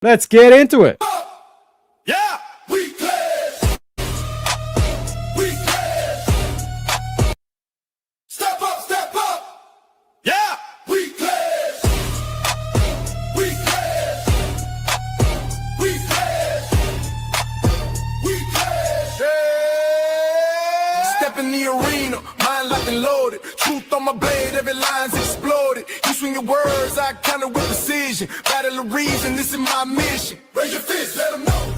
Let's get into it. Yeah, we clash. We clash. Step up, step up. Yeah, we clash. We clash. We clash. We clash. Yeah. Step in the arena, mind locked and loaded. Truth on my blade, every line's exploded. You swing your words, I counter with precision. Battle of reason, this is my mission. Raise your fist, let them know.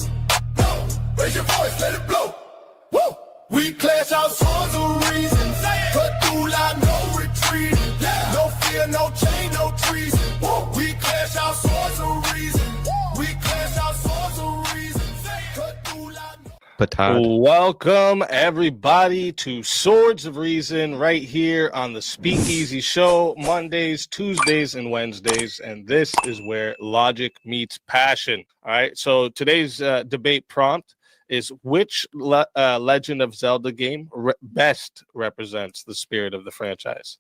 No, raise your voice, let it blow. Woo! We clash our swords of reason. Cut through line, no retreat. Yeah. No fear, no chain, no treason. Woo! We clash our swords of reason. We clash our swords of reason. Cut through line. Welcome everybody to Swords of Reason right here on the Speakeasy Show, Mondays, Tuesdays, and Wednesdays, and this is where logic meets passion. All right, so today's debate prompt is which Legend of Zelda game best represents the spirit of the franchise.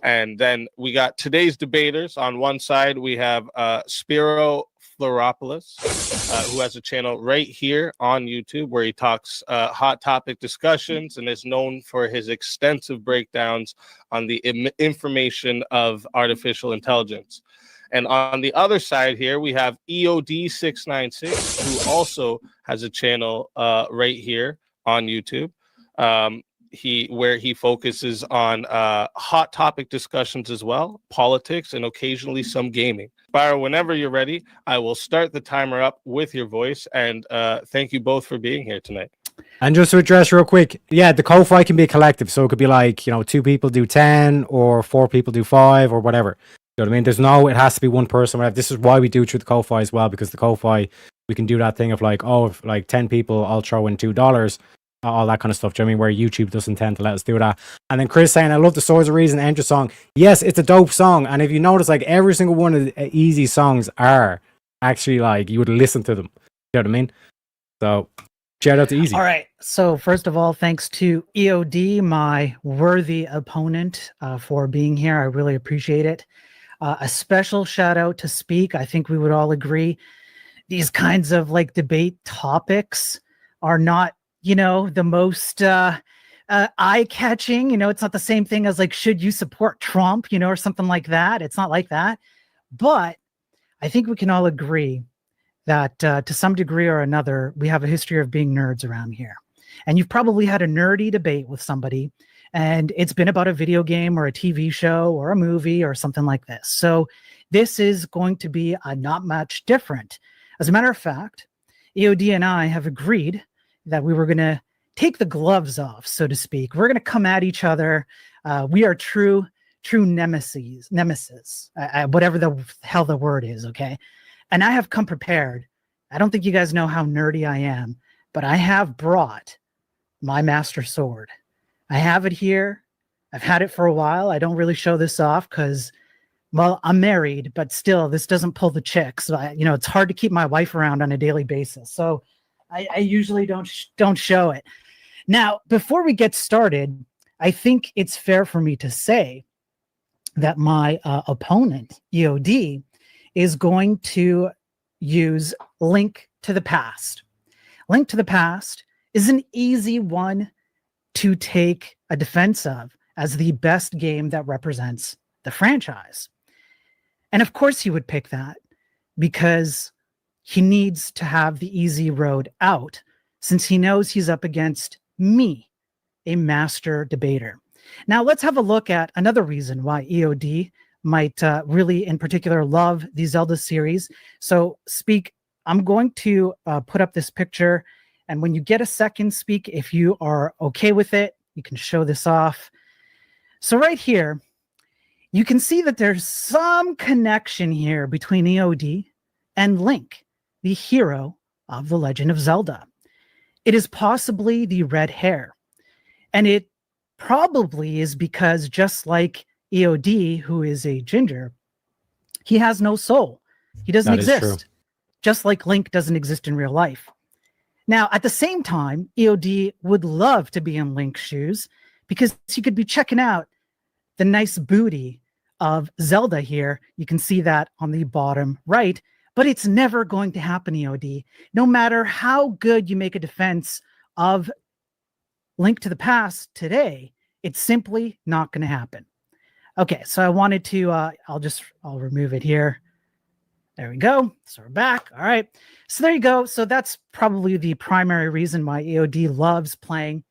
And then we got today's debaters. On one side, we have Spiro Floropoulos, who has a channel right here on YouTube where he talks hot topic discussions and is known for his extensive breakdowns on the information of artificial intelligence. And on the other side here, we have EOD696, who also has a channel right here on YouTube. Where he focuses on hot topic discussions as well, politics, and occasionally some gaming. Spiro, whenever you're ready, I will start the timer up with your voice, and thank you both for being here tonight. And just to address real quick, yeah, the Ko-Fi can be a collective, so it could be like, 2 people do 10 or 4 people do 5 or whatever. You know what I mean? It has to be one person. Whatever. This is why we do it through the Ko-Fi as well, because the Ko-Fi, we can do that thing of like, if like 10 people, I'll throw in $2. All that kind of stuff. Do you know what I mean? Where YouTube doesn't tend to let us do that. And then Chris saying, I love the Swords of Reason Enter song. Yes, it's a dope song. And if you notice, like every single one of the Easy songs are actually like, you would listen to them. You know what I mean? So shout out to Easy. All right. So first of all, thanks to EOD, my worthy opponent, for being here. I really appreciate it. A special shout out to Speak. I think we would all agree these kinds of like debate topics are not the most eye-catching. It's not the same thing as like, should you support Trump, or something like that. It's not like that. But I think we can all agree that to some degree or another, we have a history of being nerds around here. And you've probably had a nerdy debate with somebody, and it's been about a video game or a TV show or a movie or something like this. So this is going to be not much different. As a matter of fact, EOD and I have agreed that we were going to take the gloves off, so to speak. We're going to come at each other. We are true nemesis, whatever the hell the word is, okay? And I have come prepared. I don't think you guys know how nerdy I am, but I have brought my master sword. I have it here. I've had it for a while. I don't really show this off because, well, I'm married, but still, this doesn't pull the chicks. So it's hard to keep my wife around on a daily basis. So I usually don't show it. Now, before we get started, I think it's fair for me to say that my opponent, EOD, is going to use Link to the Past. Link to the Past is an easy one to take a defense of as the best game that represents the franchise. And of course he would pick that because he needs to have the easy road out since he knows he's up against me, a master debater. Now let's have a look at another reason why EOD might really in particular love the Zelda series. So Speak, I'm going to put up this picture, and when you get a second, Speak, if you are okay with it, you can show this off. So right here, you can see that there's some connection here between EOD and Link, the hero of The Legend of Zelda. It is possibly the red hair. And it probably is because just like EOD, who is a ginger, he has no soul. He doesn't exist. Just like Link doesn't exist in real life. Now, at the same time, EOD would love to be in Link's shoes because he could be checking out the nice booty of Zelda here. You can see that on the bottom right. But it's never going to happen, EOD. No matter how good you make a defense of Link to the Past today, it's simply not going to happen. Okay, so I wanted to, I'll remove it here. There we go. So we're back. All right. So there you go. So that's probably the primary reason why EOD loves playing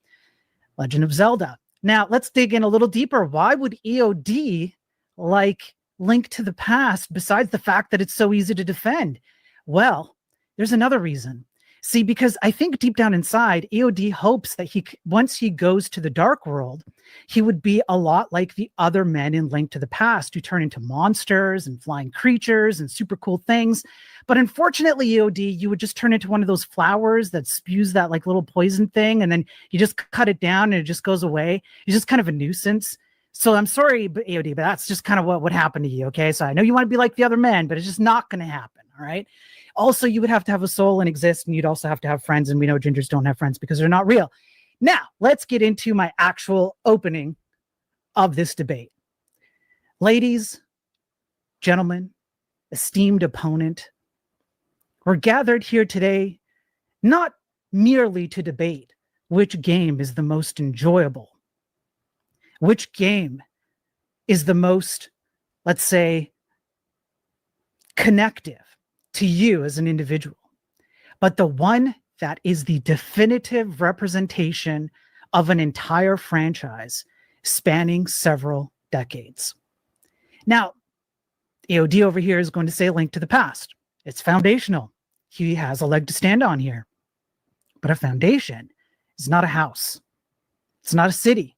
Legend of Zelda. Now let's dig in a little deeper. Why would EOD like Link to the Past besides the fact that it's so easy to defend? Well, there's another reason. See, because I think deep down inside, EOD hopes that once he goes to the Dark World, he would be a lot like the other men in Link to the Past who turn into monsters and flying creatures and super cool things. But unfortunately, EOD, you would just turn into one of those flowers that spews that like little poison thing, and then you just cut it down and it just goes away. It's just kind of a nuisance. So I'm sorry, EOD, but that's just kind of what would happen to you, okay? So I know you want to be like the other men, but it's just not going to happen, all right? Also, you would have to have a soul and exist, and you'd also have to have friends, and we know gingers don't have friends because they're not real. Now, let's get into my actual opening of this debate. Ladies, gentlemen, esteemed opponent, we're gathered here today not merely to debate which game is the most enjoyable, which game is the most, let's say, connective to you as an individual, but the one that is the definitive representation of an entire franchise spanning several decades. Now, EOD over here is going to say Link to the Past. It's foundational. He has a leg to stand on here. But a foundation is not a house. It's not a city.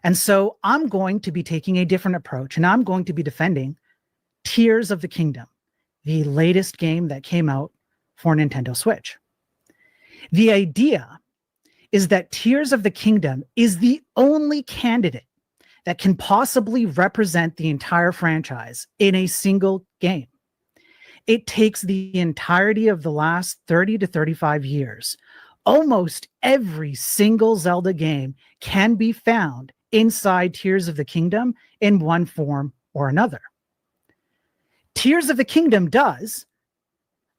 And so I'm going to be taking a different approach, and I'm going to be defending Tears of the Kingdom, the latest game that came out for Nintendo Switch. The idea is that Tears of the Kingdom is the only candidate that can possibly represent the entire franchise in a single game. It takes the entirety of the last 30 to 35 years. Almost every single Zelda game can be found inside Tears of the Kingdom in one form or another. Tears of the Kingdom does,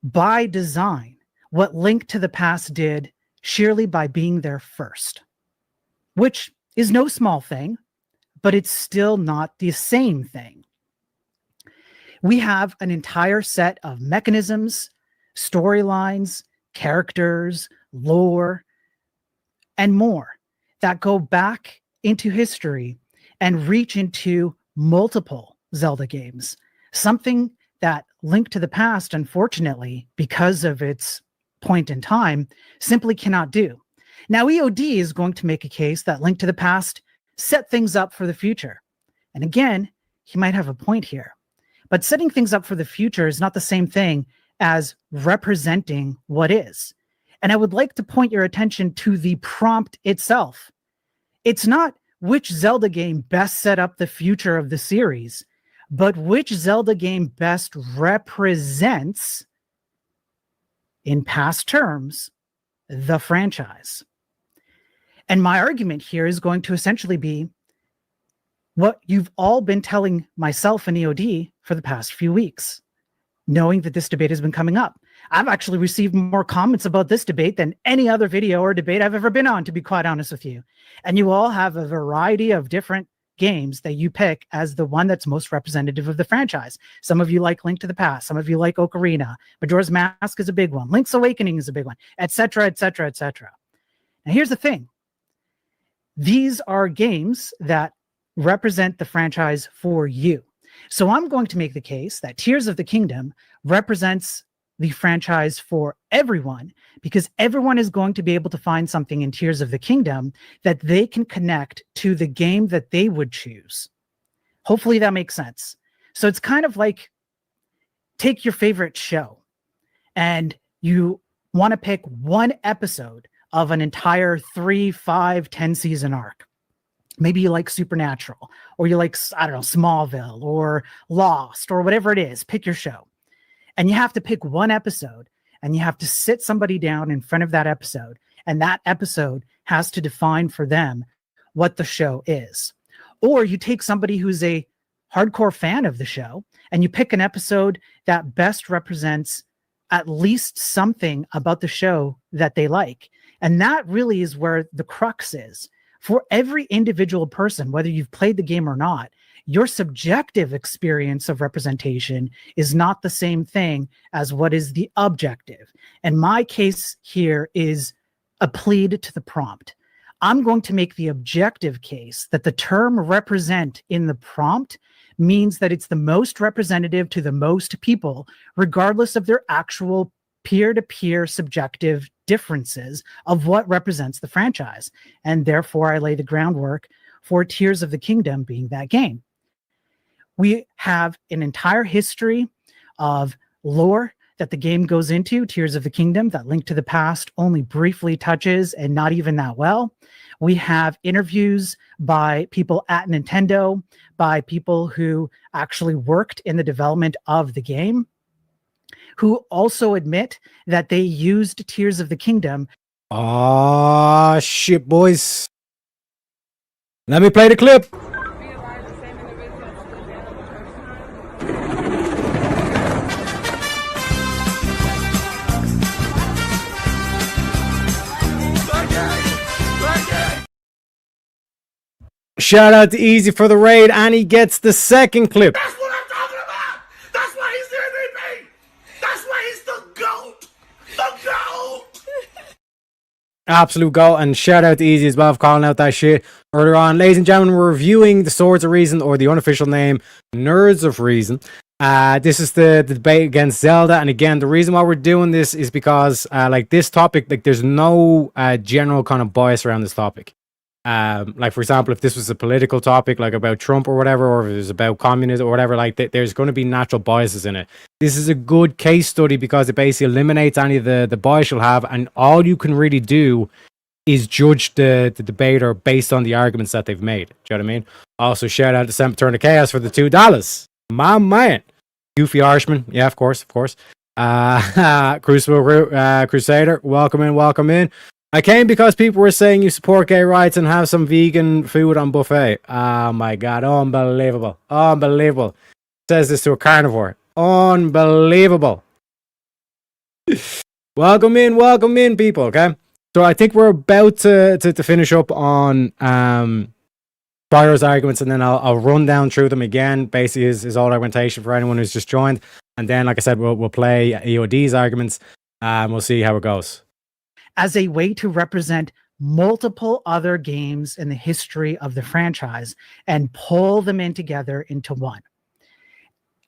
by design, what Link to the Past did sheerly by being there first, which is no small thing, but it's still not the same thing. We have an entire set of mechanisms, storylines, characters, lore, and more that go back into history and reach into multiple Zelda games. Something that Link to the Past, unfortunately, because of its point in time, simply cannot do. Now, EOD is going to make a case that Link to the Past set things up for the future. And again, he might have a point here. But setting things up for the future is not the same thing as representing what is. And I would like to point your attention to the prompt itself. It's not which Zelda game best set up the future of the series, but which Zelda game best represents, in past terms, the franchise. And my argument here is going to essentially be what you've all been telling myself and EOD for the past few weeks, knowing that this debate has been coming up. I've actually received more comments about this debate than any other video or debate I've ever been on, to be quite honest with you. And you all have a variety of different games that you pick as the one that's most representative of the franchise. Some of you like Link to the Past. Some of you like Ocarina. Majora's Mask is a big one. Link's Awakening is a big one, etc., etc., etc. Now, here's the thing. These are games that represent the franchise for you. So I'm going to make the case that Tears of the Kingdom represents the franchise for everyone, because everyone is going to be able to find something in Tears of the Kingdom that they can connect to the game that they would choose. Hopefully that makes sense. So it's kind of like, take your favorite show and you want to pick one episode of an entire 3, 5, 10 season arc. Maybe you like Supernatural, or you like, I don't know, Smallville or Lost or whatever it is. Pick your show. And you have to pick one episode, and you have to sit somebody down in front of that episode, and that episode has to define for them what the show is. Or you take somebody who's a hardcore fan of the show and you pick an episode that best represents at least something about the show that they like. And that really is where the crux is. For every individual person, whether you've played the game or not, your subjective experience of representation is not the same thing as what is the objective. And my case here is a plead to the prompt. I'm going to make the objective case that the term represent in the prompt means that it's the most representative to the most people, regardless of their actual peer-to-peer subjective differences of what represents the franchise. And therefore, I lay the groundwork for Tears of the Kingdom being that game. We have an entire history of lore that the game goes into, Tears of the Kingdom, that Link to the Past only briefly touches and not even that well. We have interviews by people at Nintendo, by people who actually worked in the development of the game, who also admit that they used Tears of the Kingdom. Ah, shit, boys. Let me play the clip. Shout out to Easy for the raid, and he gets the second clip. That's what I'm talking about! That's why he's the MVP! That's why he's the GOAT! The GOAT! Absolute goal, and shout out to Easy as well for calling out that shit earlier on. Ladies and gentlemen, we're reviewing the Swords of Reason, or the unofficial name, Nerds of Reason. This is the debate against Zelda, and again, the reason why we're doing this is because like this topic, like there's no general kind of bias around this topic. Like for example, if this was a political topic like about Trump or whatever, or if it was about communism or whatever, like there's going to be natural biases in it. This is a good case study because it basically eliminates any of the bias you'll have, and all you can really do is judge the debater based on the arguments that they've made. Do you know what I mean? Also, shout out to Sam Turn of Chaos for the $2. My man. Goofy Irishman. Yeah, of course. Crucible Crusader. Welcome in. I came because people were saying you support gay rights and have some vegan food on buffet. Oh my God. Unbelievable. Says this to a carnivore. Unbelievable. Welcome in, people. Okay. So I think we're about to finish up on Spyro's arguments, and then I'll run down through them again. Basically, his old argumentation for anyone who's just joined, and then, like I said, we'll play EOD's arguments, and we'll see how it goes. As a way to represent multiple other games in the history of the franchise and pull them in together into one.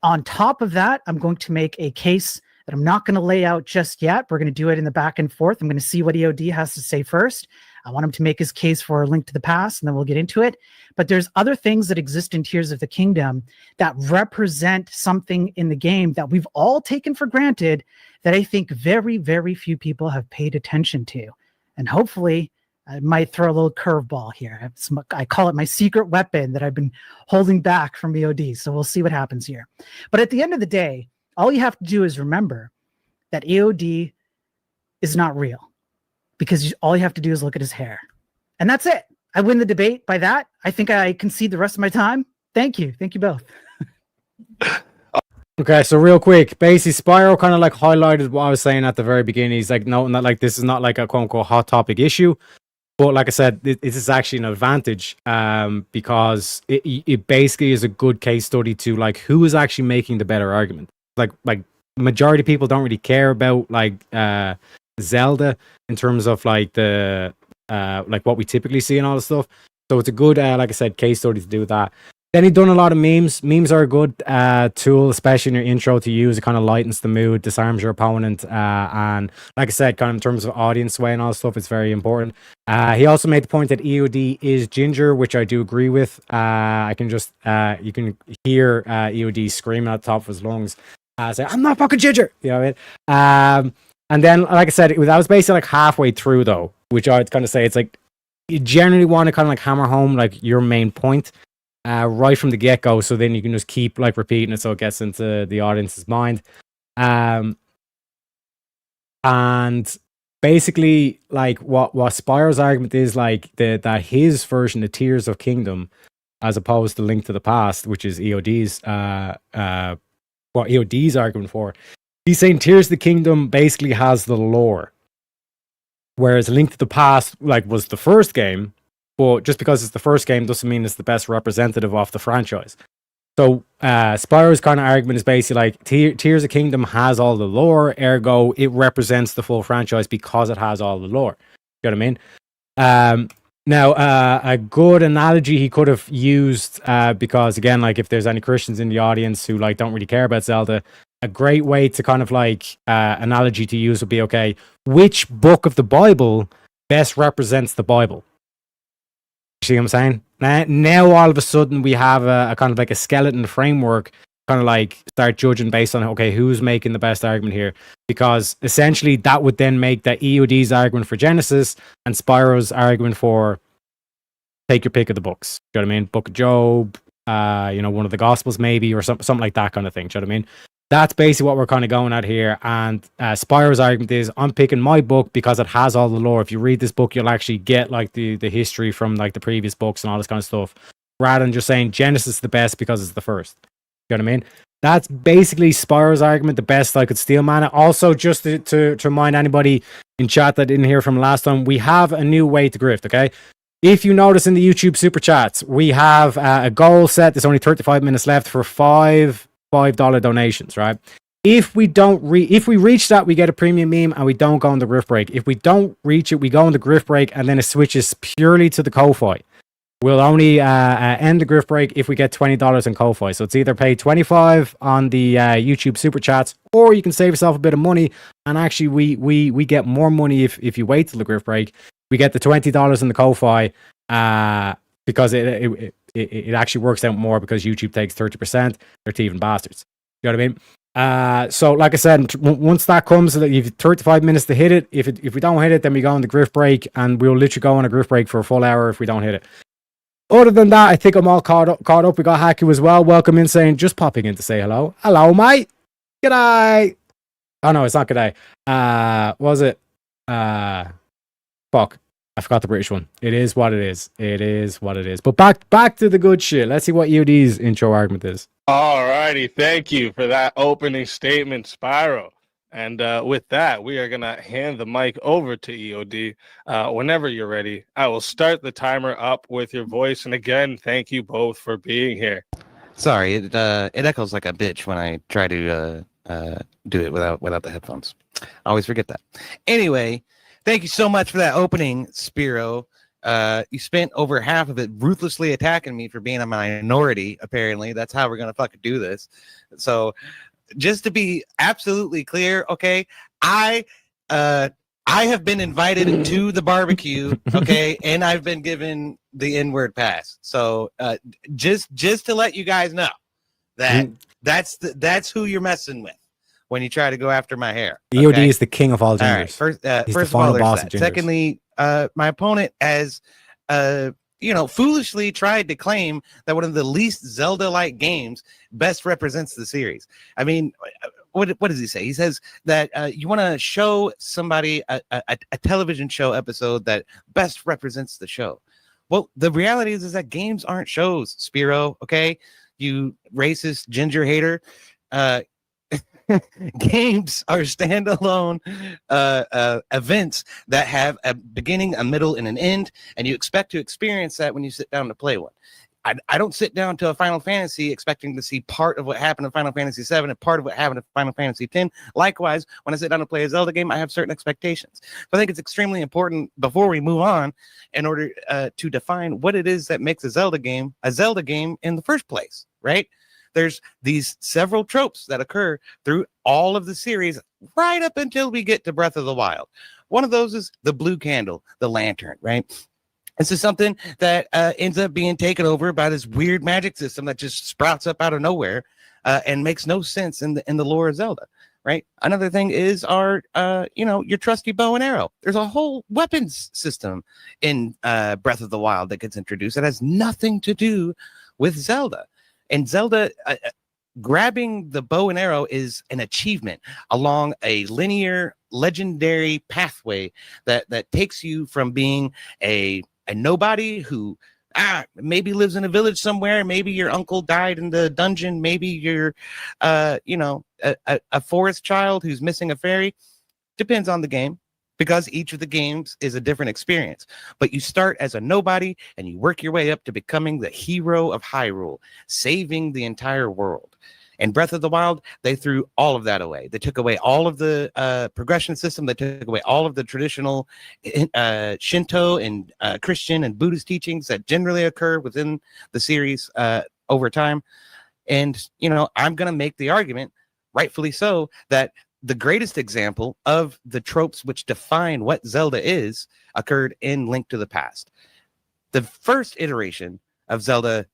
On top of that, I'm going to make a case that I'm not going to lay out just yet. We're going to do it in the back and forth. I'm going to see what EOD has to say first. I want him to make his case for A Link to the Past, and then we'll get into it. But there's other things that exist in Tears of the Kingdom that represent something in the game that we've all taken for granted that I think very, very few people have paid attention to. And hopefully, I might throw a little curveball here. I call it my secret weapon that I've been holding back from EOD. So we'll see what happens here. But at the end of the day, all you have to do is remember that EOD is not real, because all you have to do is look at his hair. And that's it. I win the debate by that. I think I concede the rest of my time. Thank you. Thank you both. Okay, so real quick, basically Spyro kind of like highlighted what I was saying at the very beginning. He's like noting that like this is not like a quote unquote hot topic issue, but like I said, this is actually an advantage because it basically is a good case study to like who is actually making the better argument. Like majority of people don't really care about like Zelda in terms of like the like what we typically see and all this stuff. So it's a good like I said case study to do that. Then he's done a lot of memes. Memes are a good tool, especially in your intro to use. It kind of lightens the mood, disarms your opponent, and like I said, kind of in terms of audience sway and all that stuff, it's very important. He also made the point that EOD is ginger, which I do agree with. I can just you can hear EOD screaming at the top of his lungs, say, "I'm not fucking ginger," you know what I mean? And then, like I said, that was basically like halfway through though, which I'd kind of say it's like you generally want to kind of like hammer home like your main point. Right from the get-go, so then you can just keep like repeating it so it gets into the audience's mind. And basically like what Spyro's argument is like that his version of Tears of Kingdom as opposed to Link to the Past, which is EOD's what EOD's argument for. He's saying Tears of the Kingdom basically has the lore, whereas Link to the Past was the first game, but just because it's the first game doesn't mean it's the best representative of the franchise. So Spyro's kind of argument is basically like Tears of the Kingdom has all the lore, ergo it represents the full franchise because it has all the lore. You know what I mean? Now, a good analogy he could have used, because again, if there's any Christians in the audience who don't really care about Zelda, a great way to kind of analogy to use would be, okay, which book of the Bible best represents the Bible? See what I'm saying? Now all of a sudden we have a kind of a skeleton framework, kind of start judging based on, okay, who's making the best argument here? Because essentially that would then make that EOD's argument for Genesis and Spyro's argument for take your pick of the books. Do you know what I mean? Book of Job, one of the Gospels maybe, or something like that kind of thing. Do you know what I mean? That's basically what we're kind of going at here. And Spyro's argument is, I'm picking my book because it has all the lore. If you read this book, you'll actually get the history from the previous books and all this kind of stuff, rather than just saying Genesis is the best because it's the first. You know what I mean? That's basically Spyro's argument, the best I could steal mana. Also, just to remind anybody in chat that didn't hear from last time, we have a new way to grift, okay? If you notice in the YouTube super chats, we have a goal set. There's only 35 minutes left for $5 donations, right? If we reach that, we get a premium meme and we don't go on the grift break. If we don't reach it, we go on the grift break and then it switches purely to the Ko-Fi. We'll only end the grift break if we get $20 in Ko-Fi. So it's either pay $25 on the YouTube super chats, or you can save yourself a bit of money. And actually, we get more money if you wait till the grift break. We get the $20 in the Ko-Fi because it actually works out more because YouTube takes 30%. They're thieving bastards. You know what I mean? So like I said, once that comes, you've 35 minutes to hit it. If we don't hit it, then we go on the grift break, and we'll literally go on a grift break for a full hour if we don't hit it. Other than that, I think I'm all caught up. We got Haku as well. Welcome in, saying just popping in to say hello. Hello, mate. G'day. Oh no, it's not g'day. Was it? Fuck. I forgot the British one. It is what it is. It is what it is. But back to the good shit. Let's see what EOD's intro argument is. All righty. Thank you for that opening statement, Spyro. And with that, we are going to hand the mic over to EOD. Whenever you're ready, I will start the timer up with your voice. And again, thank you both for being here. Sorry, it echoes like a bitch when I try to do it without the headphones. I always forget that. Anyway, thank you so much for that opening, Spiro. You spent over half of it ruthlessly attacking me for being a minority, apparently. That's how we're going to fucking do this. So just to be absolutely clear, okay, I have been invited to the barbecue, okay, and I've been given the N-word pass. So just to let you guys know that that's who you're messing with when you try to go after my hair. Okay? EOD is the king of all genders. All right, first of all, there's that. Secondly, my opponent has foolishly tried to claim that one of the least Zelda-like games best represents the series. I mean, what does he say? He says that you want to show somebody a television show episode that best represents the show. Well, the reality is that games aren't shows, Spiro, okay? You racist ginger hater. Games are standalone events that have a beginning, a middle, and an end, and you expect to experience that when you sit down to play one. I don't sit down to a Final Fantasy expecting to see part of what happened in Final Fantasy VII and part of what happened in Final Fantasy X. Likewise, when I sit down to play a Zelda game, I have certain expectations. So I think it's extremely important before we move on in order to define what it is that makes a Zelda game in the first place, right? There's these several tropes that occur through all of the series right up until we get to Breath of the Wild. One of those is the blue candle, the lantern, right? This is something that ends up being taken over by this weird magic system that just sprouts up out of nowhere and makes no sense in the lore of Zelda, right? Another thing is our, your trusty bow and arrow. There's a whole weapons system in Breath of the Wild that gets introduced that has nothing to do with Zelda. And Zelda, grabbing the bow and arrow is an achievement along a linear, legendary pathway that takes you from being a nobody who Maybe lives in a village somewhere. Maybe your uncle died in the dungeon. Maybe you're, a forest child who's missing a fairy. Depends on the game, because each of the games is a different experience. But you start as a nobody and you work your way up to becoming the hero of Hyrule, saving the entire world. In Breath of the Wild, they threw all of that away. They took away all of the progression system. They took away all of the traditional Shinto and Christian and Buddhist teachings that generally occur within the series over time. And, I'm going to make the argument, rightfully so, that the greatest example of the tropes which define what Zelda is occurred in Link to the Past. The first iteration of Zelda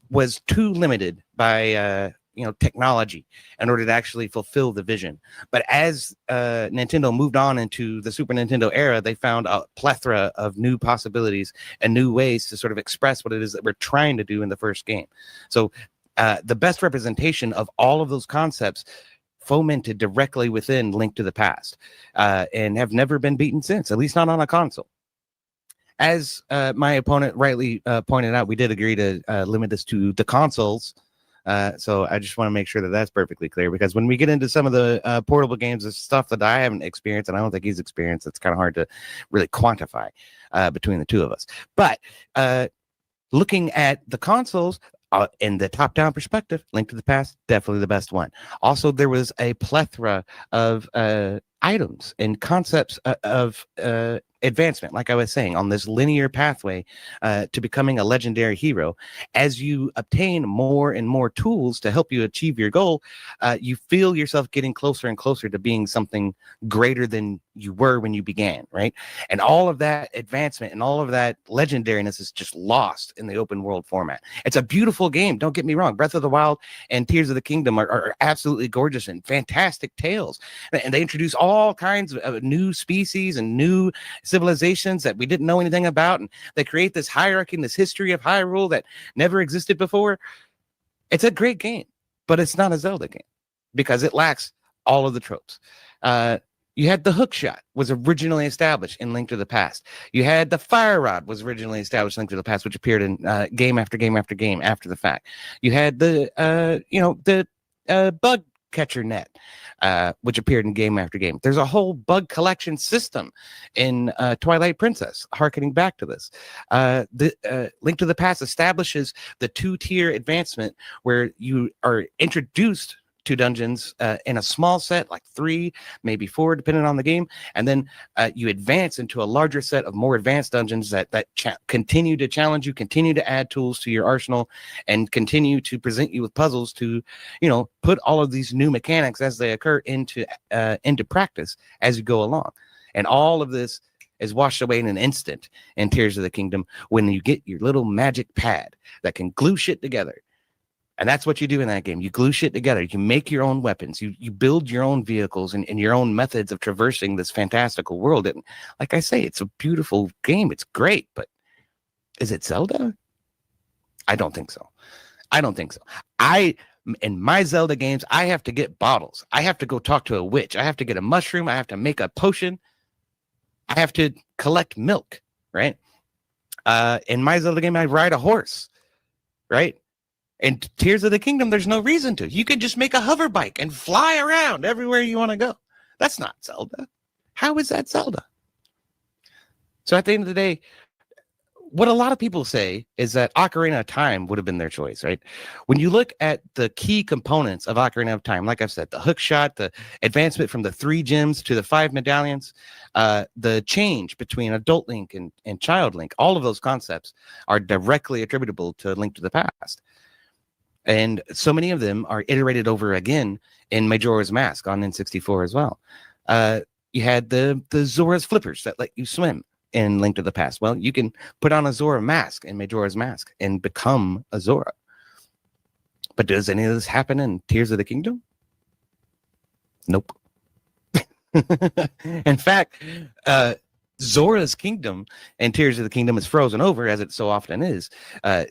was too limited by technology in order to actually fulfill the vision. But as Nintendo moved on into the Super Nintendo era, they found a plethora of new possibilities and new ways to sort of express what it is that we're trying to do in the first game. So the best representation of all of those concepts fomented directly within Link to the Past, and have never been beaten since, at least not on a console. As my opponent rightly pointed out, we did agree to limit this to the consoles. So I just want to make sure that that's perfectly clear, because when we get into some of the portable games, it's stuff that I haven't experienced and I don't think he's experienced. It's kind of hard to really quantify between the two of us. But looking at the consoles, in the top-down perspective, Link to the Past, definitely the best one. Also, there was a plethora of items and concepts of advancement, like I was saying, on this linear pathway to becoming a legendary hero. As you obtain more and more tools to help you achieve your goal, you feel yourself getting closer and closer to being something greater than you were when you began, right? And all of that advancement and all of that legendariness is just lost in the open world format. It's a beautiful game, don't get me wrong. Breath of the Wild and Tears of the Kingdom are absolutely gorgeous and fantastic tales. And they introduce all kinds of new species and new civilizations that we didn't know anything about. And they create this hierarchy and this history of Hyrule that never existed before. It's a great game, but it's not a Zelda game because it lacks all of the tropes. You had the hook shot was originally established in Link to the Past. You had the fire rod was originally established in Link to the Past, which appeared in game after game after game after the fact. You had the bug catcher net, which appeared in game after game. There's a whole bug collection system in Twilight Princess, harkening back to this. The Link to the Past establishes the 2-tier advancement where you are introduced to dungeons in a small set, like 3, maybe 4, depending on the game, and then you advance into a larger set of more advanced dungeons that continue to challenge you, continue to add tools to your arsenal, and continue to present you with puzzles to, put all of these new mechanics as they occur into practice as you go along. And all of this is washed away in an instant in Tears of the Kingdom when you get your little magic pad that can glue shit together. And that's what you do in that game. You glue shit together. You make your own weapons. You build your own vehicles and your own methods of traversing this fantastical world. And like I say, it's a beautiful game. It's great. But is it Zelda? I don't think so. In my Zelda games, I have to get bottles. I have to go talk to a witch. I have to get a mushroom. I have to make a potion. I have to collect milk, right? In my Zelda game, I ride a horse, right? In Tears of the Kingdom, there's no reason to. You could just make a hover bike and fly around everywhere you want to go. That's not Zelda. How is that Zelda? So at the end of the day, what a lot of people say is that Ocarina of Time would have been their choice, right? When you look at the key components of Ocarina of Time, like I've said, the hook shot, the advancement from the 3 gems to the 5 medallions, the change between adult Link and child Link, all of those concepts are directly attributable to Link to the Past. And so many of them are iterated over again in Majora's Mask on N64 as well. You had the Zora's flippers that let you swim in Link to the Past. Well, you can put on a Zora mask in Majora's Mask and become a Zora. But does any of this happen in Tears of the Kingdom? Nope. In fact, Zora's kingdom and Tears of the Kingdom is frozen over, as it so often is,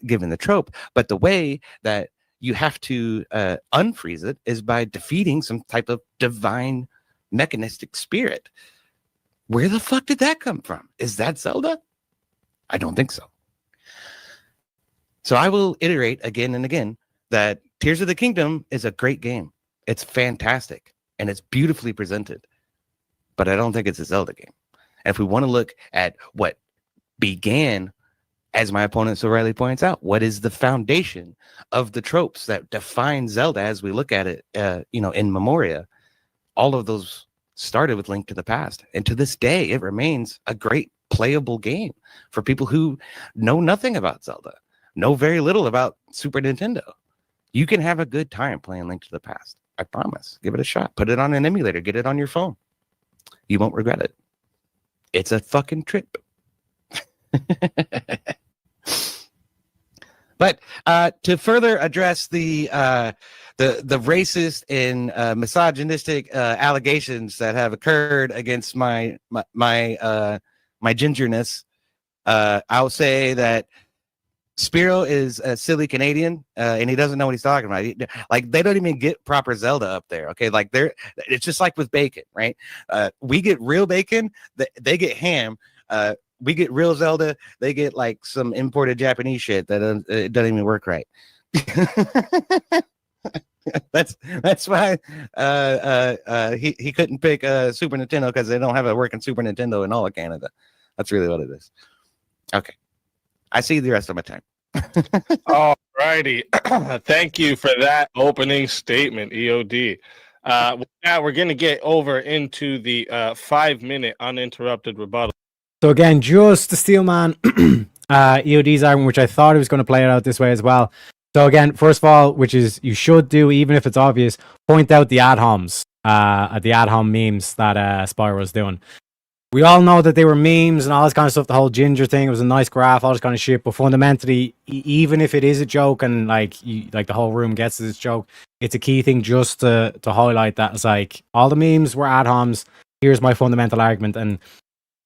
given the trope. But the way that you have to unfreeze it is by defeating some type of divine mechanistic spirit. Where the fuck did that come from? Is that Zelda? I don't think so. So I will iterate again and again that Tears of the Kingdom is a great game. It's fantastic and it's beautifully presented, but I don't think it's a Zelda game. And if we want to look at what began, as my opponent so rightly points out, what is the foundation of the tropes that define Zelda as we look at it, in Memoria, all of those started with Link to the Past. And to this day, it remains a great playable game for people who know nothing about Zelda, know very little about Super Nintendo. You can have a good time playing Link to the Past. I promise. Give it a shot. Put it on an emulator. Get it on your phone. You won't regret it. It's a fucking trip. But to further address the racist and misogynistic allegations that have occurred against my gingerness, I'll say that Spiro is a silly Canadian, and he doesn't know what he's talking about. Like, they don't even get proper Zelda up there. Okay, like it's just like with bacon, right? We get real bacon, they get ham. We get real Zelda, they get like some imported Japanese shit that it doesn't even work right. That's why he couldn't pick Super Nintendo, because they don't have a working Super Nintendo in all of Canada. That's really what it is. Okay, I see the rest of my time. All righty. Thank you for that opening statement, EOD. Now we're going to get over into the 5-minute uninterrupted rebuttal. So again, just to steal man EOD's argument, which I thought he was going to play it out this way as well. So again, first of all, which is you should do, even if it's obvious, point out the ad homs, memes that Spyro was doing. We all know that they were memes and all this kind of stuff. The whole ginger thing, it was a nice graph, all this kind of shit. But fundamentally, even if it is a joke and like the whole room gets this joke, it's a key thing just to highlight that. It's like all the memes were ad homs. Here's my fundamental argument. And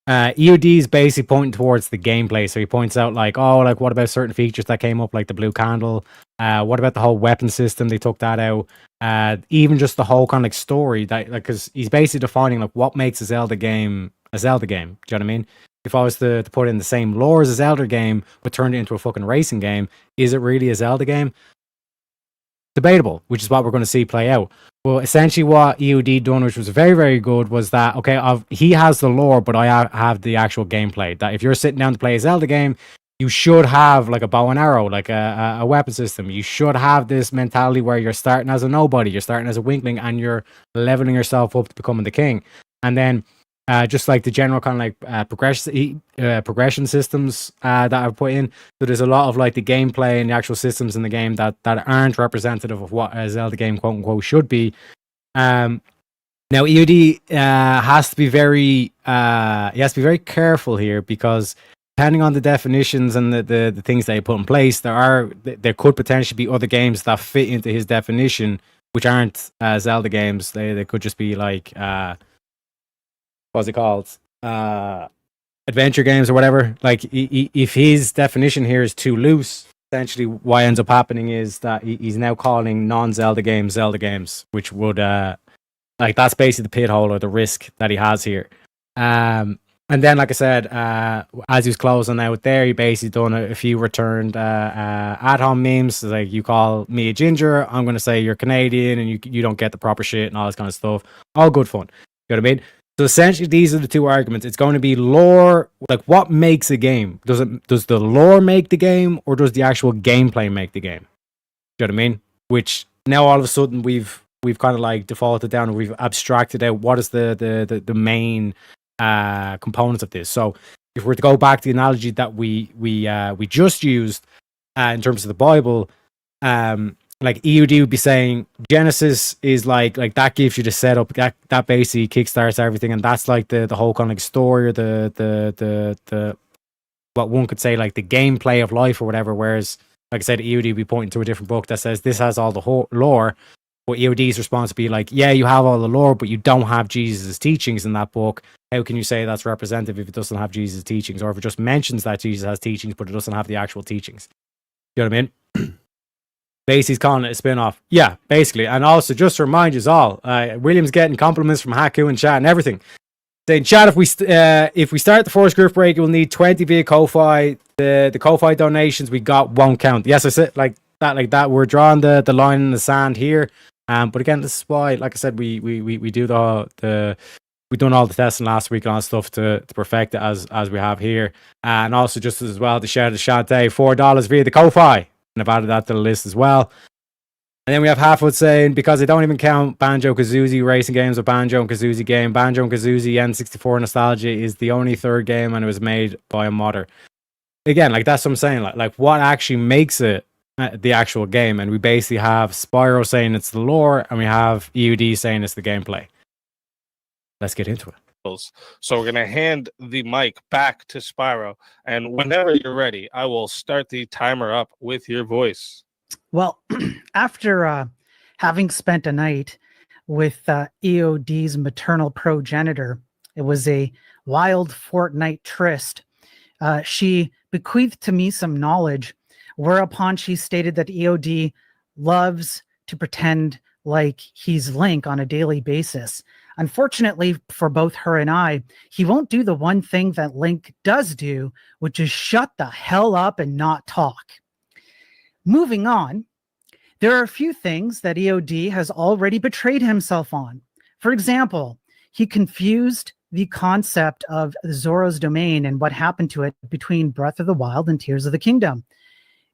EOD is basically pointing towards the gameplay. So he points out like, oh, like what about certain features that came up, like the blue candle? What about the whole weapon system? They took that out. Even just the whole kind of like story that, like, because he's basically defining like what makes a Zelda game a Zelda game. Do you know what I mean? If I was to put in the same lore as a Zelda game, but turned it into a fucking racing game, is it really a Zelda game? Debatable, which is what we're going to see play out. Well, essentially what EOD done, which was very, very good, was that, okay, he has the lore, but I have the actual gameplay. That if you're sitting down to play a Zelda game, you should have like a bow and arrow, like a weapon system. You should have this mentality where you're starting as a nobody, you're starting as a weakling, and you're leveling yourself up to becoming the king. And then just like the general kind of like progression systems that I've put in. So there's a lot of like the gameplay and the actual systems in the game that aren't representative of what a Zelda game quote unquote should be. Now EOD has to be very careful here, because depending on the definitions and the things that he put in place, there could potentially be other games that fit into his definition which aren't Zelda games. They could just be like what's it called? Adventure games or whatever. Like, if his definition here is too loose, essentially what ends up happening is that he's now calling non-Zelda games Zelda games, which would like, that's basically the pit hole or the risk that he has here. And then, like I said, as he was closing out there, he basically done a few returned ad hom memes. Like, you call me a ginger, I'm going to say you're Canadian and you don't get the proper shit and all this kind of stuff. All good fun. You know what I mean? So essentially, these are the two arguments. It's going to be lore, like what makes a game? Does the lore make the game, or does the actual gameplay make the game? Do you know what I mean? Which now all of a sudden we've kind of like defaulted down, and we've abstracted out what is the main components of this. So if we're to go back to the analogy that we just used in terms of the Bible, like EOD would be saying Genesis is like that gives you the setup, that basically kickstarts everything, and that's like the whole kind of like story, or the what one could say like the gameplay of life or whatever. Whereas, like I said, EOD would be pointing to a different book that says this has all the whole lore. But EOD's response would be like, yeah, you have all the lore, but you don't have Jesus' teachings in that book. How can you say that's representative if it doesn't have Jesus' teachings, or if it just mentions that Jesus has teachings, but it doesn't have the actual teachings? You know what I mean? Basically, he's calling it a spin-off. Yeah, basically. And also, just to remind you all, William's getting compliments from Haku and chat and everything. Saying, chat, if we start the first group break, we'll need 20 via Ko-Fi. The Ko-Fi donations we got won't count. Yes, I said like that. We're drawing the line in the sand here. But again, this is why, like I said, we do we done all the testing last week and all that stuff to perfect it as we have here. And also just as well to share the Shantae $4 via the Ko-Fi. And I've added that to the list as well. And then we have Halfwood saying, because they don't even count Banjo-Kazooie racing games or Banjo and Kazooie game, Banjo and Kazooie N64 Nostalgia is the only third game and it was made by a modder. Again, like that's what I'm saying. Like what actually makes it the actual game? And we basically have Spyro saying it's the lore, and we have EUD saying it's the gameplay. Let's get into it. So we're gonna hand the mic back to Spyro, and whenever you're ready, I will start the timer up with your voice. Well, after having spent a night with EOD's maternal progenitor, it was a wild fortnight tryst. She bequeathed to me some knowledge, whereupon she stated that EOD loves to pretend like he's Link on a daily basis. Unfortunately for both her and I, he won't do the one thing that Link does do, which is shut the hell up and not talk. Moving on, there are a few things that EOD has already betrayed himself on. For example, he confused the concept of Zora's Domain and what happened to it between Breath of the Wild and Tears of the Kingdom.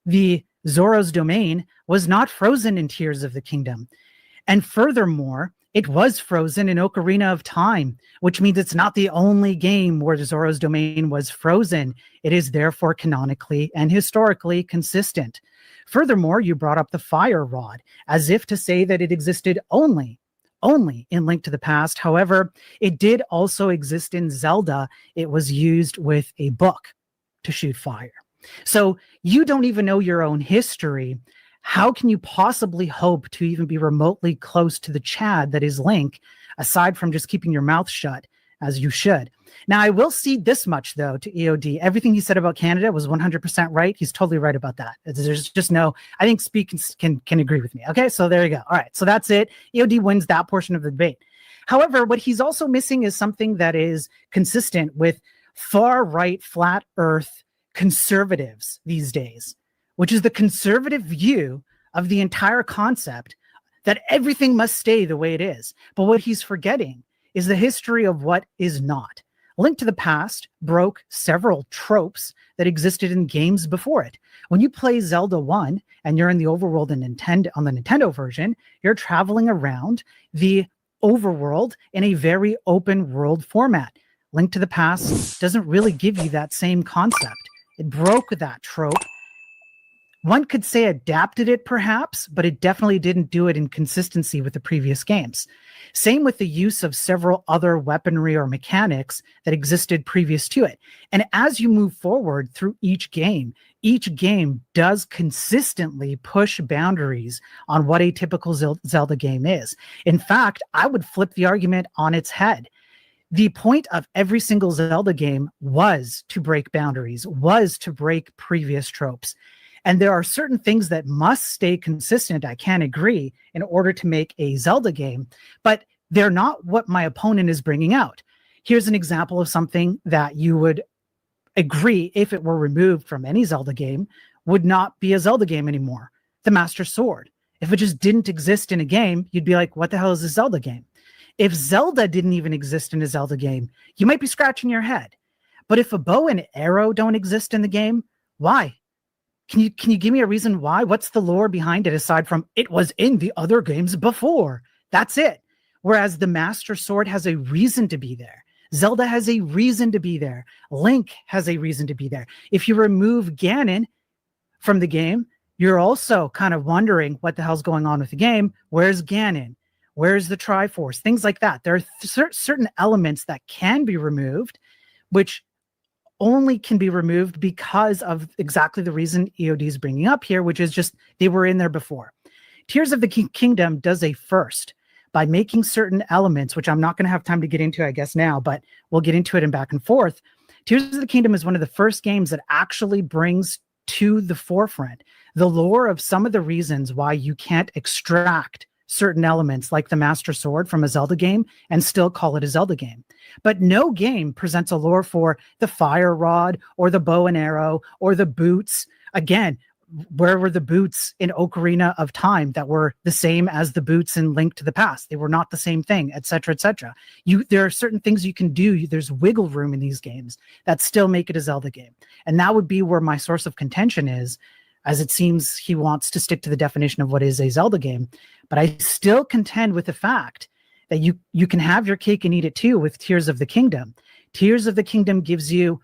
The Zora's Domain was not frozen in Tears of the Kingdom. And furthermore, it was frozen in Ocarina of Time, which means it's not the only game where Zora's Domain was frozen. It is therefore canonically and historically consistent. Furthermore, you brought up the fire rod, as if to say that it existed only in Link to the Past. However, it did also exist in Zelda. It was used with a book to shoot fire. So you don't even know your own history. How can you possibly hope to even be remotely close to the Chad that is Link, aside from just keeping your mouth shut, as you should? Now, I will cede this much, though, to EOD. Everything he said about Canada was 100% right. He's totally right about that. There's just no, I think Speak can agree with me. Okay, so there you go. All right, so that's it. EOD wins that portion of the debate. However, what he's also missing is something that is consistent with far-right, flat earth conservatives these days, which is the conservative view of the entire concept that everything must stay the way it is. But what he's forgetting is the history of what is not. Link to the Past broke several tropes that existed in games before it. When you play Zelda 1 and you're in the overworld on the Nintendo version, you're traveling around the overworld in a very open world format. Link to the Past doesn't really give you that same concept. It broke that trope. One could say adapted it perhaps, but it definitely didn't do it in consistency with the previous games. Same with the use of several other weaponry or mechanics that existed previous to it. And as you move forward through each game does consistently push boundaries on what a typical Zelda game is. In fact, I would flip the argument on its head. The point of every single Zelda game was to break boundaries, was to break previous tropes. And there are certain things that must stay consistent, I can agree, in order to make a Zelda game, but they're not what my opponent is bringing out. Here's an example of something that you would agree, if it were removed from any Zelda game, would not be a Zelda game anymore. The Master Sword. If it just didn't exist in a game, you'd be like, what the hell is a Zelda game? If Zelda didn't even exist in a Zelda game, you might be scratching your head. But if a bow and arrow don't exist in the game, why? Can you give me a reason why? What's the lore behind it aside from it was in the other games before? That's it. Whereas the Master Sword has a reason to be there. Zelda has a reason to be there. Link has a reason to be there. If you remove Ganon from the game, you're also kind of wondering what the hell's going on with the game. Where's Ganon? Where's the Triforce? Things like that. There are certain elements that can be removed, which only can be removed because of exactly the reason EOD is bringing up here, which is just they were in there before. Tears of the Kingdom does a first by making certain elements, which I'm not going to have time to get into, I guess, now, but we'll get into it in back and forth. Tears of the Kingdom is one of the first games that actually brings to the forefront the lore of some of the reasons why you can't extract certain elements like the Master Sword from a Zelda game and still call it a Zelda game. But no game presents a lore for the fire rod or the bow and arrow or the boots. Again, where were the boots in Ocarina of Time that were the same as the boots in Link to the Past? They were not the same thing, etc., etc. There are certain things you can do. There's wiggle room in these games that still make it a Zelda game. And that would be where my source of contention is, as it seems he wants to stick to the definition of what is a Zelda game. But I still contend with the fact that you can have your cake and eat it too with Tears of the Kingdom. Tears of the Kingdom gives you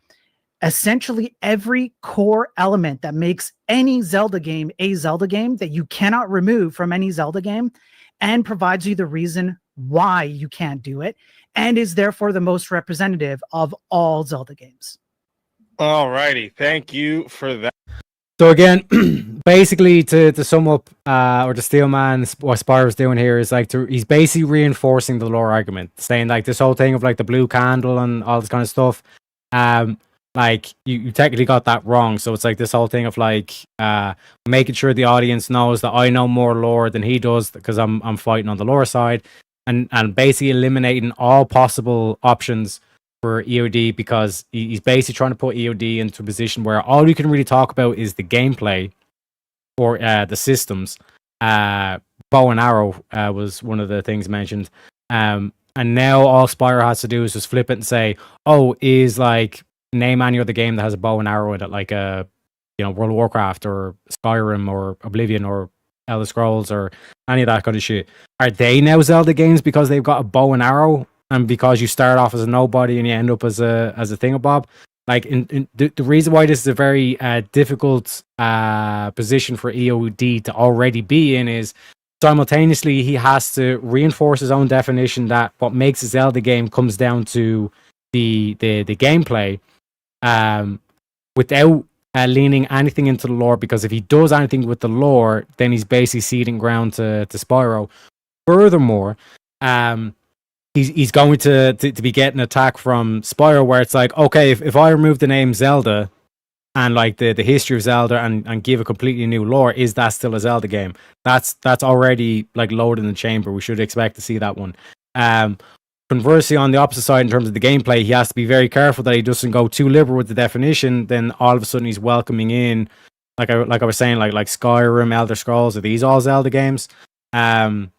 essentially every core element that makes any Zelda game a Zelda game that you cannot remove from any Zelda game, and provides you the reason why you can't do it, and is therefore the most representative of all Zelda games. All righty. Thank you for that. So again, basically to sum up, or to Steelman, what Spyro's doing here is like he's basically reinforcing the lore argument, saying like this whole thing of like the blue candle and all this kind of stuff. Like you technically got that wrong. So it's like this whole thing of like making sure the audience knows that I know more lore than he does because I'm fighting on the lore side, and basically eliminating all possible options for EOD, because he's basically trying to put EOD into a position where all you can really talk about is the gameplay or the systems. Bow and arrow was one of the things mentioned. And now all Spyro has to do is just flip it and say, oh, is like name any other game that has a bow and arrow in it, like World of Warcraft or Skyrim or Oblivion or Elder Scrolls or any of that kind of shit. Are they now Zelda games because they've got a bow and arrow? And because you start off as a nobody and you end up as a thingamabob, like the reason why this is a very difficult position for EOD to already be in is simultaneously he has to reinforce his own definition that what makes a Zelda game comes down to the gameplay, without leaning anything into the lore. Because if he does anything with the lore, then he's basically ceding ground to Spyro. Furthermore, he's going to be getting attack from Spyro, where it's like, okay, if I remove the name Zelda and like the history of Zelda and give a completely new lore, is that still a Zelda game? That's already like loaded in the chamber. We should expect to see that one. Conversely, on the opposite side, in terms of the gameplay, he has to be very careful that he doesn't go too liberal with the definition. Then all of a sudden he's welcoming in, like I was saying, like Skyrim, Elder Scrolls. Are these all Zelda games? And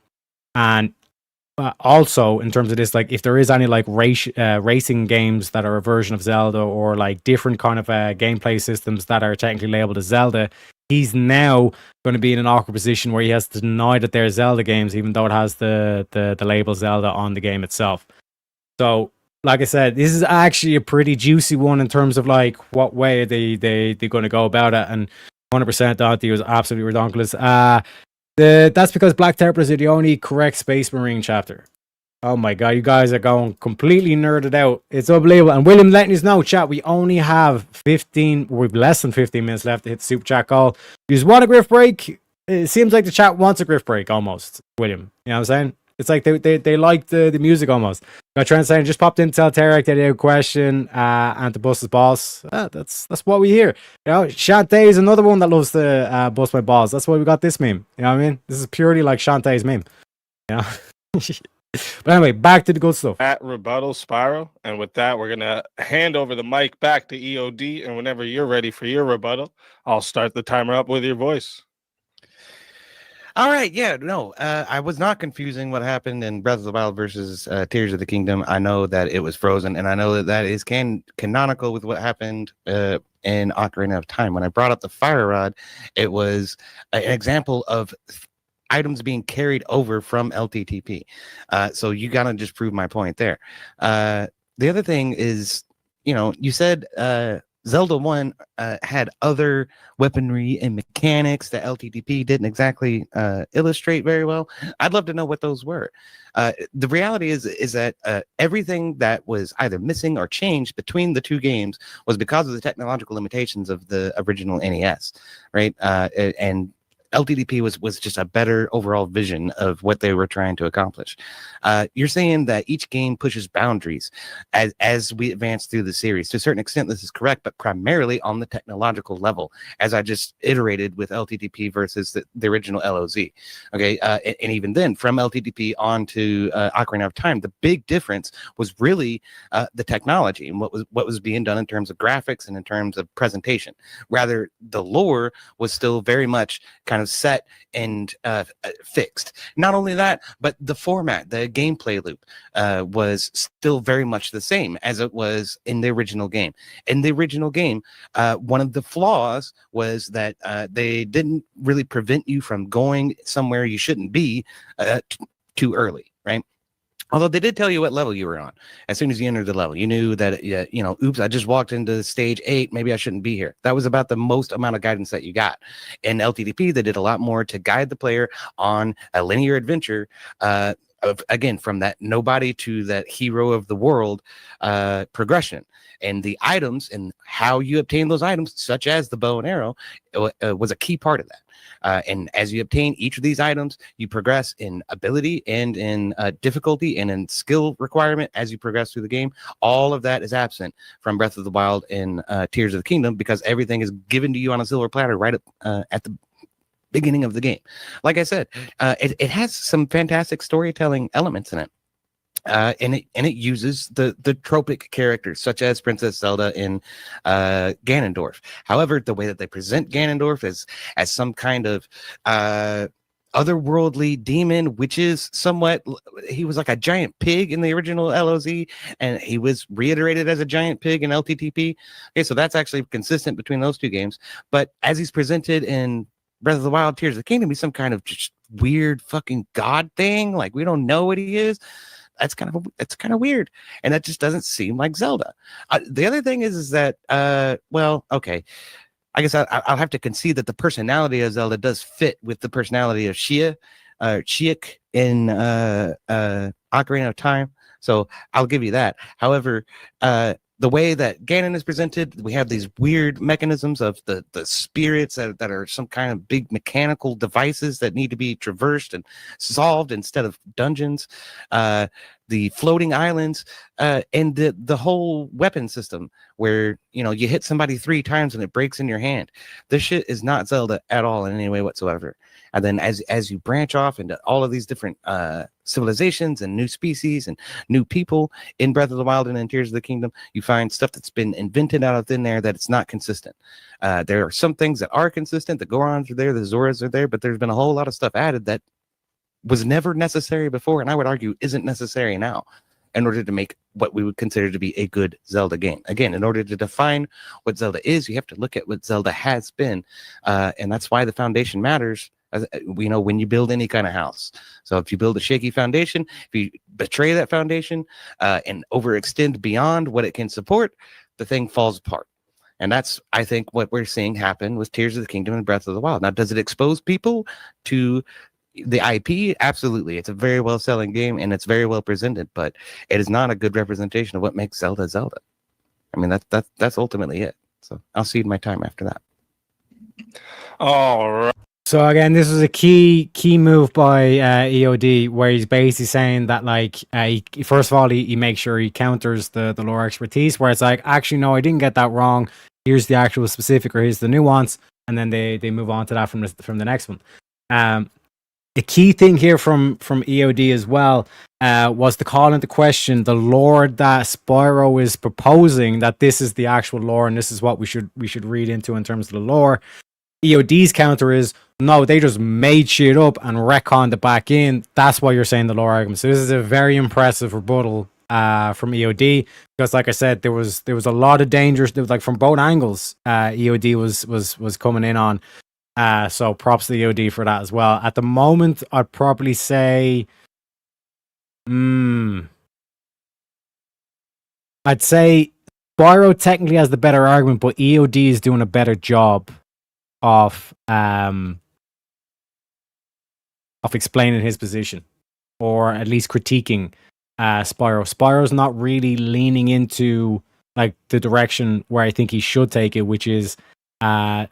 also, in terms of this, like if there is any like racing games that are a version of Zelda, or like different kind of gameplay systems that are technically labeled as Zelda, he's now going to be in an awkward position where he has to deny that they're Zelda games, even though it has the label Zelda on the game itself. So, like I said, this is actually a pretty juicy one in terms of like what way they're going to go about it. And 100% Dante was absolutely ridiculous. That's because Black Templars are the only correct Space Marine chapter. Oh my god, you guys are going completely nerded out. It's unbelievable. And William letting us know, chat, we only have we've less than 15 minutes left to hit the super chat call. You want a griff break? It seems like the chat wants a griff break almost, William. You know what I'm saying? It's like they like the music almost. I'm trying to say, just popped in to tell Tarek that he had a question and to bust his balls. That's what we hear. You know, Shantae is another one that loves to bust my balls. That's why we got this meme. You know what I mean? This is purely like Shantae's meme. You know? But anyway, back to the good stuff. At Rebuttal Spyro. And with that, we're going to hand over the mic back to EOD. And whenever you're ready for your rebuttal, I'll start the timer up with your voice. All right, yeah, no, I was not confusing what happened in Breath of the Wild versus Tears of the Kingdom. I know that it was frozen, and I know that is canonical with what happened in Ocarina of Time. When I brought up the fire rod, it was an example of items being carried over from LTTP. So you gotta just prove my point there. The other thing is, you said Zelda 1 had other weaponry and mechanics that LTTP didn't exactly illustrate very well. I'd love to know what those were. The reality is that everything that was either missing or changed between the two games was because of the technological limitations of the original NES, right? And LTDP was just a better overall vision of what they were trying to accomplish. You're saying that each game pushes boundaries as we advance through the series. To a certain extent, this is correct, but primarily on the technological level, as I just iterated with LTDP versus the original LOZ. Okay, and even then, from LTDP on to Ocarina of Time, the big difference was really the technology and what was being done in terms of graphics and in terms of presentation. Rather, the lore was still very much kind of set and fixed. Not only that, but the format, the gameplay loop was still very much the same as it was in the original game. In the original game, one of the flaws was that they didn't really prevent you from going somewhere you shouldn't be too early, right? Although they did tell you what level you were on. As soon as you entered the level, you knew that, oops, I just walked into stage 8. Maybe I shouldn't be here. That was about the most amount of guidance that you got. In LTDP, they did a lot more to guide the player on a linear adventure, again, from that nobody to that hero of the world progression. And the items and how you obtain those items, such as the bow and arrow, was a key part of that. And as you obtain each of these items, you progress in ability and in difficulty and in skill requirement as you progress through the game. All of that is absent from Breath of the Wild and Tears of the Kingdom, because everything is given to you on a silver platter right at the beginning of the game. Like I said, it has some fantastic storytelling elements in it. And it uses the tropic characters such as Princess Zelda in Ganondorf. However, the way that they present Ganondorf as some kind of otherworldly demon, which is somewhat, he was like a giant pig in the original LOZ, and he was reiterated as a giant pig in LTTP. Okay, so that's actually consistent between those two games. But as he's presented in Breath of the Wild, Tears of the Kingdom, he's some kind of just weird fucking god thing. Like, we don't know what he is. It's kind of weird, and that just doesn't seem like Zelda. The other thing is that well, okay, I guess I'll have to concede that the personality of Zelda does fit with the personality of Sheik in Ocarina of Time, so I'll give you that. However, the way that Ganon is presented, we have these weird mechanisms of the spirits that are some kind of big mechanical devices that need to be traversed and solved instead of dungeons. The floating islands, and the whole weapon system where, you hit somebody 3 times and it breaks in your hand. This shit is not Zelda at all in any way whatsoever. And then as you branch off into all of these different civilizations and new species and new people in Breath of the Wild and in Tears of the Kingdom, you find stuff that's been invented out of thin air that it's not consistent. There are some things that are consistent. The Gorons are there, the Zoras are there, but there's been a whole lot of stuff added that was never necessary before, and I would argue isn't necessary now, in order to make what we would consider to be a good Zelda game. Again, in order to define what Zelda is, you have to look at what Zelda has been, and that's why the foundation matters. As when you build any kind of house. So if you build a shaky foundation, if you betray that foundation and overextend beyond what it can support, the thing falls apart. And that's, I think, what we're seeing happen with Tears of the Kingdom and Breath of the Wild. Now, does it expose people to the IP? Absolutely. It's a very well-selling game and it's very well presented, but it is not a good representation of what makes Zelda Zelda. I mean, that's ultimately it. So I'll cede my time after that. All right. So again, this is a key move by EOD, where he's basically saying that, like, first of all, he makes sure he counters the lore expertise, where it's like, actually, no, I didn't get that wrong. Here's the actual specific, or here's the nuance, and then they move on to that from the next one. The key thing here from EOD as well was to call into question the lore that Spyro is proposing, that this is the actual lore and this is what we should read into in terms of the lore. EOD's counter is, no, they just made shit up and retconned it back in. That's why you're saying the lore argument. So this is a very impressive rebuttal from EOD, because, like I said, there was a lot of dangers, like from both angles. EOD was coming in on. So props to the EOD for that as well. At the moment, I'd probably say, I'd say Spyro technically has the better argument, but EOD is doing a better job of explaining his position, or at least critiquing Spyro. Spyro's not really leaning into, like, the direction where I think he should take it, which is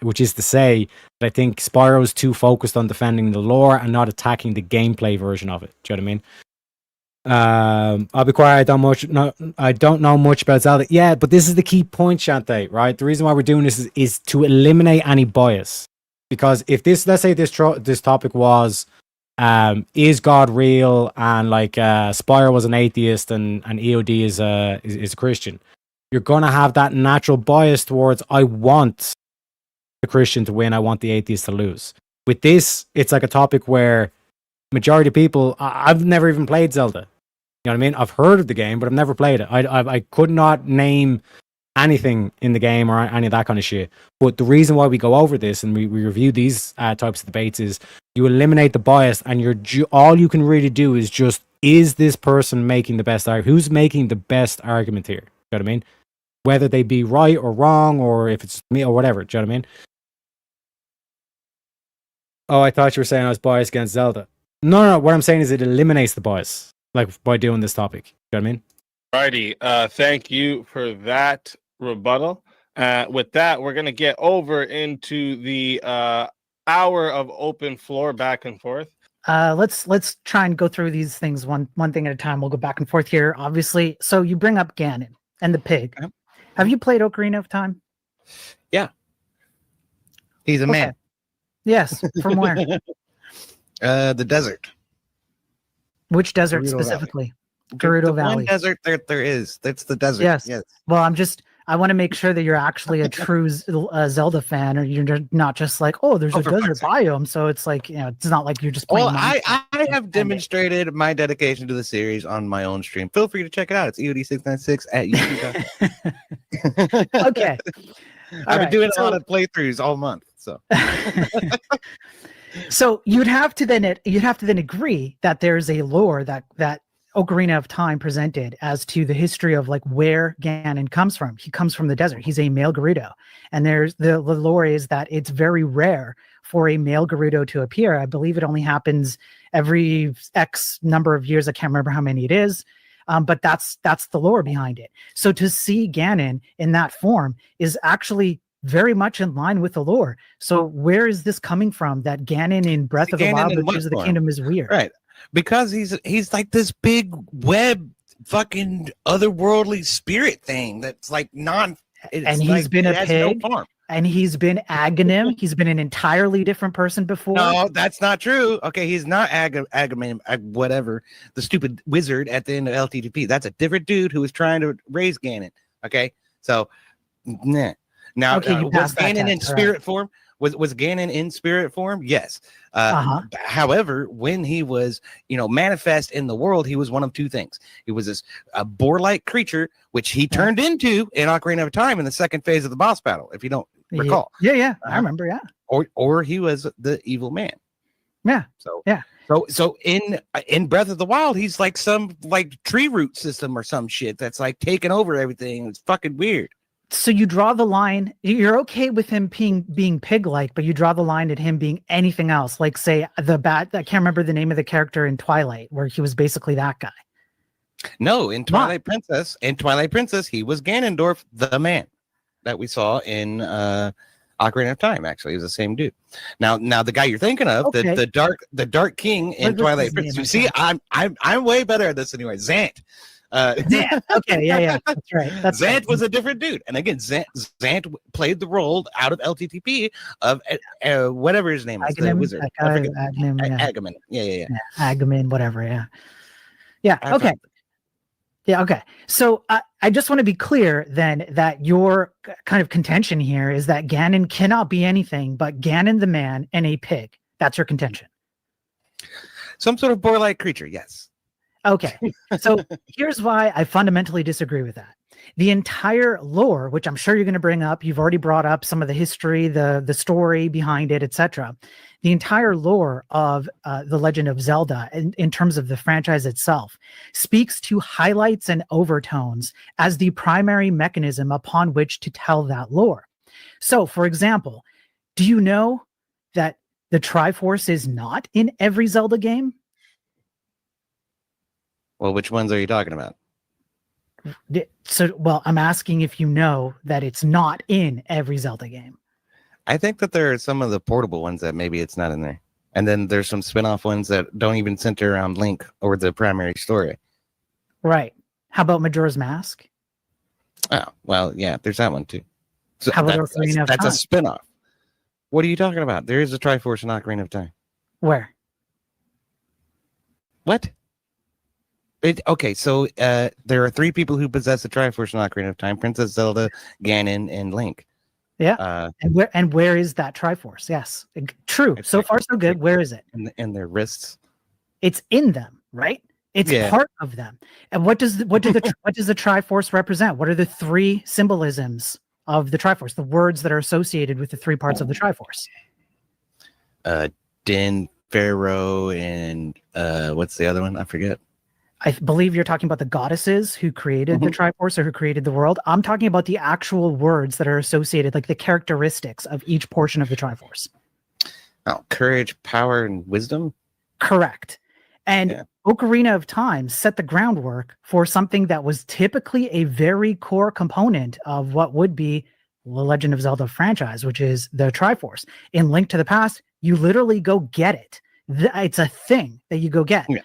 which is to say that I think Spyro's too focused on defending the lore and not attacking the gameplay version of it. Do you know what I mean? I'll be quiet. I don't know much about Zelda. Yeah, but this is the key point, Shantae. Right? The reason why we're doing this is to eliminate any bias. Because if this, let's say this topic was, is God real, and like Spyro was an atheist and EOD is a Christian, you're gonna have that natural bias towards, I want the Christian to win, I want the atheist to lose. With this, it's like a topic where majority of people, I've never even played Zelda. You know what I mean? I've heard of the game, but I've never played it. I could not name anything in the game or any of that kind of shit. But the reason why we go over this and we review these types of debates is you eliminate the bias, and all you can really do is just, is this person making the best argument? Who's making the best argument here? You know what I mean? Whether they be right or wrong, or if it's me or whatever. Do you know what I mean? Oh, I thought you were saying I was biased against Zelda. No. What I'm saying is it eliminates the bias, like by doing this topic. You know what I mean? Righty. Thank you for that rebuttal. With that, we're gonna get over into the hour of open floor back and forth. Let's try and go through these things one thing at a time. We'll go back and forth here, obviously. So you bring up Ganon and the pig. Yep. Have you played Ocarina of Time? Yeah. He's a man. Yes. From where? The desert. Which desert Gerudo specifically? Valley. Gerudo The Valley. one desert there is. That's the desert. Yes. Yes. Well, I want to make sure that you're actually a true Zelda fan, or you're not just like, oh, there's a for desert fuck's sake. biome. So it's like, it's not like you're just playing. Well, I Minecraft. have demonstrated my dedication to the series on my own stream. Feel free to check it out. It's EOD696 at YouTube. Okay. I've been doing a lot of playthroughs all month. So So you'd have to then agree that there's a lore that Ocarina of Time presented as to the history of like where Ganon comes from. He comes from the desert. He's a male Gerudo, and there's the lore is that it's very rare for a male Gerudo to appear. I believe it only happens every X number of years. I can't remember how many it is. But that's the lore behind it. So to see Ganon in that form is actually very much in line with the lore. So where is this coming from? That Ganon in Breath of the Wild, the Tears of the Kingdom, is weird, right? Because he's like this big web fucking otherworldly spirit thing that's like and he's been a pig, and he's been Aghanim. He's been an entirely different person before. No, that's not true. Okay, he's not Aghanim, whatever, the stupid wizard at the end of LTTP. That's a different dude who was trying to raise Ganon. Okay, so nah. Now, okay, was Ganon in spirit form? Was Ganon in spirit form? Yes. However, when he was, manifest in the world, he was one of two things. He was this boar-like creature, which he turned into in Ocarina of Time in the second phase of the boss battle, if you don't recall. Yeah, I remember. Yeah. Or he was the evil man. Yeah. So yeah. So in Breath of the Wild, he's like some like tree root system or some shit that's like taking over everything. It's fucking weird. So you draw the line. You're okay with him being pig-like, but you draw the line at him being anything else. Like, say, I can't remember the name of the character in Twilight, where he was basically that guy. No, in Twilight Princess, he was Ganondorf, the man that we saw in Ocarina of Time. Actually, he was the same dude. Now the guy you're thinking of, okay. the Dark King in Twilight Princess. You see, I'm way better at this anyway. Zant. Zant. Okay, yeah, that's right. Zant was a different dude, and again, Zant played the role out of LTTP of whatever his name is, the wizard. Aghanim. Yeah. Aghanim, whatever. Yeah. Okay. Yeah. Okay. So I just want to be clear then that your kind of contention here is that Ganon cannot be anything but Ganon the man and a pig. That's your contention. Some sort of boar-like creature. Yes. Okay, so here's why I fundamentally disagree with that. The entire lore, which I'm sure you're going to bring up, you've already brought up some of the history, the story behind it, etc. The entire lore of The Legend of Zelda, in terms of the franchise itself, speaks to highlights and overtones as the primary mechanism upon which to tell that lore. So, for example, do you know that the Triforce is not in every Zelda game? Well, which ones are you talking about? So, I'm asking if you know that it's not in every Zelda game. I think that there are some of the portable ones that maybe it's not in there. And then there's some spin-off ones that don't even center around Link or the primary story. Right. How about Majora's Mask? Oh, well, yeah, there's that one too. So How about Ocarina of that's a Time? spin-off. What are you talking about? There is a Triforce in Ocarina of Time. Where? What? Okay, so there are 3 people who possess the Triforce in Ocarina of Time: Princess Zelda, Ganon, and Link. Yeah. And where is that Triforce? Yes. True. It's So like- far, so good. Where is it? in their wrists. It's in them, right? It's Yeah. part of them. And what does the Triforce represent? What are the 3 symbolisms of the Triforce? The words that are associated with the 3 parts of the Triforce. Din, Pharaoh, and what's the other one? I forget. I believe you're talking about the goddesses who created the Triforce or who created the world. I'm talking about the actual words that are associated, like the characteristics of each portion of the Triforce. Oh, courage, power, and wisdom. Correct. And Yeah. Ocarina of Time set the groundwork for something that was typically a very core component of what would be the Legend of Zelda franchise, which is the Triforce. In Link to the Past, you literally go get it. It's a thing that you go get. Yeah.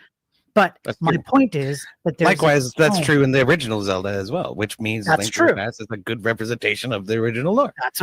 But That's my true. point is that there's Likewise, that's tone. true in the original Zelda as well, which means That's Link to the true. Past is a good representation of the original lore. That's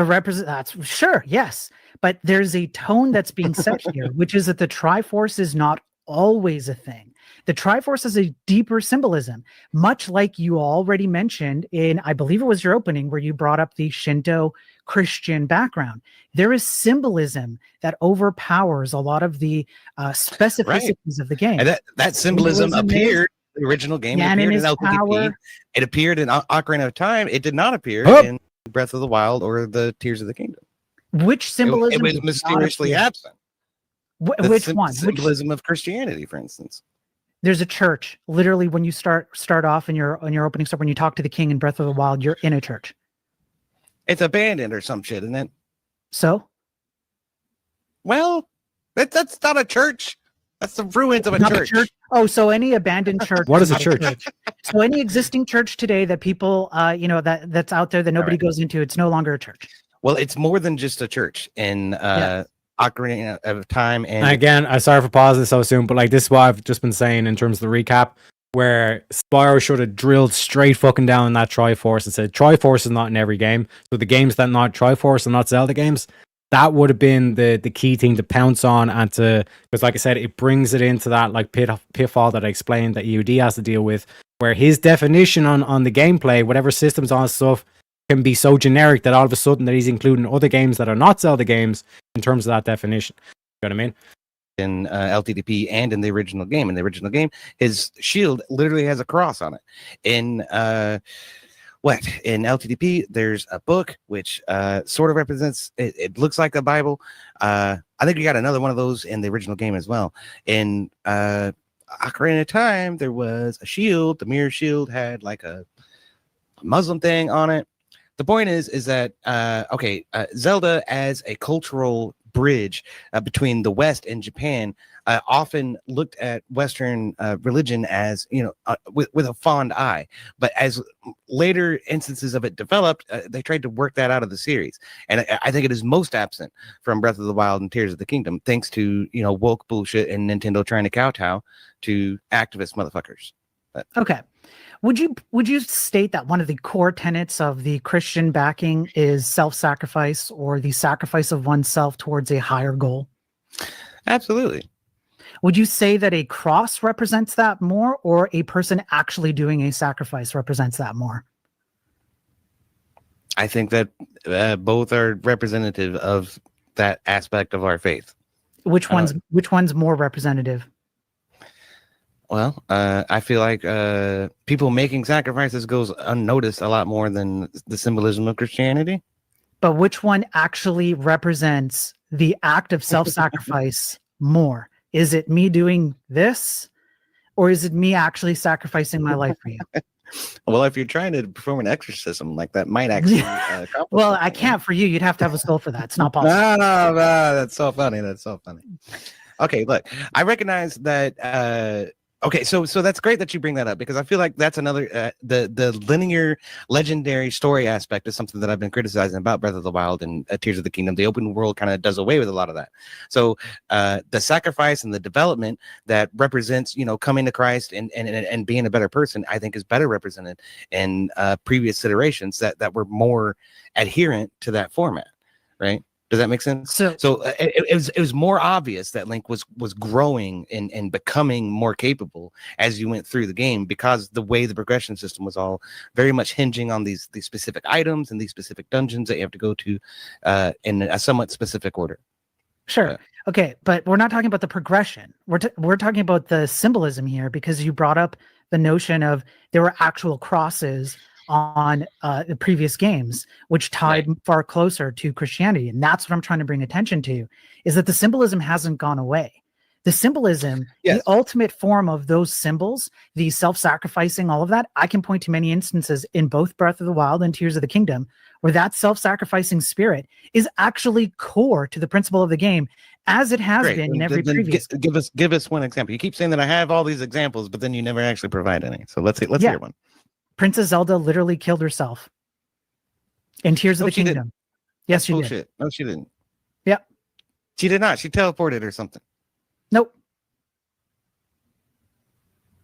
sure, yes. But there's a tone that's being set here, which is that the Triforce is not always a thing. The Triforce has a deeper symbolism, much like you already mentioned in, I believe it was your opening, where you brought up the Shinto Christian background. There is symbolism that overpowers a lot of the specificities of the game. And that symbolism Symbolism appeared in the original game. It Ganon appeared in is LTDP. power. It appeared in Ocarina of Time. It did not appear Oh. in Breath of the Wild or the Tears of the Kingdom. Which It symbolism? was did not mysteriously appear? absent. The Which one? Which, symbolism of Christianity, for instance. there's a church. Literally, when you start off in your opening stuff, when you talk to the king in Breath of the Wild, you're in a church. It's abandoned or some shit, isn't it? So Well, that's not a church. That's the ruins of a not a church. church. Oh, so any abandoned church. What is a not church? So any existing church today that people, that's out there that nobody right. goes into, it's no longer a church. Well, it's more than just a church in Yes. Ocarina of Time. And And again, I'm sorry for pausing so soon, but like this is what I've just been saying in terms of the recap, where Spyro should have drilled straight fucking down that Triforce and said Triforce is not in every game. So the games that are not Triforce and not Zelda games, that would have been the key thing to pounce on and to, because like I said, it brings it into that like pitfall that I explained that EUD has to deal with, where his definition on the gameplay, whatever systems on stuff, can be so generic that all of a sudden that he's including other games that are not Zelda games in terms of that definition. You know what I mean? in LTDP and in the original game. In the original game, his shield literally has a cross on it. In in LTDP, there's a book which sort of represents. It looks like a Bible. I think you got another one of those in the original game as well. In Ocarina of Time, there was a shield. The mirror shield had like a Muslim thing on it. The point is that Zelda as a cultural bridge between the West and Japan often looked at Western religion as, with a fond eye. But as later instances of it developed, they tried to work that out of the series. And I think it is most absent from Breath of the Wild and Tears of the Kingdom, thanks to, woke bullshit and Nintendo trying to kowtow to activist motherfuckers. Okay. Would you state that one of the core tenets of the Christian backing is self-sacrifice, or the sacrifice of oneself towards a higher goal? Absolutely. Would you say that a cross represents that more, or a person actually doing a sacrifice represents that more? I think that both are representative of that aspect of our faith. Which one's more representative? Well, I feel like people making sacrifices goes unnoticed a lot more than the symbolism of Christianity. But which one actually represents the act of self-sacrifice more? Is it me doing this, or is it me actually sacrificing my life for you? Well, if you're trying to perform an exorcism, like that might actually. accomplish Well, I something. can't for you. You'd have to have a soul for that. It's not possible. No, that's so funny. That's so funny. Okay, look, I recognize that Okay, so that's great that you bring that up, because I feel like that's another the linear legendary story aspect is something that I've been criticizing about Breath of the Wild and Tears of the Kingdom. The open world kind of does away with a lot of that. So the sacrifice and the development that represents, you know, coming to Christ and being a better person, I think is better represented in previous iterations that were more adherent to that format, right? Does that make sense? So it was more obvious that Link was growing and becoming more capable as you went through the game, because the way the progression system was all very much hinging on these specific items and these specific dungeons that you have to go to in a somewhat specific order. Sure. Okay, but we're not talking about the progression. We're talking about the symbolism here, because you brought up the notion of there were actual crosses on the previous games, which tied far closer to Christianity. And that's what I'm trying to bring attention to, is that the symbolism hasn't gone away. The symbolism, the ultimate form of those symbols, the self-sacrificing, all of that, I can point to many instances in both Breath of the Wild and Tears of the Kingdom where that self-sacrificing spirit is actually core to the principle of the game, as it has been in every previous. Give us one example. You keep saying that I have all these examples, but then you never actually provide any. So let's hear one. Princess Zelda literally killed herself in Tears of the Kingdom. Didn't. Yes, she bullshit. did. No, she didn't. Yeah. She did not. She teleported or something. Nope.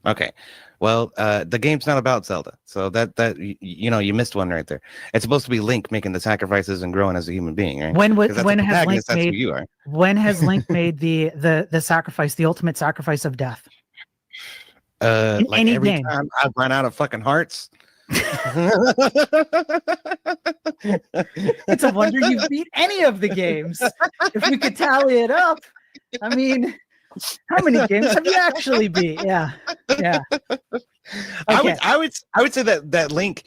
Okay. Well, the game's not about Zelda. So that you know, you missed one right there. It's supposed to be Link making the sacrifices and growing as a human being, right? When has Link made you are. When has Link made the sacrifice, the ultimate sacrifice of death? In like any every game. time I've run out of fucking hearts. It's a wonder you beat any of the games. If we could tally it up, I mean, how many games have you actually beat? Yeah. Okay. I would say that Link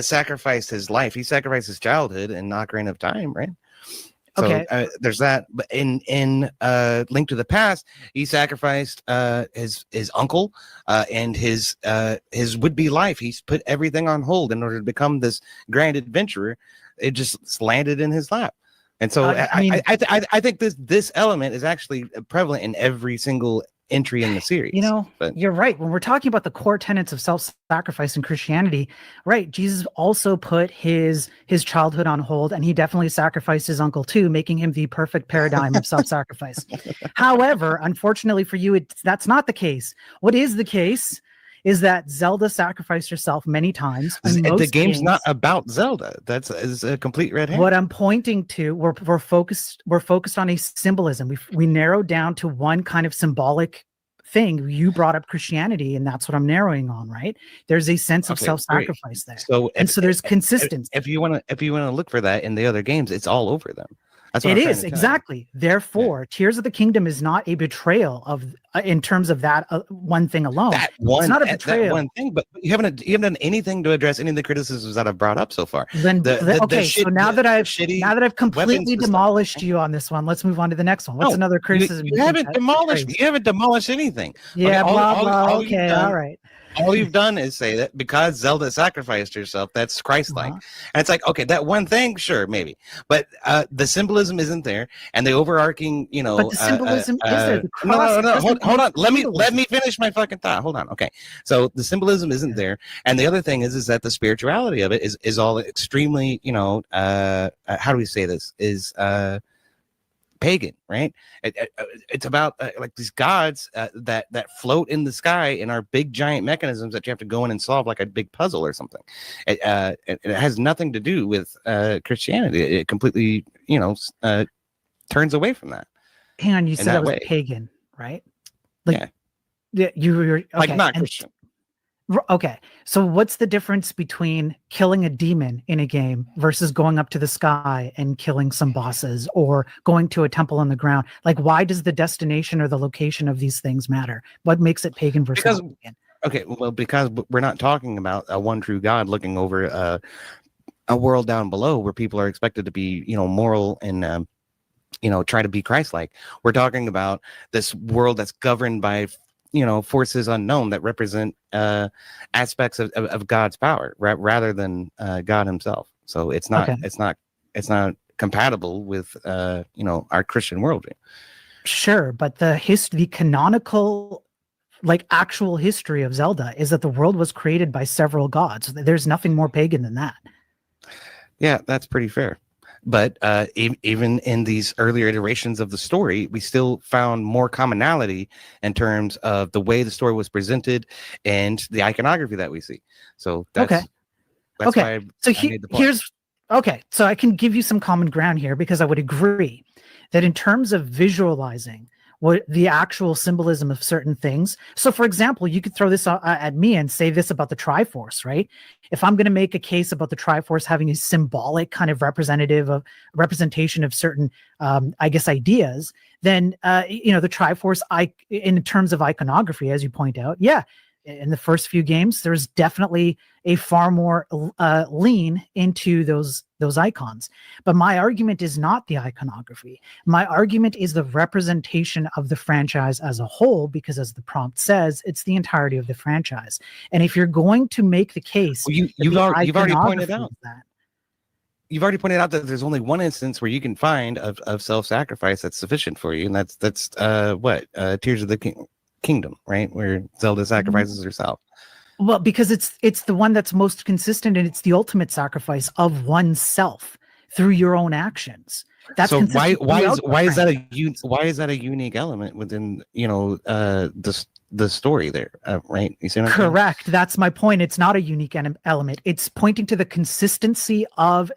sacrificed his life. He sacrificed his childhood in Ocarina of Time, right? So there's that. But in Link to the Past, he sacrificed his uncle and his would-be life. He's put everything on hold in order to become this grand adventurer. It just landed in his lap. And so I think this element is actually prevalent in every single entry in the series. You know, you're right. When we're talking about the core tenets of self-sacrifice in Christianity, right? Jesus also put his childhood on hold, and he definitely sacrificed his uncle too, making him the perfect paradigm of self-sacrifice. However, unfortunately for you, that's not the case. What is the case is that Zelda sacrificed herself many times. The game's not about Zelda. That's a complete red herring. What I'm pointing to, we're focused on a symbolism. We narrowed down to one kind of symbolic thing. You brought up Christianity, and that's what I'm narrowing on, right? There's a sense of self-sacrifice there. So there's consistency. If you want to look for that in the other games, it's all over them. It is exactly. Therefore, Tears of the Kingdom is not a betrayal of, in terms of that one thing alone. It's not a betrayal. That one thing, but you haven't done anything to address any of the criticisms that I've brought up so far. So now that I've completely demolished you on this one, let's move on to the next one. What's another criticism? You haven't demolished anything. Yeah, blah. Okay, all right. All you've done is say that because Zelda sacrificed herself, that's Christ-like. And it's like, okay, that one thing, sure, maybe. But the symbolism isn't there, and the overarching, you know. But the symbolism is there. The no. Hold on. Let me finish my fucking thought. Hold on. Okay. So the symbolism isn't there, and the other thing is that the spirituality of it is all extremely, you know, how do we say this? Is pagan, right? It's about like these gods that float in the sky and are big giant mechanisms that you have to go in and solve like a big puzzle or something. It has nothing to do with Christianity. It completely, you know, turns away from that. Hang on, you said that was pagan, right? Like, you were okay. Like not Christian. Okay, so what's the difference between killing a demon in a game versus going up to the sky and killing some bosses, or going to a temple on the ground? Like, why does the destination or the location of these things matter? What makes it pagan versus pagan? Okay, well, because we're not talking about a one true God looking over a world down below where people are expected to be, you know, moral and you know, try to be Christ-like. We're talking about this world that's governed by, you know, forces unknown that represent aspects of God's power rather than God himself. So it's not compatible with you know, our Christian worldview. Sure, but the canonical like actual history of Zelda is that the world was created by several gods. There's nothing more pagan than that. Yeah, that's pretty fair. But even in these earlier iterations of the story, we still found more commonality in terms of the way the story was presented and the iconography that we see. So that's Okay. that's Okay. why So I made the point. here's okay. So I can give you some common ground here because I would agree that in terms of visualizing what the actual symbolism of certain things. So, for example, you could throw this at me and say this about the Triforce, right? If I'm going to make a case about the Triforce having a symbolic kind of representation of certain, I guess, ideas, then the Triforce, in terms of iconography, as you point out, yeah. In the first few games, there's definitely a far more lean into those icons. But my argument is not the iconography. My argument is the representation of the franchise as a whole, because as the prompt says, it's the entirety of the franchise. And if you're going to make the case, Well, you've already pointed out that. You've already pointed out that there's only one instance where you can find of self-sacrifice that's sufficient for you, and that's Tears of the Kingdom, right, where Zelda sacrifices herself. Well, because it's the one that's most consistent, and it's the ultimate sacrifice of oneself through your own actions. That's so why consistent why is throughout why is that a unique element within the story there, right? You see what I'm saying? Correct. That's my point. It's not a unique element. It's pointing to the consistency of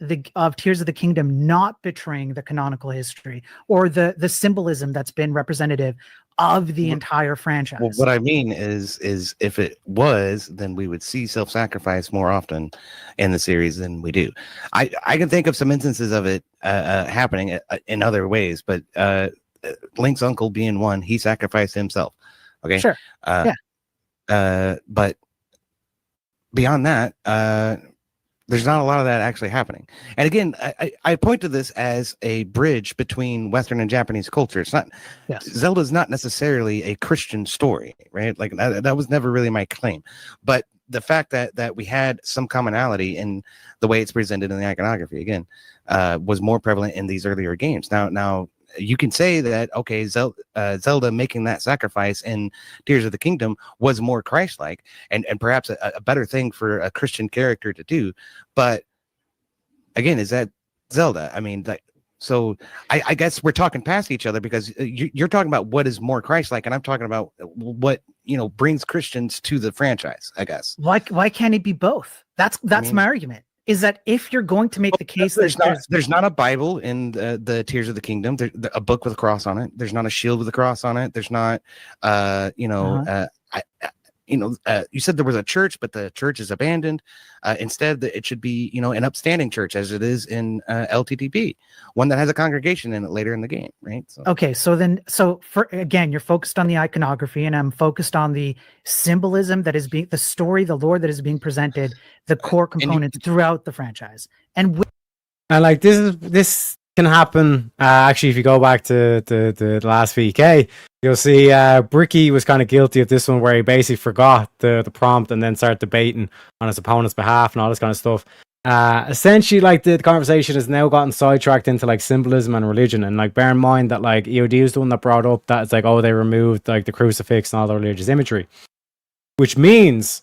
Tears of the Kingdom not betraying the canonical history or the symbolism that's been representative of the entire franchise. Well, what I mean is if it was, then we would see self-sacrifice more often in the series than we do. I can think of some instances of it happening in other ways, but Link's uncle being one, he sacrificed himself. Okay. Sure. But beyond that, there's not a lot of that actually happening. And again, I point to this as a bridge between Western and Japanese culture. It's not, Zelda's not necessarily a Christian story, right? Like that was never really my claim. But the fact that we had some commonality in the way it's presented in the iconography, again, was more prevalent in these earlier games. Now you can say that, okay, Zelda making that sacrifice in Tears of the Kingdom was more Christ-like and perhaps a better thing for a Christian character to do. But again, is that Zelda? I mean, so I guess we're talking past each other because you're talking about what is more Christ-like, and I'm talking about what brings Christians to the franchise, I guess. Why can't it be both? That's my argument. Is that if you're going to make the case there's not a Bible in the Tears of the Kingdom, a book with a cross on it. There's not a shield with a cross on it. There's not, you said there was a church, but the church is abandoned. Instead, it should be, an upstanding church as it is in LTTP, one that has a congregation in it later in the game, right? So. Okay, so again, you're focused on the iconography, and I'm focused on the symbolism that is being, the story, the lore that is being presented, the core components throughout the franchise, and like this can happen. Actually, if you go back to the last VK, you'll see Bricky was kind of guilty of this one where he basically forgot the prompt and then started debating on his opponent's behalf and all this kind of stuff. Essentially, like the conversation has now gotten sidetracked into like symbolism and religion, and like bear in mind that like EOD was the one that brought up that it's like, oh, they removed like the crucifix and all the religious imagery, which means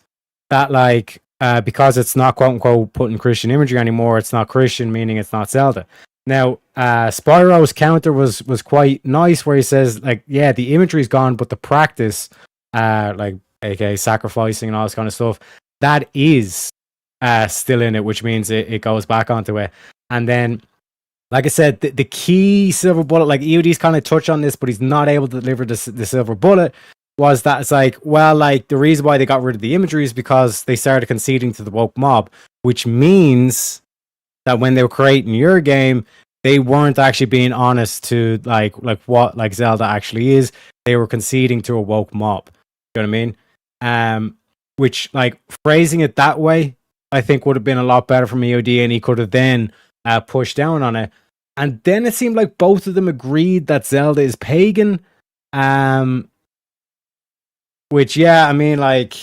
that like because it's not quote unquote putting Christian imagery anymore, it's not Christian, meaning it's not Zelda. Now, Spyro's counter was quite nice, where he says, like, yeah, the imagery's gone, but the practice, like, aka sacrificing and all this kind of stuff, that is still in it, which means it goes back onto it. And then, like I said, the key silver bullet, like EOD's kind of touched on this, but he's not able to deliver the silver bullet, was that it's like, well, like, the reason why they got rid of the imagery is because they started conceding to the woke mob, which means that when they were creating your game, they weren't actually being honest to like what like Zelda actually is. They were conceding to a woke mob. You know what I mean? Which, like, phrasing it that way, I think would have been a lot better for EOD, and he could have then pushed down on it. And then it seemed like both of them agreed that Zelda is pagan. Which, yeah, I mean, like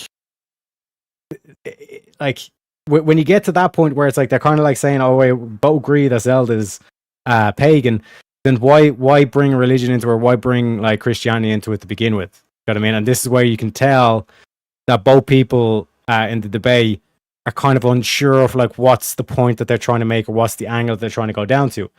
when you get to that point where it's like they're kind of like saying, oh, we both agree that Zelda is pagan, then why bring religion into it, or why bring like Christianity into it to begin with? You know what I mean? And this is where you can tell that both people in the debate are kind of unsure of like what's the point that they're trying to make or what's the angle that they're trying to go down to.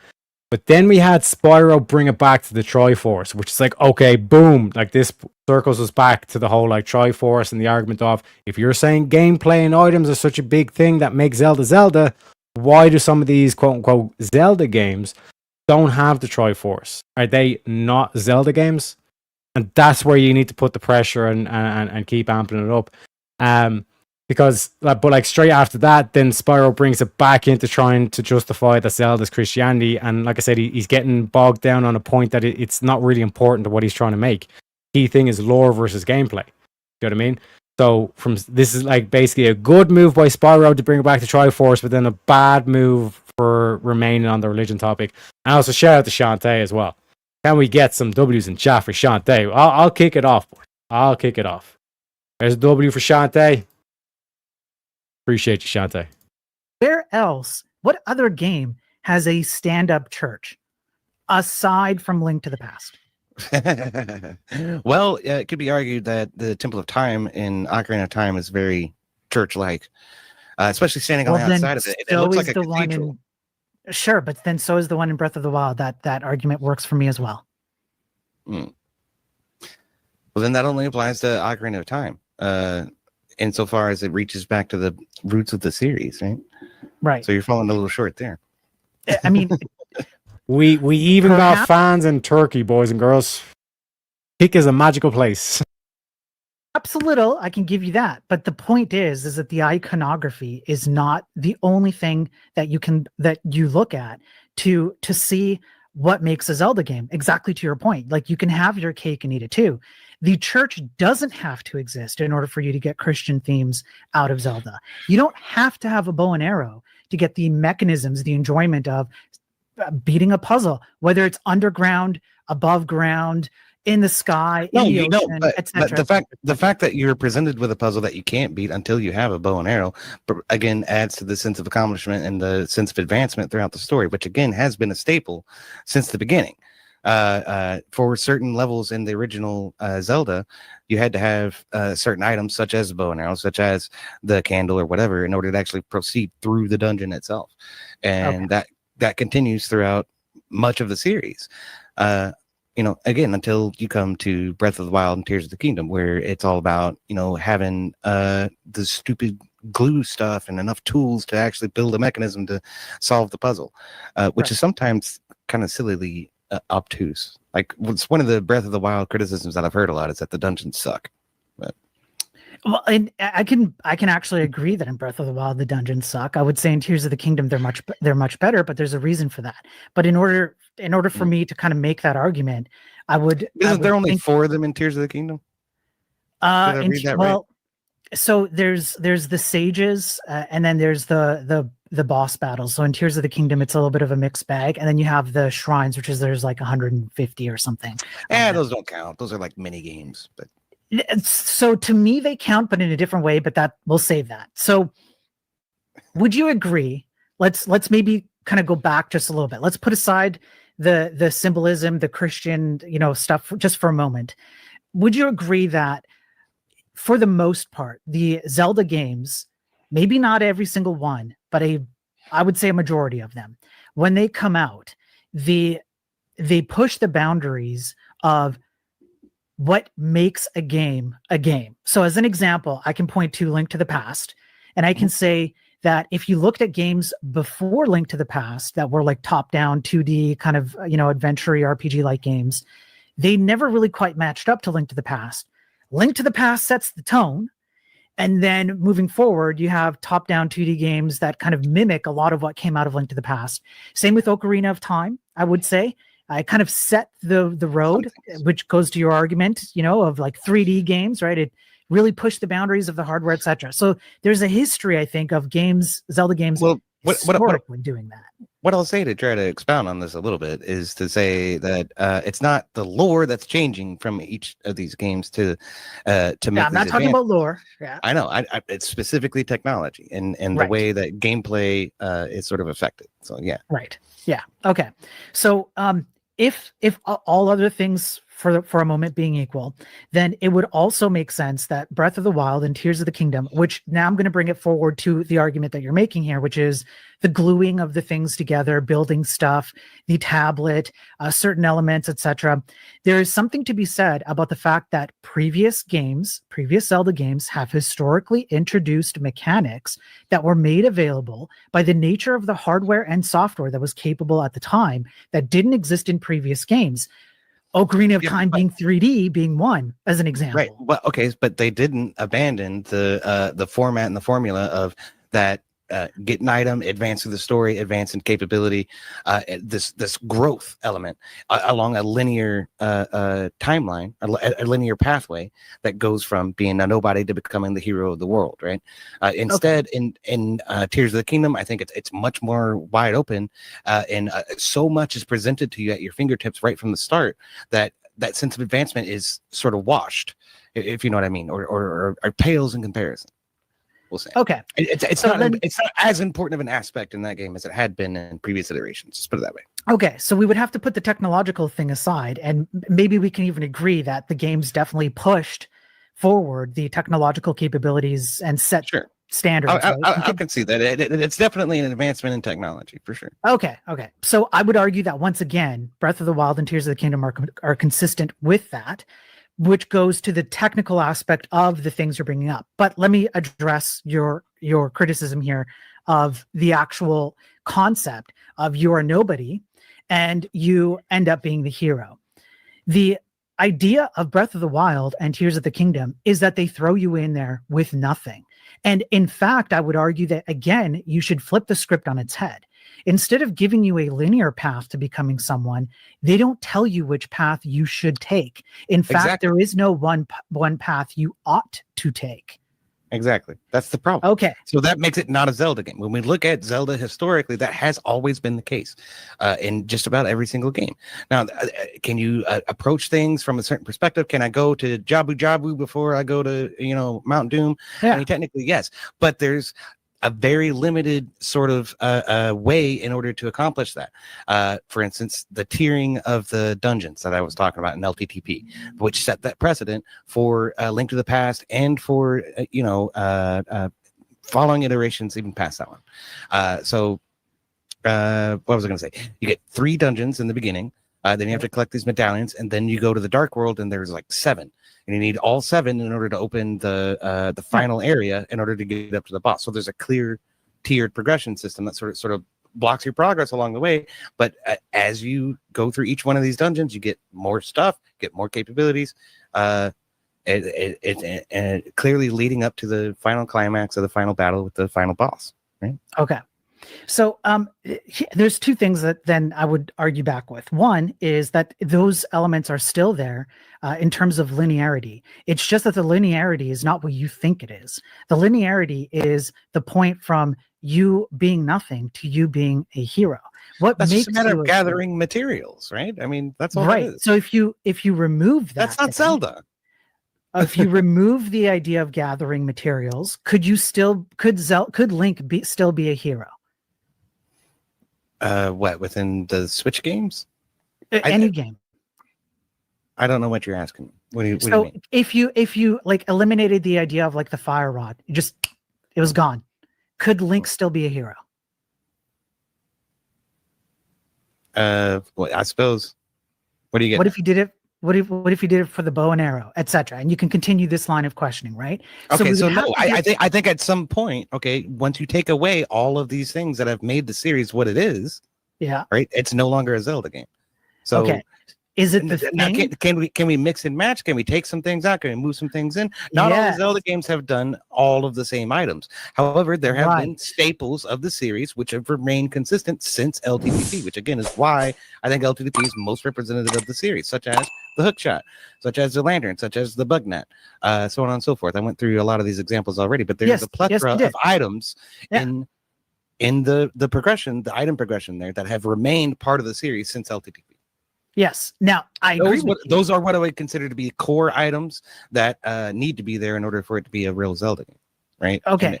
But then we had Spyro bring it back to the Triforce, which is like, okay, boom, like this circles us back to the whole like Triforce and the argument of, if you're saying gameplay and items are such a big thing that makes Zelda, why do some of these quote unquote Zelda games don't have the Triforce? Are they not Zelda games? And that's where you need to put the pressure and keep amping it up. Because but straight after that, then Spyro brings it back into trying to justify that Zelda's Christianity, and like I said, he's getting bogged down on a point that it's not really important to what he's trying to make. Key thing is lore versus gameplay. You know what I mean? So this is like basically a good move by Spyro to bring it back to Triforce, but then a bad move for remaining on the religion topic. And also shout out to Shantae as well. Can we get some W's in chat for Shantae? I'll kick it off, boy. I'll kick it off. There's a W for Shantae. Appreciate you, Shantae. Where else? What other game has a stand-up church aside from Link to the Past? Well, it could be argued that the Temple of Time in Ocarina of Time is very church-like, especially standing on the outside of it. It looks like a cathedral. Sure, but then so is the one in Breath of the Wild. That argument works for me as well. Well, then that only applies to Ocarina of Time. Insofar as it reaches back to the roots of the series, right? Right. So you're falling a little short there. I mean, we even got fans in Turkey, boys and girls. Peak is a magical place. perhaps a little, I can give you that. But the point is that the iconography is not the only thing that you look at to see what makes a Zelda game. Exactly to your point. Like, you can have your cake and eat it too. The church doesn't have to exist in order for you to get Christian themes out of Zelda. You don't have to have a bow and arrow to get the mechanisms, the enjoyment of beating a puzzle, whether it's underground, above ground, in the sky, in the ocean, etc. But the fact that you're presented with a puzzle that you can't beat until you have a bow and arrow, again, adds to the sense of accomplishment and the sense of advancement throughout the story, which again has been a staple since the beginning. For certain levels in the original Zelda, you had to have certain items such as a bow and arrow, such as the candle or whatever, in order to actually proceed through the dungeon itself. And that continues throughout much of the series. Again, until you come to Breath of the Wild and Tears of the Kingdom, where it's all about, having the stupid glue stuff and enough tools to actually build a mechanism to solve the puzzle, which is sometimes kind of sillily obtuse. Like, it's one of the Breath of the Wild criticisms that I've heard a lot is that the dungeons suck. Well, and I can actually agree that in Breath of the Wild the dungeons suck. I would say in Tears of the Kingdom they're much better, but there's a reason for that. But in order for me to kind of make that argument, Isn't there only 4 of them in Tears of the Kingdom? So there's the sages, and then there's the boss battles. So in Tears of the Kingdom, it's a little bit of a mixed bag, and then you have the shrines, which is there's like 150 or something. Those don't count. Those are like mini games, but. So to me they count, but in a different way, but that we'll save that. So would you agree? Let's maybe kind of go back just a little bit. Let's put aside the symbolism, the Christian, stuff just for a moment. Would you agree that for the most part, the Zelda games, maybe not every single one, but I would say a majority of them, when they come out, they push the boundaries of what makes a game a game. So as an example, I can point to Link to the Past, and I can say that if you looked at games before Link to the Past that were like top-down 2D kind of, adventure RPG-like games, they never really quite matched up to Link to the Past. Link to the Past sets the tone, and then moving forward, you have top-down 2D games that kind of mimic a lot of what came out of Link to the Past. Same with Ocarina of Time, I would say. I kind of set the road, which goes to your argument, of like 3D games, right? It really pushed the boundaries of the hardware, etc. So there's a history, I think, of games, Zelda games, historically doing that. What I'll say to try to expound on this a little bit is to say that it's not the lore that's changing from each of these games to make. I'm not talking about lore. Yeah, I know. It's specifically technology and the way that gameplay is sort of affected. So yeah. Right. Yeah. Okay. So if all other things for a moment being equal, then it would also make sense that Breath of the Wild and Tears of the Kingdom, which now I'm going to bring it forward to the argument that you're making here, which is the gluing of the things together, building stuff, the tablet, certain elements, etc. There is something to be said about the fact that previous Zelda games have historically introduced mechanics that were made available by the nature of the hardware and software that was capable at the time that didn't exist in previous games. Ocarina of Time being 3D being one as an example. Right. Well, okay, but they didn't abandon the format and the formula of that. Get an item, advance through the story, advance in capability, this growth element along a linear timeline, a linear pathway that goes from being a nobody to becoming the hero of the world, right? Instead, in Tears of the Kingdom, I think it's much more wide open, and so much is presented to you at your fingertips right from the start that sense of advancement is sort of washed, if you know what I mean, or pales in comparison. We'll say. Okay. It's not as important of an aspect in that game as it had been in previous iterations. Let's put it that way. Okay, so we would have to put the technological thing aside, and maybe we can even agree that the game's definitely pushed forward the technological capabilities and set standards. I can see that. It's definitely an advancement in technology, for sure. Okay. So I would argue that once again, Breath of the Wild and Tears of the Kingdom are consistent with that, which goes to the technical aspect of the things you're bringing up. But let me address your criticism here of the actual concept of you're a nobody and you end up being the hero. The idea of Breath of the Wild and Tears of the Kingdom is that they throw you in there with nothing. And in fact, I would argue that, again, you should flip the script on its head. Instead of giving you a linear path to becoming someone, they don't tell you which path you should take. In fact, there is no one path you ought to take. Exactly. That's the problem. Okay. So that makes it not a Zelda game. When we look at Zelda historically, that has always been the case in just about every single game. Now, can you approach things from a certain perspective? Can I go to Jabu Jabu before I go to, Mount Doom? Yeah. I mean, technically, yes. But there's a very limited sort of way in order to accomplish that. For instance, the tiering of the dungeons that I was talking about in LTTP, which set that precedent for Link to the Past and for following iterations even past that one. So what was I going to say? You get 3 dungeons in the beginning. Then you have to collect these medallions, and then you go to the Dark World, and there's like 7. And you need all 7 in order to open the final area in order to get up to the boss. So there's a clear tiered progression system that sort of blocks your progress along the way. But as you go through each one of these dungeons, you get more stuff, get more capabilities, and clearly leading up to the final climax of the final battle with the final boss. Right? Okay. So there's 2 things that then I would argue back with. One is that those elements are still there in terms of linearity. It's just that the linearity is not what you think it is. The linearity is the point from you being nothing to you being a hero. What That's makes just a matter you of gathering materials, right? I mean, that's all right. it is. So if you remove that, That's not Zelda. If you remove the idea of gathering materials, could Link still be a hero? Within the Switch games? Any game. I don't know what you're asking. What do you mean? if you like eliminated the idea of like the fire rod, it was gone. Could Link still be a hero? I suppose. What do you get? What if you did it? What if you did it for the bow and arrow, etc.? And you can continue this line of questioning, right? Okay, so no, I think at some point, okay, once you take away all of these things that have made the series what it is, yeah, right, it's no longer a Zelda game. So okay, is it the now, thing? Can we mix and match? Can we take some things out? Can we move some things in? Not all the Zelda games have done all of the same items. However, there have been staples of the series which have remained consistent since LTTP, which again is why I think LTTP is most representative of the series, such as the hook shot, such as the lantern, such as the bug net, so on and so forth. I went through a lot of these examples already, but there's a plethora of items in the progression, the item progression there that have remained part of the series since LTTP. Yes. Now, I agree. Those are what I would consider to be core items that need to be there in order for it to be a real Zelda game, right? Okay.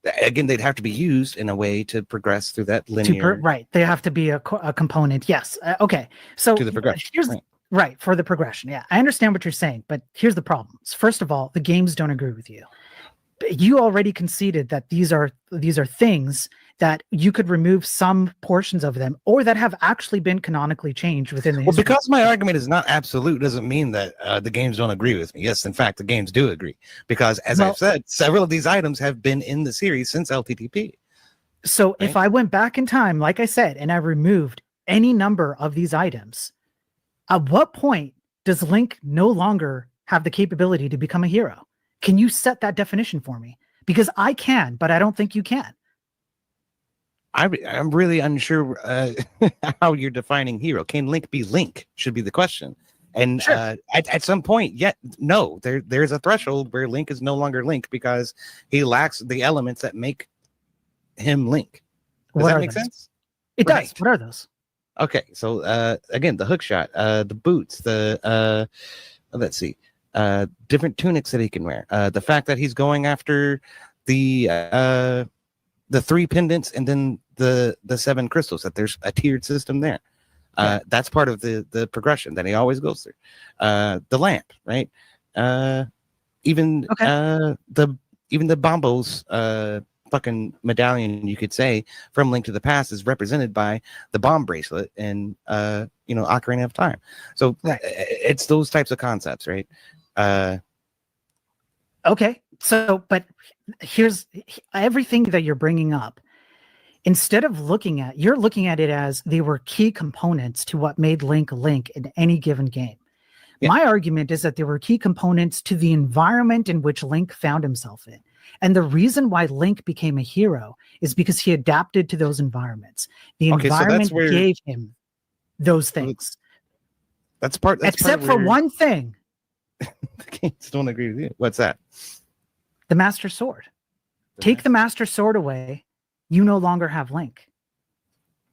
And again, they'd have to be used in a way to progress through that linear. Right. They have to be a component. Yes. Okay. So to the progression. Right, for the progression. Yeah, I understand what you're saying, but here's the problem. First of all, the games don't agree with you. You already conceded that these are things that you could remove some portions of them, or that have actually been canonically changed within the Well, history. because my argument is not absolute doesn't mean that the games don't agree with me. Yes, in fact, the games do agree because, as Well- I've said, several of these items have been in the series since LTTP. So if I went back in time, like I said, and I removed any number of these items, at what point does Link no longer have the capability to become a hero? Can you set that definition for me? Because I can, but I don't think you can. I'm really unsure how you're defining hero. Can Link be Link? Should be the question. And Sure. at some point, no, there's a threshold where Link is no longer Link because he lacks the elements that make him Link. Does What that are make those? sense? It does. Right. What are those? Okay, so again, the hook shot, the boots, the let's see, different tunics that he can wear. The fact that he's going after the 3 pendants and then the 7 crystals. That there's a tiered system there. That's part of the progression that he always goes through. The lamp, right? Even the Bombo's fucking medallion, you could say, from Link to the Past is represented by the bomb bracelet and Ocarina of Time. So it's those types of concepts, right? Okay. So, but here's everything that you're bringing up. Instead of you're looking at it as they were key components to what made Link Link in any given game. Yeah. My argument is that they were key components to the environment in which Link found himself in. And the reason why Link became a hero is because he adapted to those environments. The Okay, so that's environment where- gave him those things. That's part. Except for one thing, The games don't agree with you. What's that? the Master Sword. Take the Master Sword away, you no longer have Link.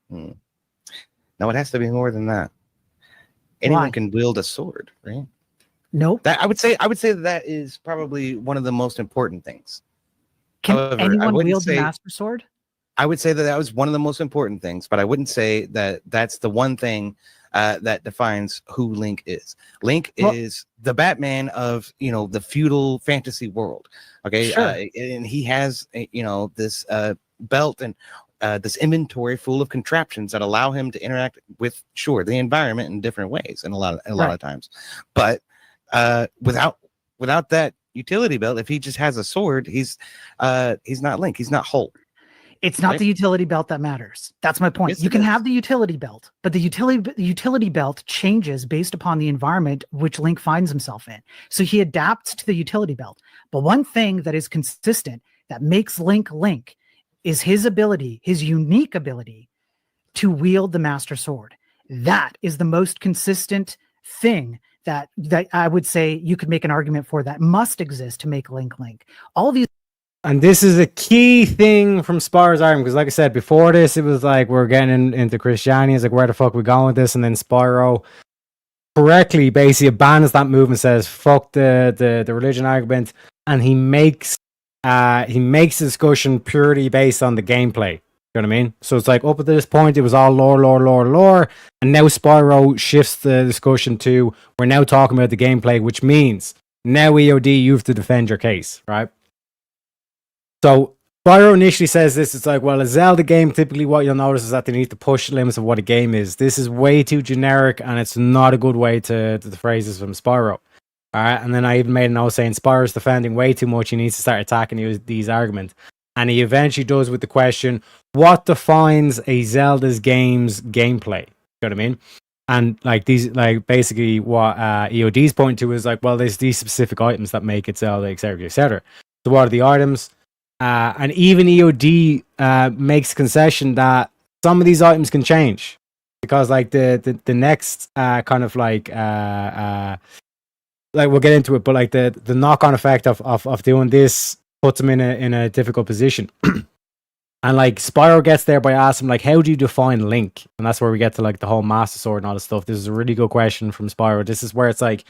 No, it has to be more than that. Anyone Why? can wield a sword, right? Nope. That I would say that is probably one of the most important things. Can however, I anyone wouldn't wield the say- Master Sword? I would say that was one of the most important things, but I wouldn't say that that's the one thing that defines who Link is. Link Well- is the Batman of the feudal fantasy world. Okay, Sure. and he has this belt and this inventory full of contraptions that allow him to interact with the environment in different ways, and a lot of times. But without that utility belt, if he just has a sword, he's not Link. He's not whole. It's not Right. the utility belt that matters. That's my point. Yes, You it can is. have the utility belt, but the utility belt changes based upon the environment which Link finds himself in. So he adapts to the utility belt. But one thing that is consistent that makes Link Link is his ability, his unique ability to wield the Master Sword. That is the most consistent thing that I would say you could make an argument for that must exist to make Link Link. All these And this is a key thing from Spyro's argument, because like I said, before this, it was like we're getting into Christianity. It's like, where the fuck we going with this? And then Spyro correctly basically abandons that move and says, fuck the religion argument. And he makes the discussion purely based on the gameplay. You know what I mean? So it's like, up at this point, it was all lore. And now Spyro shifts the discussion to, we're now talking about the gameplay, which means now EOD, you have to defend your case, right? So Spyro initially says this, it's like, well, a Zelda game, typically what you'll notice is that they need to push the limits of what a game is. This is way too generic, and it's not a good way to the phrases from Spyro. All right, and then I even made a note saying Spyro's defending way too much. He needs to start attacking these arguments. And he eventually does with the question, what defines a Zelda's game's gameplay? You know what I mean? And like basically what EOD's point to is like, well, there's these specific items that make it Zelda, etc., etc. So what are the items? And even EOD makes concession that some of these items can change, because like the next kind of like we'll get into it, but like the knock-on effect of doing this puts him in a difficult position. And like Spyro gets there by asking like, how do you define Link? And that's where we get to like the whole Master Sword and all this stuff. This is a really good question from Spyro. This is where it's like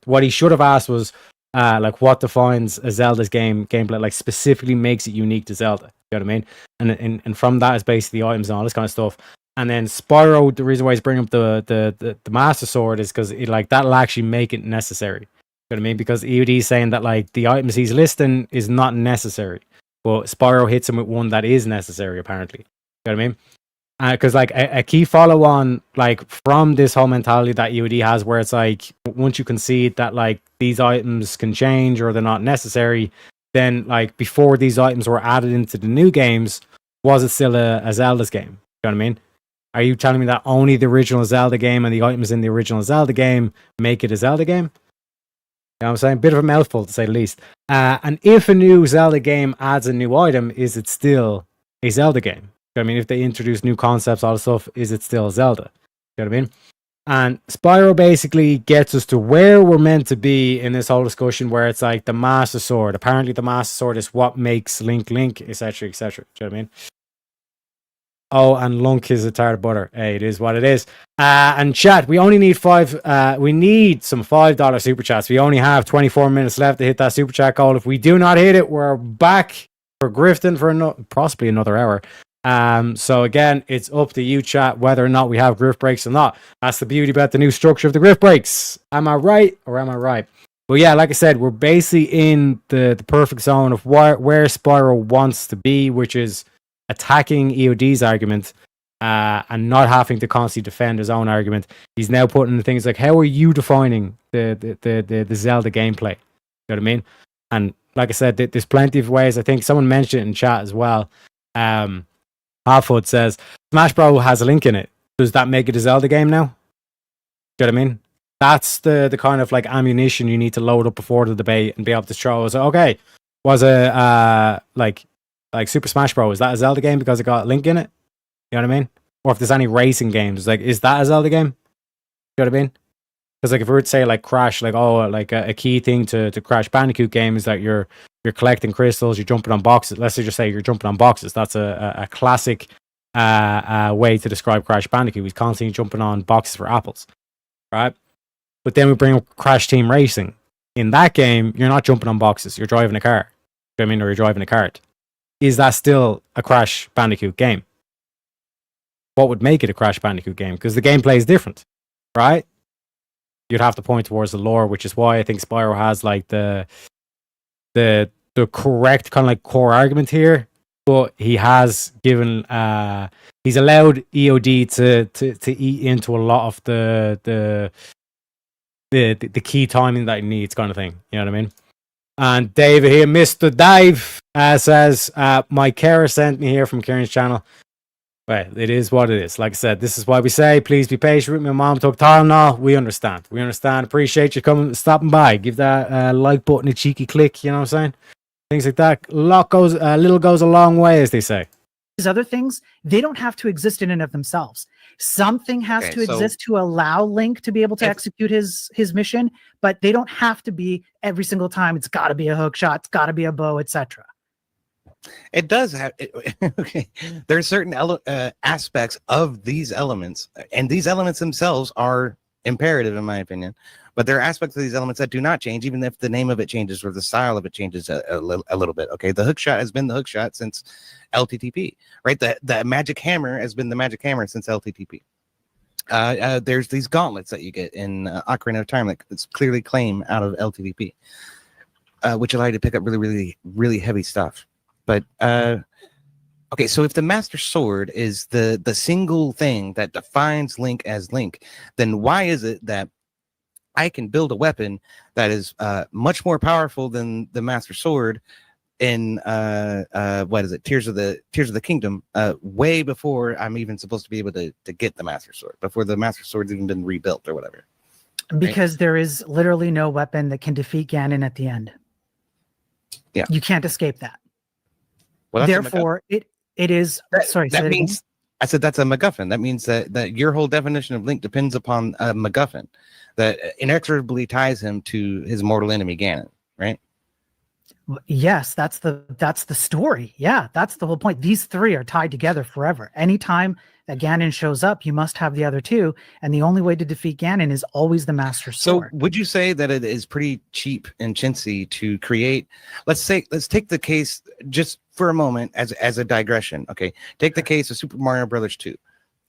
what he should have asked was like, what defines a Zelda's gameplay, like specifically makes it unique to Zelda. You know what I mean? And from that is basically the items and all this kind of stuff. And then Spyro, the reason why he's bringing up the Master Sword is because like that'll actually make it necessary. You know what I mean? Because EOD is saying that like the items he's listing is not necessary, but Spyro hits him with one that is necessary apparently. You know what I mean? Because like a key follow on like from this whole mentality that EOD has, where it's like once you concede that like these items can change or they're not necessary, then like before these items were added into the new games, was it still a Zelda's game? You know what I mean? Are you telling me that only the original Zelda game and the items in the original Zelda game make it a Zelda game? You know what I'm saying? Bit of a mouthful to say the least. And if a new Zelda game adds a new item, is it still a Zelda game? I mean, if they introduce new concepts, all the stuff, is it still Zelda? You know what I mean? And Spyro basically gets us to where we're meant to be in this whole discussion, where it's like the Master Sword. Apparently, the Master Sword is what makes Link, etc., etc. Do you know what I mean? Oh, and Lunk is a tart of butter. Hey, it is what it is. And chat, we only need we need some $5 super chats. We only have 24 minutes left to hit that super chat goal. If we do not hit it, we're back for grifting for possibly another hour. So again, it's up to you, chat, whether or not we have grift breaks or not. That's the beauty about the new structure of the grift breaks. Am I right or am I right? But yeah, like I said, we're basically in the perfect zone of where Spyro wants to be, which is attacking EOD's argument and not having to constantly defend his own argument. He's now putting the things like, how are you defining the Zelda gameplay? You know what I mean? And like I said, there's plenty of ways. I think someone mentioned it in chat as well. Halfwood says Smash Bros has a Link in it. Does that make it a Zelda game now? Do you know what I mean? That's the kind of like ammunition you need to load up before the debate and be able to show us. Okay, was a like Super Smash Bros. Is that a Zelda game because it got Link in it? You know what I mean? Or if there's any racing games, like is that a Zelda game? You know what I mean? Because like if we were to say like Crash, like like a key thing to Crash Bandicoot game is that you're collecting crystals, you're jumping on boxes. Let's just say you're jumping on boxes. That's a classic way to describe Crash Bandicoot. He's constantly jumping on boxes for apples, right? But then we bring up Crash Team Racing. In that game, you're not jumping on boxes. You're driving a car. You know what I mean? Or you're driving a cart. Is that still a Crash Bandicoot game? What would make it a Crash Bandicoot game? Because the gameplay is different, right? You'd have to point towards the lore, which is why I think Spyro has like the correct kind of like core argument here. But he has given he's allowed EOD to eat into a lot of the key timing that he needs, kind of thing. You know what I mean? And David here, Mr. Dave, says my carer sent me here from Kieran's channel. Well, it is what it is. Like I said, this is why we say, please be patient with me. Mom took time now. We understand. We understand. Appreciate you stopping by. Give that like button a cheeky click. You know what I'm saying? Things like that. Little goes a long way, as they say. These other things, they don't have to exist in and of themselves. Something has to exist to allow Link to be able to execute his mission, but they don't have to be every single time. It's got to be a hook shot. It's got to be a bow, etc. It does have okay. There are certain aspects of these elements, and these elements themselves are imperative, in my opinion. But there are aspects of these elements that do not change, even if the name of it changes or the style of it changes a little bit. Okay, the hook shot has been the hook shot since LTTP, right? The magic hammer has been the magic hammer since LTTP. There's these gauntlets that you get in Ocarina of Time, like it's clearly claim out of LTTP, which allow you to pick up really, really, really heavy stuff. But okay, so if the Master Sword is the single thing that defines Link as Link, then why is it that I can build a weapon that is much more powerful than the Master Sword in what is it, Tears of the Kingdom, way before I'm even supposed to be able to get the Master Sword, before the Master Sword's even been rebuilt or whatever? Because there is literally no weapon that can defeat Ganon at the end. Yeah, you can't escape that. Well, therefore, it is. Sorry, that means I said that's a MacGuffin. That means that your whole definition of Link depends upon a MacGuffin that inexorably ties him to his mortal enemy Ganon, right? Yes, that's the story. Yeah, that's the whole point. These three are tied together forever. Anytime that Ganon shows up, you must have the other two, and the only way to defeat Ganon is always the Master Sword. So, would you say that it is pretty cheap and chintzy to create? Let's take the case just for a moment as a digression. Okay, take the case of Super Mario Brothers 2.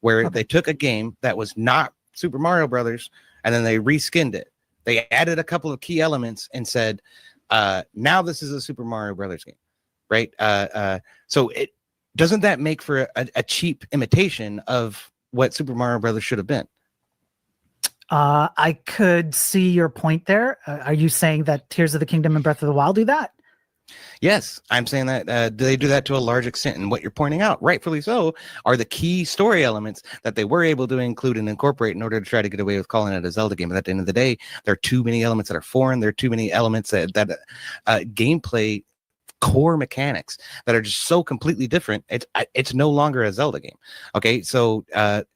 where Okay. they took a game that was not Super Mario Brothers and then they reskinned it. They added a couple of key elements and said, now this is a Super Mario Brothers game, right? So it doesn't that make for a cheap imitation of what Super Mario Brothers should have been? I could see your point there. Are you saying that Tears of the Kingdom and Breath of the Wild do that? Yes, I'm saying that they do that to a large extent. And what you're pointing out, rightfully so, are the key story elements that they were able to include and incorporate in order to try to get away with calling it a Zelda game. But at the end of the day, there are too many elements that are foreign. There are too many elements that gameplay core mechanics that are just so completely different. It's no longer a Zelda game. Okay, so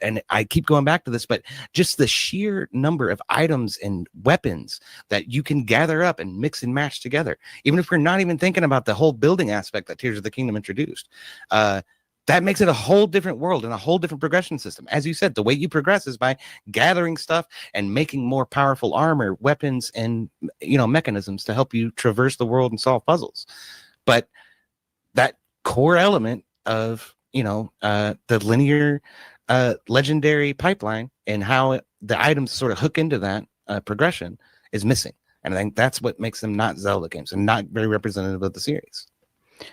and I keep going back to this, but just the sheer number of items and weapons that you can gather up and mix and match together, even if we're not even thinking about the whole building aspect that Tears of the Kingdom introduced, that makes it a whole different world and a whole different progression system. As you said, the way you progress is by gathering stuff and making more powerful armor, weapons, and mechanisms to help you traverse the world and solve puzzles. But that core element of the linear legendary pipeline and how the items sort of hook into that progression is missing, and I think that's what makes them not Zelda games and not very representative of the series.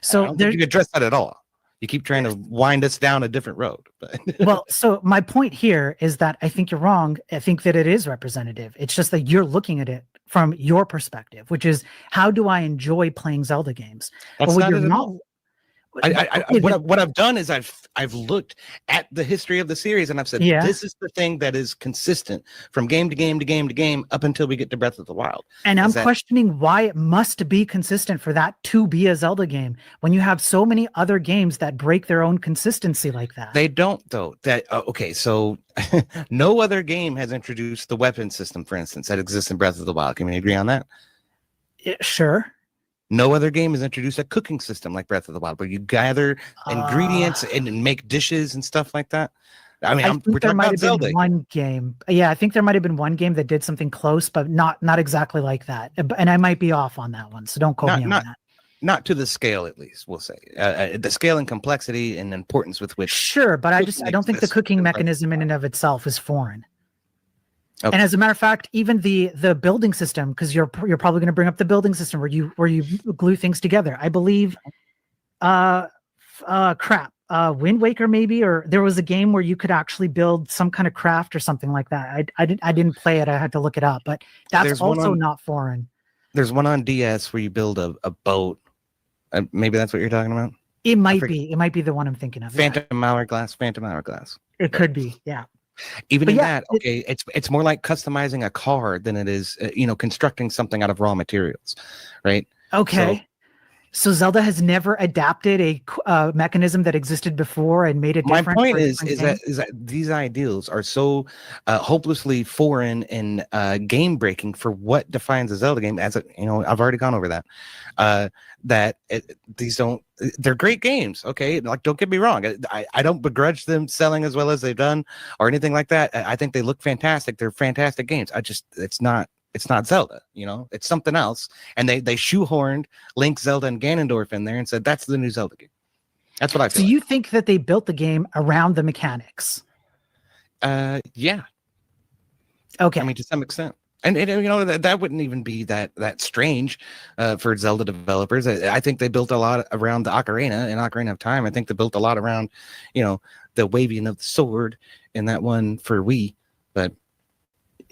So I don't think you address that at all. You keep trying to wind us down a different road. But well, so my point here is that I think you're wrong. I think that it is representative. It's just that you're looking at it from your perspective, which is, how do I enjoy playing Zelda games? that's Well, not you're it at not- all. What I've done is I've looked at the history of the series and I've said, Yeah. this is the thing that is consistent from game to game to game to game up until we get to Breath of the Wild. And I'm is that- questioning why it must be consistent for that to be a Zelda game when you have so many other games that break their own consistency like that. They don't though. Okay, so no other game has introduced the weapon system, for instance, that exists in Breath of the Wild. Can we agree on that? Sure. No other game has introduced a cooking system like Breath of the Wild, where you gather ingredients and make dishes and stuff like that. I mean, I we're think there talking might about have Zelda. been one game. Yeah, I think there might have been one game that did something close, but not exactly like that. And I might be off on that one, so don't quote me on that. Not to the scale, at least we'll say the scale and complexity and importance with which. Sure, but I don't think the exists cooking in Breath- mechanism in and of itself is foreign. Okay. And as a matter of fact, even the building system, because you're probably going to bring up the building system where you glue things together. I believe, Wind Waker maybe, or there was a game where you could actually build some kind of craft or something like that. I didn't play it. I had to look it up, but that's There's one also on- not foreign. There's one on DS where you build a boat. Maybe that's what you're talking about. It might forget- be. It might be the one I'm thinking of. Yeah. Phantom Hourglass. It could be. Yeah. Even But in yeah, that, okay, it's more like customizing a car than it is, constructing something out of raw materials, right? Okay. So Zelda has never adapted a mechanism that existed before and made it My different. point for a is different game? that these ideals are so hopelessly foreign and game breaking for what defines a Zelda game. I've already gone over that. They're great games. Okay, like don't get me wrong. I don't begrudge them selling as well as they've done or anything like that. I think they look fantastic. They're fantastic games. It's not Zelda, it's something else. And they shoehorned Link, Zelda, and Ganondorf in there and said, that's the new Zelda game. That's what I So feel. you think that they built the game around the mechanics? Yeah. Okay. I mean, to some extent. And that wouldn't even be that strange for Zelda developers. I think they built a lot around the Ocarina and Ocarina of Time. I think they built a lot around, the waving of the sword in that one for Wii. But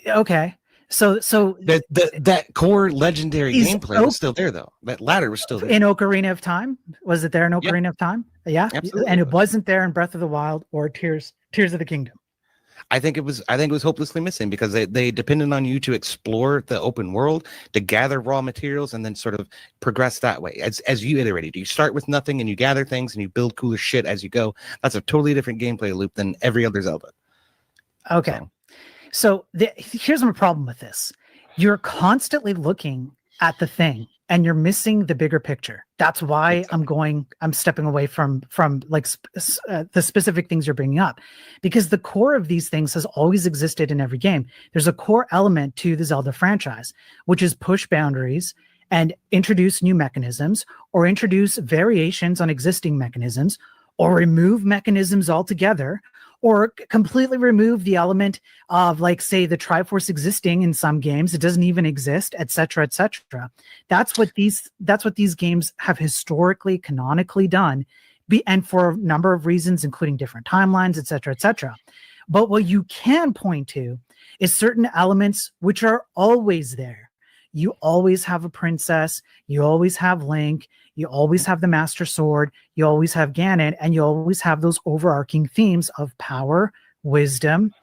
okay. So that core legendary Is gameplay was still there, though. That ladder was still there. in Ocarina of Time, was it there in Ocarina of Time? Yeah. Absolutely. And it wasn't there in Breath of the Wild or Tears of the Kingdom. I think it was hopelessly missing because they depended on you to explore the open world, to gather raw materials, and then sort of progress that way. As you iterated, you start with nothing and you gather things and you build cooler shit as you go. That's a totally different gameplay loop than every other Zelda. Okay. So here's my problem with this. You're constantly looking at the thing and you're missing the bigger picture. That's why I'm stepping away from like the specific things you're bringing up, because the core of these things has always existed in every game. There's a core element to the Zelda franchise, which is push boundaries and introduce new mechanisms or introduce variations on existing mechanisms or remove mechanisms altogether or completely remove the element of, like, say, the Triforce existing in some games. It doesn't even exist, etc., etc. That's what these games have historically, canonically done, and for a number of reasons, including different timelines, etc., etc. But what you can point to is certain elements which are always there. You always have a princess, you always have Link, you always have the Master Sword, you always have Ganon, and you always have those overarching themes of power, wisdom,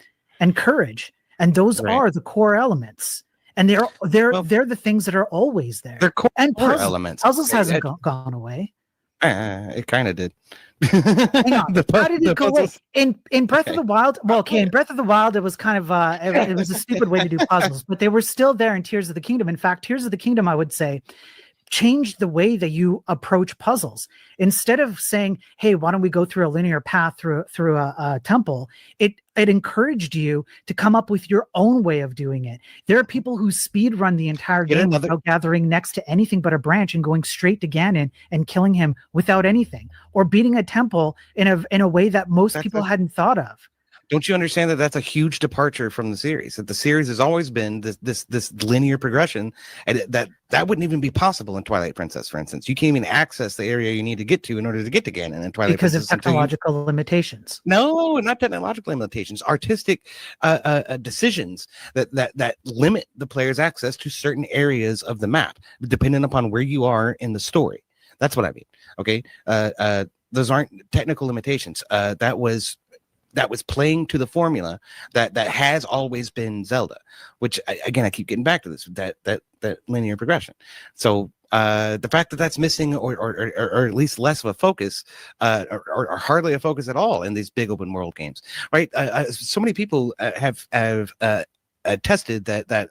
and courage. And those are the core elements. And they're the things that are always there. They're core And elements. Puzzles hasn't gone away. It kind of did. Hang on. How did it go away? In Breath of the Wild? Well, okay, in Breath of the Wild, it was kind of it was a stupid way to do puzzles, but they were still there in Tears of the Kingdom. In fact, Tears of the Kingdom, I would say, changed the way that you approach puzzles. Instead of saying, "Hey, why don't we go through a linear path through a temple?" It encouraged you to come up with your own way of doing it. There are people who speed run the entire game without gathering next to anything but a branch and going straight to Ganon and killing him without anything, or beating a temple in a way that most people hadn't thought of. Don't you understand that that's a huge departure from the series? That the series has always been this linear progression, and that wouldn't even be possible in Twilight Princess, for instance. You can't even access the area you need to get to in order to get to Ganon in Twilight because Princess of technological limitations. No, not technological limitations. Artistic decisions that limit the player's access to certain areas of the map, depending upon where you are in the story. That's what I mean. Okay, those aren't technical limitations. That was playing to the formula that has always been Zelda, which again I keep getting back to this that linear progression. So the fact that that's missing or at least less of a focus or hardly a focus at all in these big open world games, right? So many people have attested that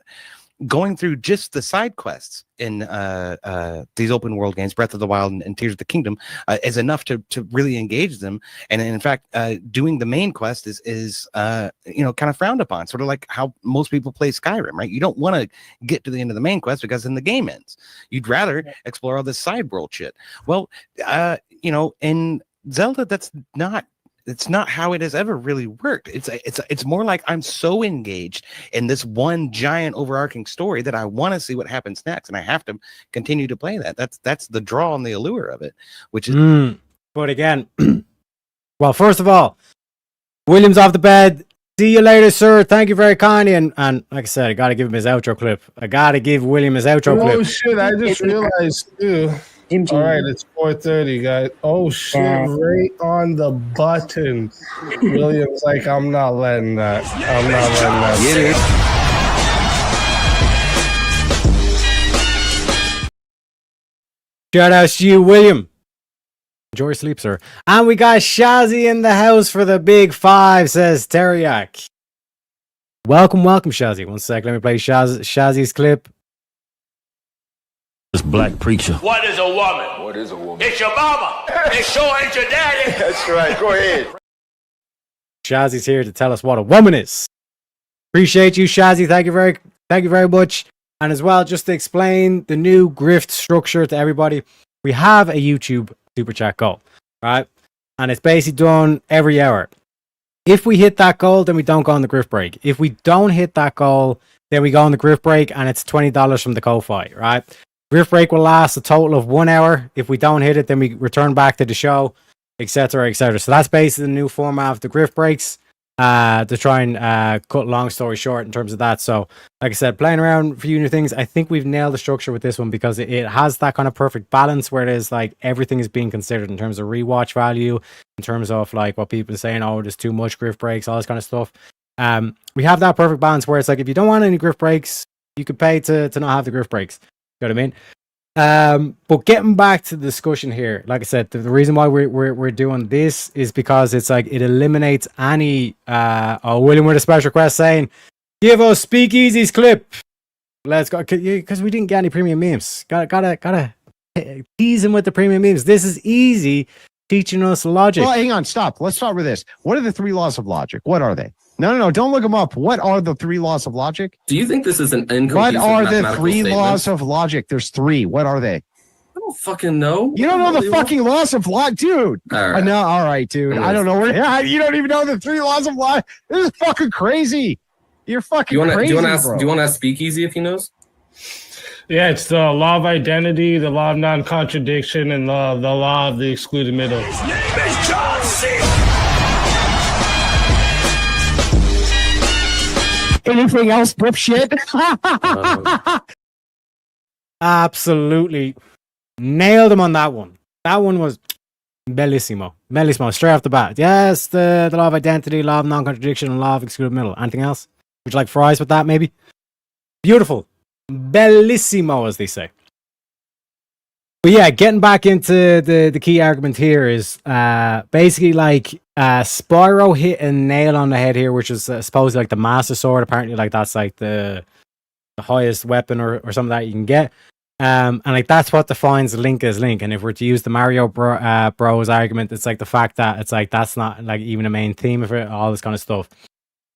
going through just the side quests in these open world games, Breath of the Wild and Tears of the Kingdom, is enough to really engage them. And in fact, doing the main quest is kind of frowned upon, sort of like how most people play Skyrim, right? You don't want to get to the end of the main quest because then the game ends. You'd rather explore all this side world shit. Well, in Zelda, it's not how it has ever really worked. It's more like I'm so engaged in this one giant overarching story that I want to see what happens next, and I have to continue to play that. That's the draw and the allure of it, which is. But again, well, first of all, William's off the bed. See you later, sir. Thank you very kindly. And like I said, I got to give him his outro clip. I got to give William his outro clip. Oh shit! I just realized too. All right, it's 4:30, guys. Oh shit! Right on the button. William's like, I'm not letting that. I'm not letting that. Shout out to you, William. Enjoy your sleep, sir. And we got Shazzy in the house for the big five, says Teriak. Welcome, Shazzy. One sec, let me play Shazzy's clip. This black preacher. What is a woman? What is a woman? It's your mama. It sure ain't your daddy. That's right. Go ahead. Shazzy's here to tell us what a woman is. Appreciate you, Shazzy. Thank you very much. And as well, just to explain the new grift structure to everybody, we have a YouTube super chat goal, right? And it's basically done every hour. If we hit that goal, then we don't go on the grift break. If we don't hit that goal, then we go on the grift break, and it's $20 from the Ko-Fi, right? Grift break will last a total of 1 hour. If we don't hit it, then we return back to the show, etc., etc. So that's basically the new format of the grift breaks to try and cut long story short in terms of that. So, like I said, playing around with a few new things. I think we've nailed the structure with this one because it has that kind of perfect balance where it is like everything is being considered in terms of rewatch value, in terms of like what people are saying, oh, there's too much grift breaks, all this kind of stuff. We have that perfect balance where it's like if you don't want any grift breaks, you could pay to not have the grift breaks. You know what I mean? But getting back to the discussion here, like I said, the reason why we're doing this is because it's like it eliminates any William with a special request saying, give us Speakeasy's clip. Let's go, because we didn't get any premium memes. Gotta tease him with the premium memes. This is easy teaching us logic. Well, hang on, stop. Let's start with this. What are the 3 laws of logic? What are they? No, don't look them up. What are the 3 laws of logic? Do you think this is an incomplete What are the 3 laws of logic? There's 3. What are they? don't fucking know. You don't know the fucking laws of logic, dude. All right. No, all right, dude. I don't know where. Yeah, you don't even know the 3 laws of logic. This is fucking crazy. You're fucking crazy, do you want bro. to ask Speakeasy if he knows? Yeah, it's the law of identity, the law of non-contradiction, and the law of the excluded middle. His name is John C. Anything else, dipshit? Absolutely nailed him on that one. That one was bellissimo. Bellissimo, straight off the bat. Yes, the law of identity, law of non-contradiction, and law of excluded middle. Anything else? Would you like fries with that, maybe? Beautiful. Bellissimo, as they say. But yeah, getting back into the key argument here is basically like Spyro hit a nail on the head here, which is supposedly like the Master Sword. Apparently, like that's like the highest weapon or something that you can get. And like that's what defines Link as Link. And if we're to use the Mario Bros argument, it's like the fact that it's like that's not like even a main theme of it, all this kind of stuff.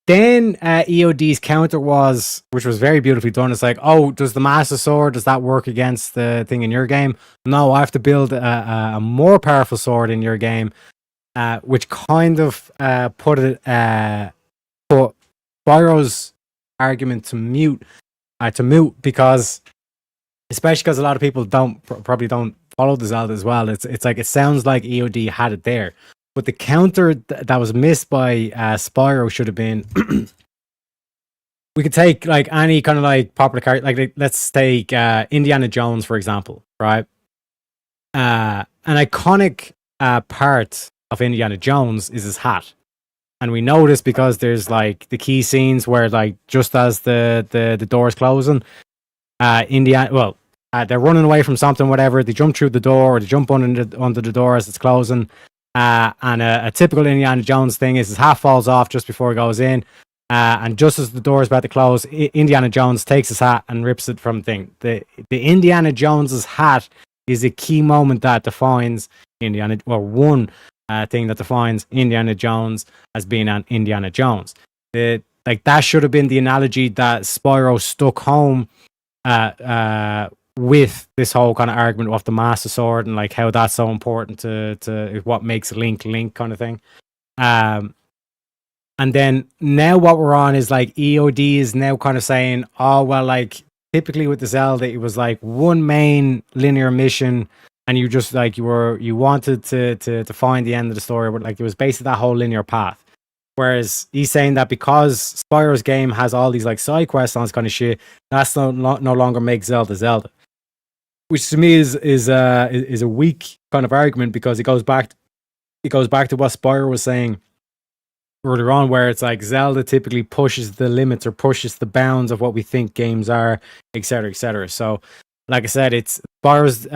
Then EOD's counter was, which was very beautifully done. It's like, oh, does the Master Sword, does that work against the thing in your game? No, I have to build a more powerful sword in your game, which kind of put Spyro's argument to moot because, especially because a lot of people probably don't follow the Zelda as well. It's like it sounds like EOD had it there. But the counter that was missed by Spyro should have been we could take like any kind of like popular character, like let's take Indiana Jones, for example, right? An iconic part of Indiana Jones is his hat. And we know this because there's like the key scenes where like just as the door's closing, they're running away from something, whatever, they jump through the door or they jump under the door as it's closing. And a typical Indiana Jones thing is his hat falls off just before he goes in. And just as the door is about to close, Indiana Jones takes his hat and rips it from the thing. The Indiana Jones's hat is a key moment that defines one thing that defines Indiana Jones as being an Indiana Jones. That should have been the analogy that Spyro stuck home with this whole kind of argument of the Master Sword and like how that's so important to what makes Link kind of thing. And then now what we're on is like EOD is now kind of saying, oh well, like typically with the Zelda it was like one main linear mission and you just like you wanted to find the end of the story, but like it was basically that whole linear path. Whereas he's saying that because Spyro's game has all these like side quests and all this kind of shit, that's no longer makes Zelda. Which to me is a weak kind of argument because it goes back to what Spyro was saying earlier on, where it's like Zelda typically pushes the limits or pushes the bounds of what we think games are, etc., etc. So, like I said, it's Spyro's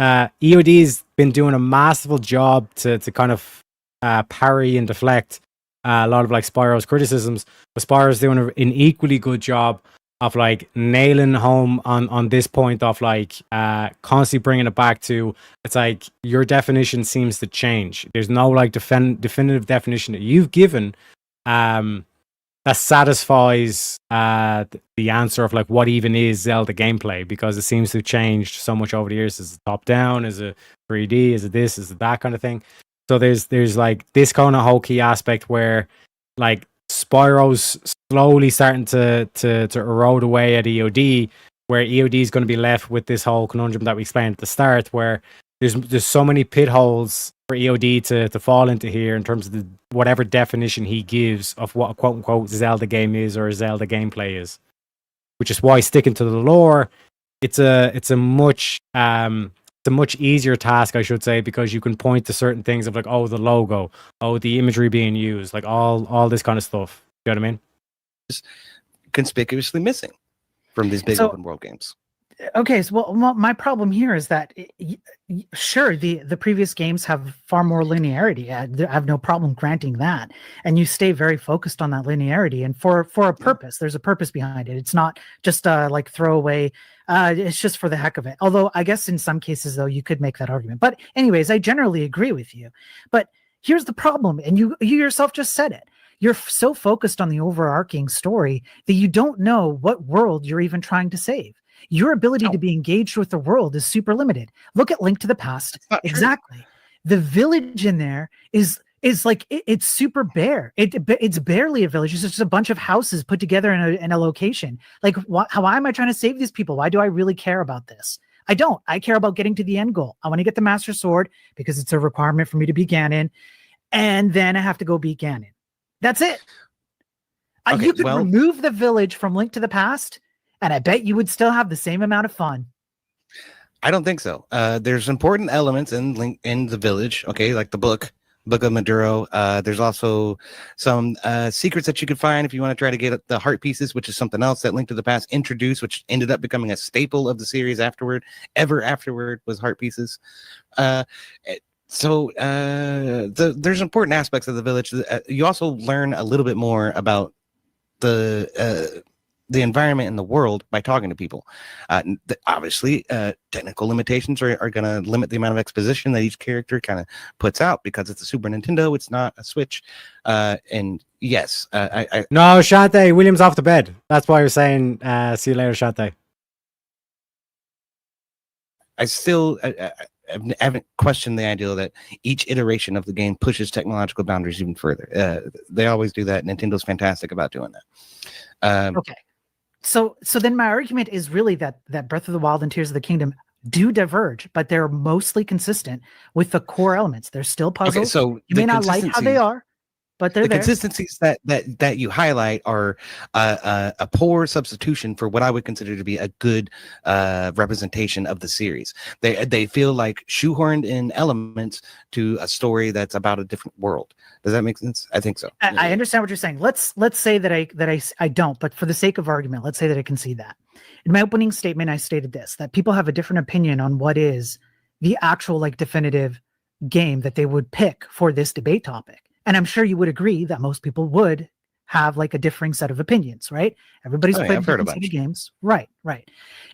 EOD's been doing a masterful job to kind of parry and deflect a lot of like Spyro's criticisms, but Spyro's doing an equally good job of like nailing home on this point of like constantly bringing it back to, it's like your definition seems to change. There's no like definitive definition that you've given that satisfies the answer of like what even is Zelda gameplay, because it seems to have changed so much over the years. Is it top down? Is it 3D? Is it this? Is it that kind of thing? So there's like this kind of whole key aspect where like Spyro's slowly starting to erode away at EOD, where EOD is going to be left with this whole conundrum that we explained at the start, where there's so many pit holes for EOD to fall into here in terms of whatever definition he gives of what a quote unquote Zelda game is or Zelda gameplay is. Which is why sticking to the lore, it's a much easier task, I should say, because you can point to certain things of like, oh, the logo, oh, the imagery being used, like all this kind of stuff. You know what I mean? It's conspicuously missing from these big open world games. Okay, so well, my problem here is that sure, the previous games have far more linearity. I have no problem granting that, and you stay very focused on that linearity, and for a purpose. There's a purpose behind it. It's not just like throwaway. It's just for the heck of it. Although I guess in some cases though you could make that argument. But anyways, I generally agree with you. But here's the problem, and you yourself just said it. You're so focused on the overarching story that you don't know what world you're even trying to save. Your ability to be engaged with the world is super limited. Look at Link to the Past. Exactly. The village in there is like it's super bare. It's barely a village. It's just a bunch of houses put together in a location. Like, how am I trying to save these people? Why do I really care about this? I don't. I care about getting to the end goal. I want to get the Master Sword because it's a requirement for me to beat Ganon, and then I have to go beat Ganon. That's it. Okay, You could remove the village from Link to the Past, and I bet you would still have the same amount of fun. I don't think so. There's important elements in the village, okay, like the book of Maduro. There's also some secrets that you can find if you want to try to get the heart pieces, which is something else that Link to the Past introduced, which ended up becoming a staple of the series afterward. Afterward was heart pieces. So there's important aspects of the village. You also learn a little bit more about the environment in the world by talking to people. Obviously, technical limitations are going to limit the amount of exposition that each character kind of puts out because it's a Super Nintendo, it's not a Switch. And yes, No, Shante, William's off the bed. That's why you're saying, see you later, Shante. I still haven't questioned the idea that each iteration of the game pushes technological boundaries even further. They always do that. Nintendo's fantastic about doing that. Okay. So then my argument is really that Breath of the Wild and Tears of the Kingdom do diverge, but they're mostly consistent with the core elements. They're still puzzles. Okay, so you may not like how they are, but they're the there. consistencies that you highlight are a poor substitution for what I would consider to be a good representation of the series. They feel like shoehorned in elements to a story that's about a different world. Does that make sense? I think so. I understand what you're saying. Let's say that I don't, but for the sake of argument, let's say that I can see that. In my opening statement, I stated this, that people have a different opinion on what is the actual like definitive game that they would pick for this debate topic. And I'm sure you would agree that most people would have like a differing set of opinions, right? Everybody's played I've heard a different bunch. games. Right.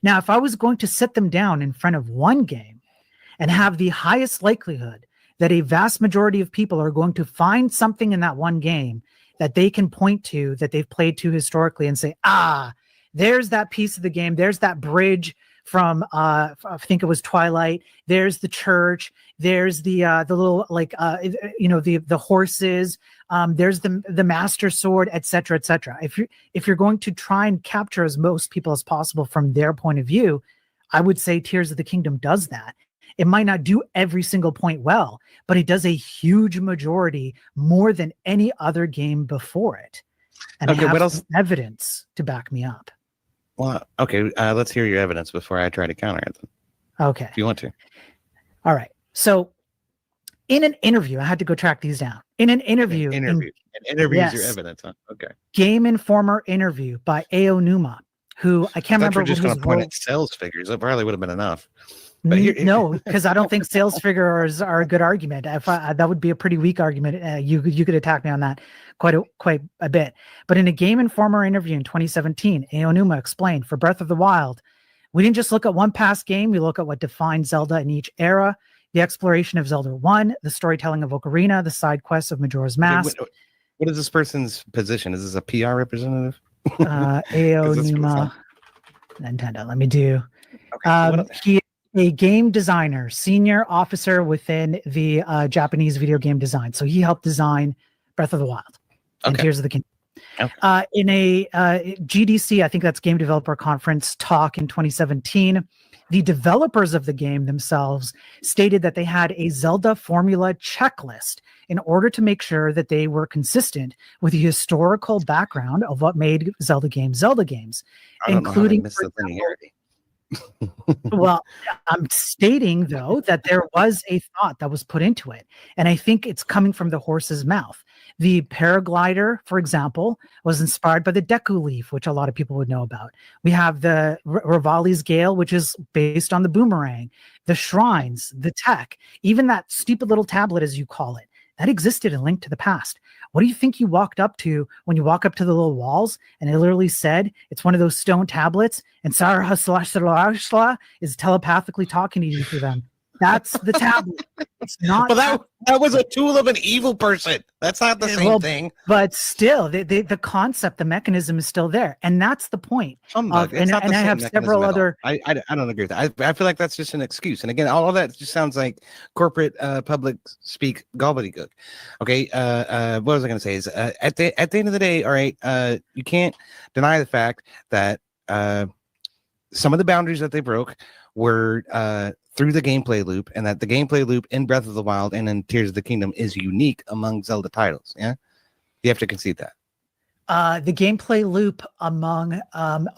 Now, if I was going to sit them down in front of one game and have the highest likelihood that a vast majority of people are going to find something in that one game that they can point to that they've played to historically and say, there's that piece of the game. There's that bridge from, I think it was Twilight. There's the church. There's the little, like, the horses. There's the Master Sword, et cetera, et cetera. If you're going to try and capture as most people as possible from their point of view, I would say Tears of the Kingdom does that. It might not do every single point well, but it does a huge majority more than any other game before it. And Okay, I have what else? evidence to back me up. Well, okay. Let's hear your evidence before I try to counter it. Then, Okay. if you want to. All right. So in an interview, I had to go track these down. In an interview, Interviews your Yes. evidence, huh? Okay. Game Informer interview by Aonuma, who I can't I thought you remember were just what going his to point role. at sales figures. That probably would have been enough. But No, because I don't think sales figures are a good argument. That would be a pretty weak argument. You could attack me on that quite a bit. But in a Game Informer interview in 2017, Aonuma explained, for Breath of the Wild, we didn't just look at one past game. We look at what defined Zelda in each era, the exploration of Zelda 1, the storytelling of Ocarina, the side quests of Majora's Mask. What is this person's position? Is this a PR representative? Aonuma, Nintendo. Let me do. Okay, He is a game designer, senior officer within the Japanese video game design. So he helped design Breath of the Wild and Okay. Tears of the Kingdom. Okay. In a GDC, I think that's Game Developer Conference talk in 2017, the developers of the game themselves stated that they had a Zelda formula checklist in order to make sure that they were consistent with the historical background of what made Zelda games, I don't know how they including, missed for the example, linearity. well, I'm stating, though, that there was a thought that was put into it. And I think it's coming from the horse's mouth. The paraglider, for example, was inspired by the Deku Leaf, which a lot of people would know about. We have the Rivali's Gale, which is based on the boomerang, the shrines, the tech, even that stupid little tablet, as you call it, that existed in Link to the Past. What do you think you walked up to when you walk up to the little walls and it literally said it's one of those stone tablets and Sarah is telepathically talking to you through them? That's the tablet. It's not. But that was a tool of an evil person. That's not the same thing. But still, the concept, the mechanism is still there, and that's the point. And I have several other. I don't agree with that. I feel like that's just an excuse. And again, all of that just sounds like corporate public speak gobbledygook. Okay. What was I going to say? Is at the end of the day, all right. You can't deny the fact that some of the boundaries that they broke were through the gameplay loop, and that the gameplay loop in Breath of the Wild and in Tears of the Kingdom is unique among Zelda titles. Yeah, you have to concede that. The gameplay loop among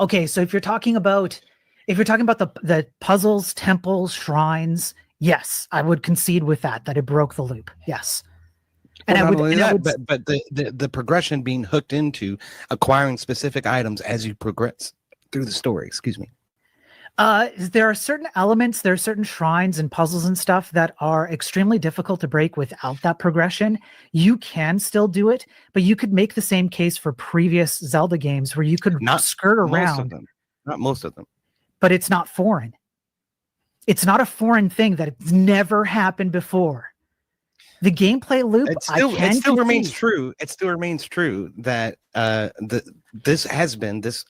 okay, so if you're talking about the puzzles, temples, shrines, yes, I would concede with that it broke the loop. Yes. And but the progression being hooked into acquiring specific items as you progress through the story. Excuse me. There are certain elements, there are certain shrines and puzzles and stuff that are extremely difficult to break without that progression. You can still do it, but you could make the same case for previous Zelda games where you could not skirt around. Not most of them. But it's not foreign. It's not a foreign thing that it's never happened before. The gameplay loop, it still remains true. It still remains true that this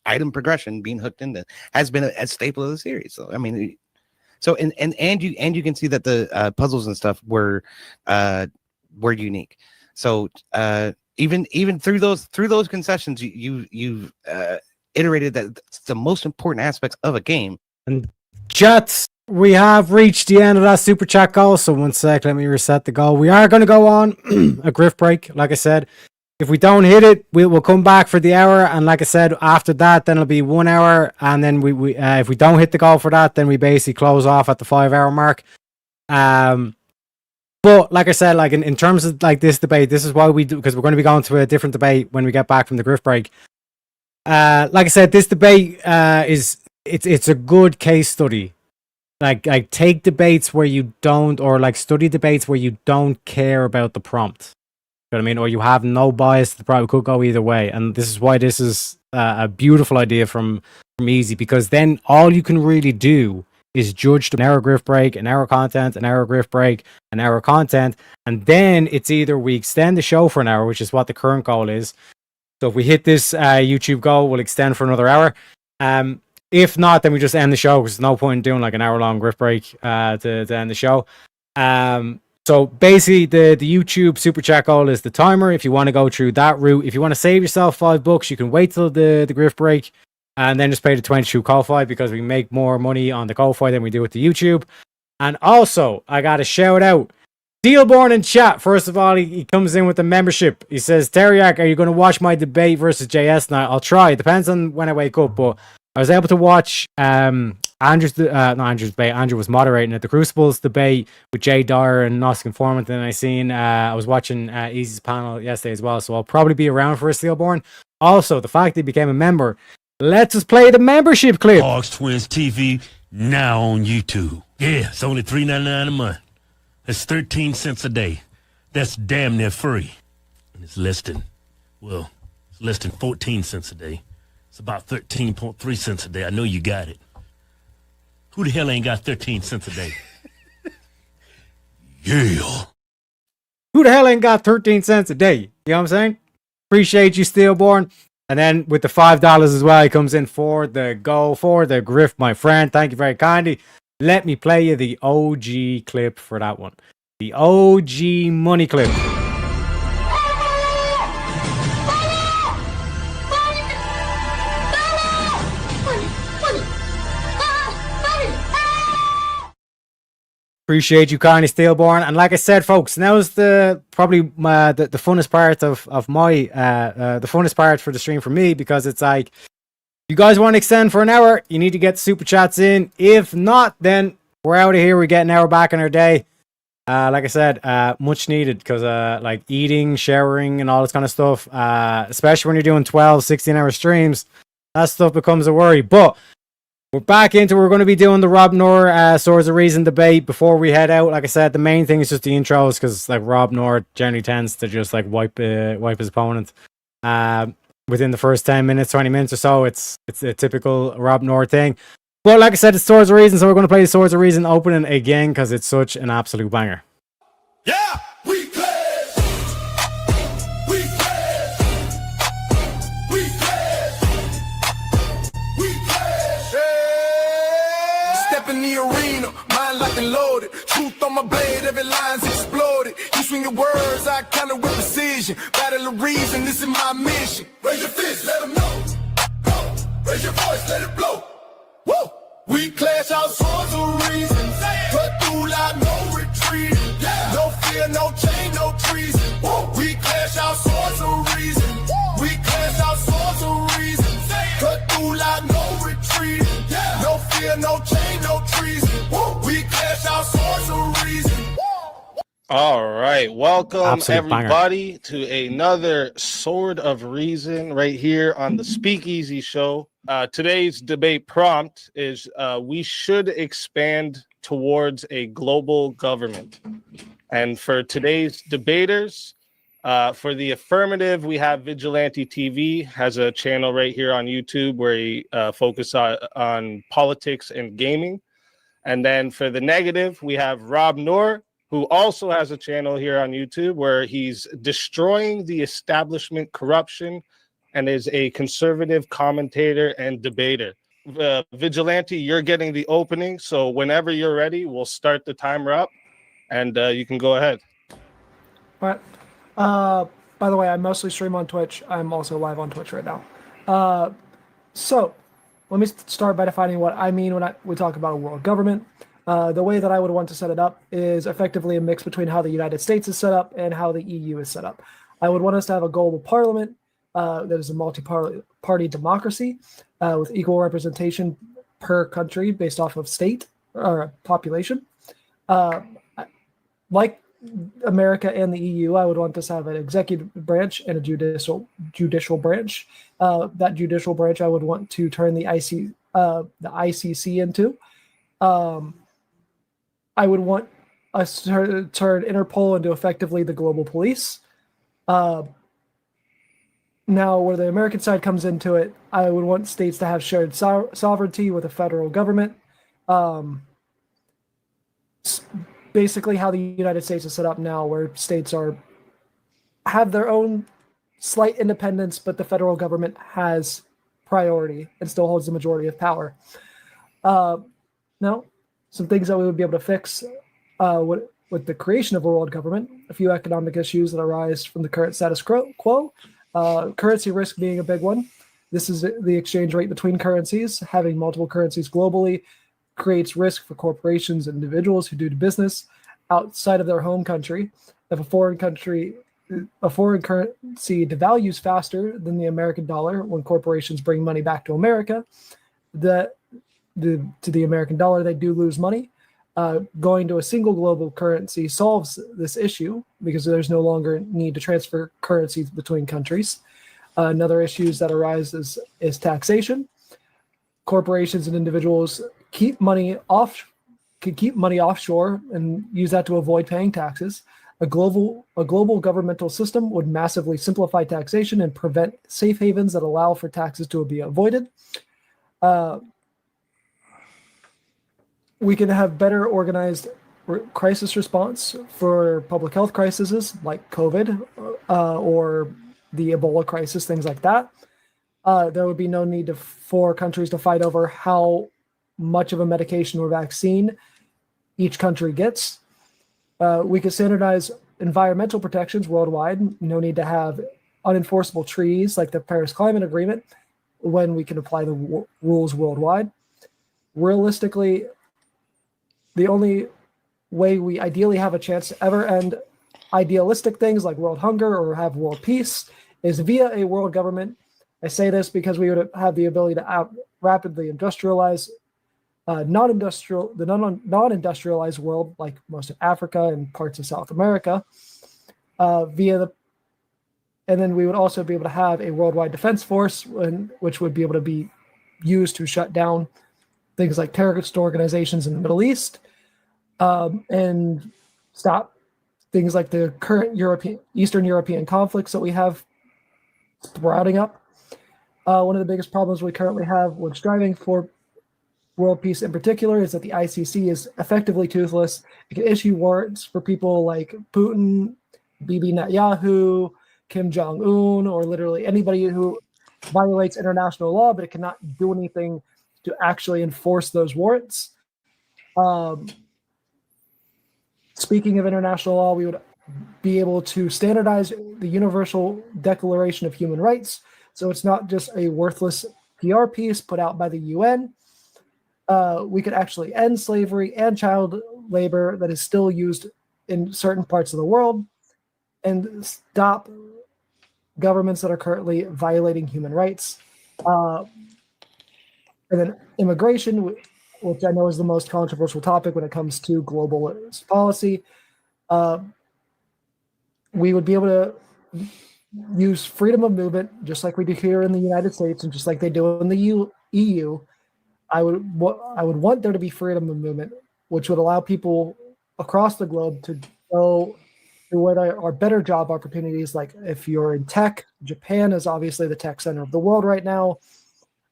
item progression being hooked into has been a staple of the series. So I mean, and you can see that the puzzles and stuff were unique. So even through those concessions, you've iterated that it's the most important aspects of a game. And Jets, we have reached the end of that super chat goal. So 1 sec, let me reset the goal. We are going to go on a grift break. Like I said, if we don't hit it, we'll come back for the hour. And like I said, after that, then it'll be 1 hour. And then we if we don't hit the goal for that, then we basically close off at the 5 hour mark. But like I said, like in terms of like this debate, this is why we do, because we're going to be going to a different debate when we get back from the grift break. Like I said, this debate it's a good case study. Like take debates where you don't, or like study debates where you don't care about the prompt. You know what I mean? Or you have no bias. The prompt could go either way. And this is why this is a beautiful idea from Easy, because then all you can really do is judge an hour grift break, an hour content, an hour grift break, an hour content. And then it's either we extend the show for an hour, which is what the current goal is. So if we hit this YouTube goal, we'll extend for another hour. If not, then we just end the show, because there's no point in doing like an hour-long grift break to end the show. So basically, the YouTube super chat goal is the timer. If you want to go through that route, if you want to save yourself $5, you can wait till the grift break and then just pay the 22 Ko-Fi, because we make more money on the Ko-Fi than we do with the YouTube. And also, I got to shout out Steelborn in chat. First of all, he comes in with a membership. He says, Teriak, are you going to watch my debate versus JS now? I'll try. It depends on when I wake up, but I was able to watch Andrew's debate. Andrew was moderating at the Crucibles debate with Jay Dyer and Nosk Informant, and I was watching Easy's panel yesterday as well, so I'll probably be around for a Steelborn. Also, the fact that he became a member lets us play the membership clip. Hogs Twins TV now on YouTube. Yeah, it's only $3.99 a month. That's 13 cents a day. That's damn near free. And it's less than 14 cents a day. It's about 13.3 cents a day. I know you got it. Who the hell ain't got 13 cents a day? Yeah. Who the hell ain't got 13 cents a day? You know what I'm saying? Appreciate you, Steelborn. And then with the $5 as well, he comes in for the grift, my friend. Thank you very kindly. Let me play you the OG clip for that one. The OG money clip. Appreciate you kindly, Steelborn. And like I said, folks, now is the funnest part of my the funnest part for the stream for me, because it's like, you guys want to extend for an hour, you need to get super chats in. If not, then we're out of here. We get an hour back in our day. Like I said, much needed, because like eating, showering, and all this kind of stuff, especially when you're doing 12, 16-hour streams, that stuff becomes a worry. But we're back into, we're going to be doing the Rob Noor Swords of Reason debate before we head out. Like I said, the main thing is just the intros, because like Rob Noor generally tends to just like wipe his opponent within the first 10 minutes, 20 minutes or so. It's a typical Rob Noor thing. But like I said, it's Swords of Reason, so we're going to play Swords of Reason opening again because it's such an absolute banger. Yeah, we clash. We clash. We clash. We clash. Yeah. Step in the arena, mind locked and loaded. Truth on my blade, every line's exploded. You swing your words, I counter with precision. Battle of reason, this is my mission. Raise your fist, let them know. Go. Raise your voice, let it blow. Woo! We clash our swords of reason. Cut through like no retreat. Yeah. No fear, no chain, no treason. Woo! We clash our swords of reason. Woo! We clash our swords of reason. Cut through like no retreat. Yeah. No fear, no chain, no treason. Woo! We clash our swords of reason. All right, welcome Absolute banger. everybody to another Sword of Reason right here on the Speakeasy Show. Today's debate prompt is we should expand towards a global government. And for today's debaters, for the affirmative, we have Vigilante TV, has a channel right here on YouTube where he focuses on politics and gaming. And then for the negative, we have Rob Noor, who also has a channel here on YouTube where he's destroying the establishment corruption and is a conservative commentator and debater. Vigilante, you're getting the opening, so whenever you're ready, we'll start the timer up, and you can go ahead. All right. By the way, I mostly stream on Twitch. I'm also live on Twitch right now. So let me start by defining what I mean when we talk about a world government. The way that I would want to set it up is effectively a mix between how the United States is set up and how the EU is set up. I would want us to have a global parliament that is a multi-party democracy with equal representation per country based off of state or population. Like America and the EU, I would want us to have an executive branch and a judicial branch. That judicial branch I would want to turn the ICC into. I would want us to turn Interpol into effectively the global police. Now, where the American side comes into it, I would want states to have shared sovereignty with the federal government. Basically, how the United States is set up now, where states have their own slight independence, but the federal government has priority and still holds the majority of power. Now, some things that we would be able to fix with the creation of a world government, a few economic issues that arise from the current status quo, currency risk being a big one. This is the exchange rate between currencies. Having multiple currencies globally creates risk for corporations and individuals who do business outside of their home country. If a foreign currency devalues faster than the American dollar when corporations bring money back to America, to the American dollar, they do lose money. Going to a single global currency solves this issue because there's no longer need to transfer currencies between countries. Another issue that arises is taxation. Corporations and individuals can keep money offshore and use that to avoid paying taxes. A global governmental system would massively simplify taxation and prevent safe havens that allow for taxes to be avoided. We can have better organized crisis response for public health crises like COVID or the Ebola crisis, things like that. There would be no need for countries to fight over how much of a medication or vaccine each country gets. We could standardize environmental protections worldwide. No need to have unenforceable treaties like the Paris Climate Agreement when we can apply the rules worldwide. Realistically, the only way we ideally have a chance to ever end idealistic things like world hunger or have world peace is via a world government. I say this because we would have the ability to rapidly industrialize the non-industrialized world, like most of Africa and parts of South America, and then we would also be able to have a worldwide defense force, which would be able to be used to shut down things like terrorist organizations in the Middle East, and stop things like the current Eastern European conflicts that we have sprouting up. One of the biggest problems we currently have when striving for world peace in particular is that the ICC is effectively toothless. It can issue warrants for people like Putin, Bibi Netanyahu, Kim Jong-un, or literally anybody who violates international law, but it cannot do anything to actually enforce those warrants. Speaking of international law, we would be able to standardize the Universal Declaration of Human Rights, so it's not just a worthless PR piece put out by the UN. We could actually end slavery and child labor that is still used in certain parts of the world, and stop governments that are currently violating human rights. And then immigration, which I know is the most controversial topic when it comes to global policy. We would be able to use freedom of movement, just like we do here in the United States and just like they do in the EU. I would want there to be freedom of movement, which would allow people across the globe to go to where there are better job opportunities. Like if you're in tech, Japan is obviously the tech center of the world right now.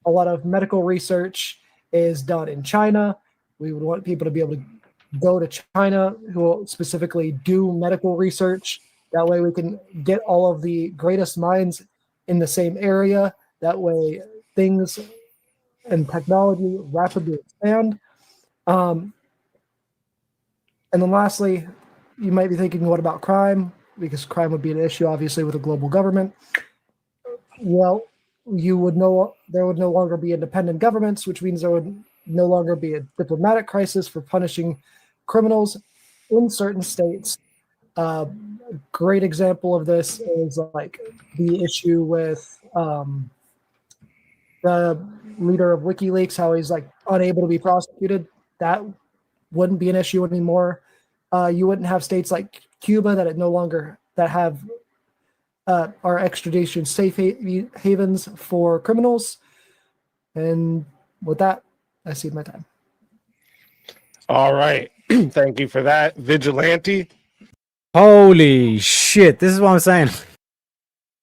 A lot of medical research is done in China. We would want people to be able to go to China who will specifically do medical research. That way we can get all of the greatest minds in the same area. That way things and technology rapidly expand. And then lastly, you might be thinking, what about crime? Because crime would be an issue, obviously, with a global government. Well, there would no longer be independent governments, which means there would no longer be a diplomatic crisis for punishing criminals in certain states. A great example of this is like the issue with the leader of WikiLeaks, how he's like unable to be prosecuted. That wouldn't be an issue anymore. You wouldn't have states like Cuba that have our extradition safe havens for criminals. And with that, I cede my time. All right. Thank you for that. Vigilante. Holy shit. This is what I'm saying.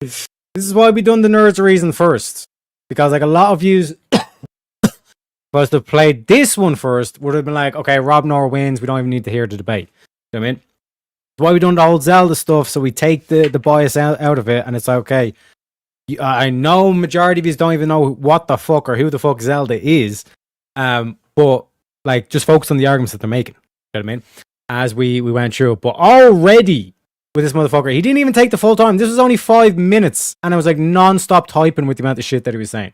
This is why we done the Nerds of Reason first. Because like a lot of yous supposed to have played this one first would have been like, okay, Rob Noor wins. We don't even need to hear the debate. You know what I mean? That's why we done the whole Zelda stuff, so we take the bias out of it, and it's like, okay, I know majority of you don't even know what the fuck or who the fuck Zelda is, but like just focus on the arguments that they're making. You know what I mean? As we went through, but already with this motherfucker, he didn't even take the full time. This was only 5 minutes, and I was like non-stop typing with the amount of shit that he was saying.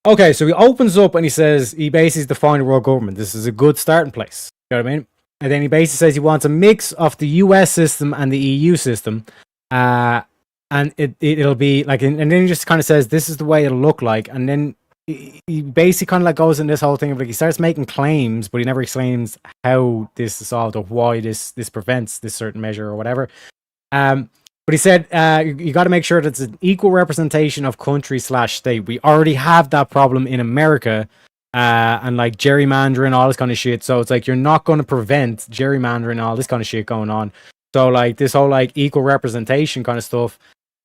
Okay, so he opens up and he says he basically defined the world government. This is a good starting place. You know what I mean? And then he basically says he wants a mix of the US system and the EU system. And it'll be like, and then he just kind of says, this is the way it'll look like. And then he basically kind of like goes in this whole thing of like, he starts making claims, but he never explains how this is solved or why this prevents this certain measure or whatever. But he said, you got to make sure that it's an equal representation of country/state. We already have that problem in America. And like gerrymandering, all this kind of shit. So it's like you're not going to prevent gerrymandering, all this kind of shit going on. So like this whole like equal representation kind of stuff,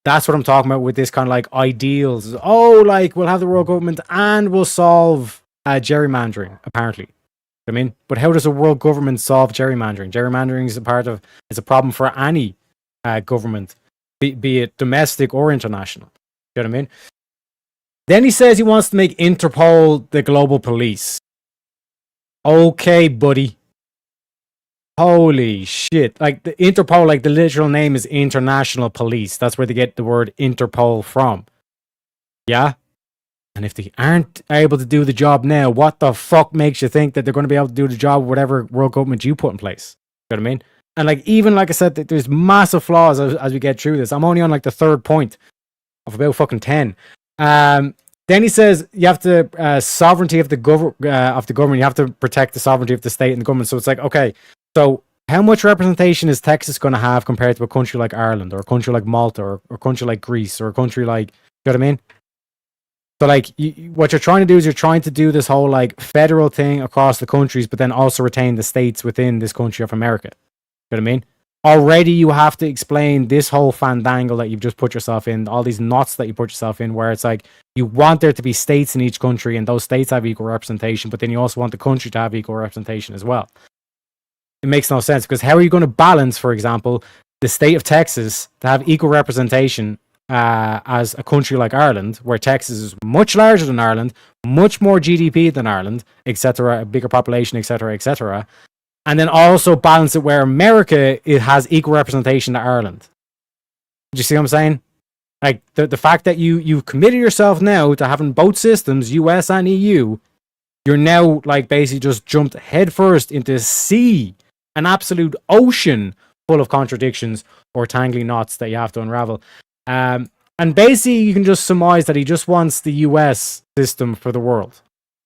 that's what I'm talking about with this kind of like ideals. Oh, like we'll have the world government and we'll solve gerrymandering, apparently. You know what I mean, but how does a world government solve gerrymandering? Gerrymandering is a problem for any government, be it domestic or international. You know what I mean? Then he says he wants to make Interpol the global police. Okay, buddy. Holy shit. Like the Interpol, like the literal name is International Police. That's where they get the word Interpol from. Yeah? And if they aren't able to do the job now, what the fuck makes you think that they're going to be able to do the job with whatever world government you put in place? You know what I mean? And like, even like I said, there's massive flaws as we get through this. I'm only on like the third point of about fucking 10. Then he says you have to sovereignty of the government. You have to protect the sovereignty of the state and the government. So it's like, okay, so how much representation is Texas going to have compared to a country like Ireland or a country like Malta or a country like Greece or a country like, you know what I mean? So like, what you're trying to do is you're trying to do this whole like federal thing across the countries, but then also retain the states within this country of America. You know what I mean? already you have to explain this whole fandangle that you've just put yourself in, all these knots that you put yourself in, where it's like you want there to be states in each country and those states have equal representation, but then you also want the country to have equal representation as well. It makes no sense, because how are you going to balance, for example, the state of Texas to have equal representation as a country like Ireland, where Texas is much larger than Ireland, much more GDP than Ireland, etc., a bigger population, etc., etc., and then also balance it where America, it has equal representation to Ireland. Do you see what I'm saying? Like the fact that you've committed yourself now to having both systems, US and EU, you're now like basically just jumped headfirst into a sea, an absolute ocean full of contradictions or tangly knots that you have to unravel. And basically you can just surmise that he just wants the US system for the world,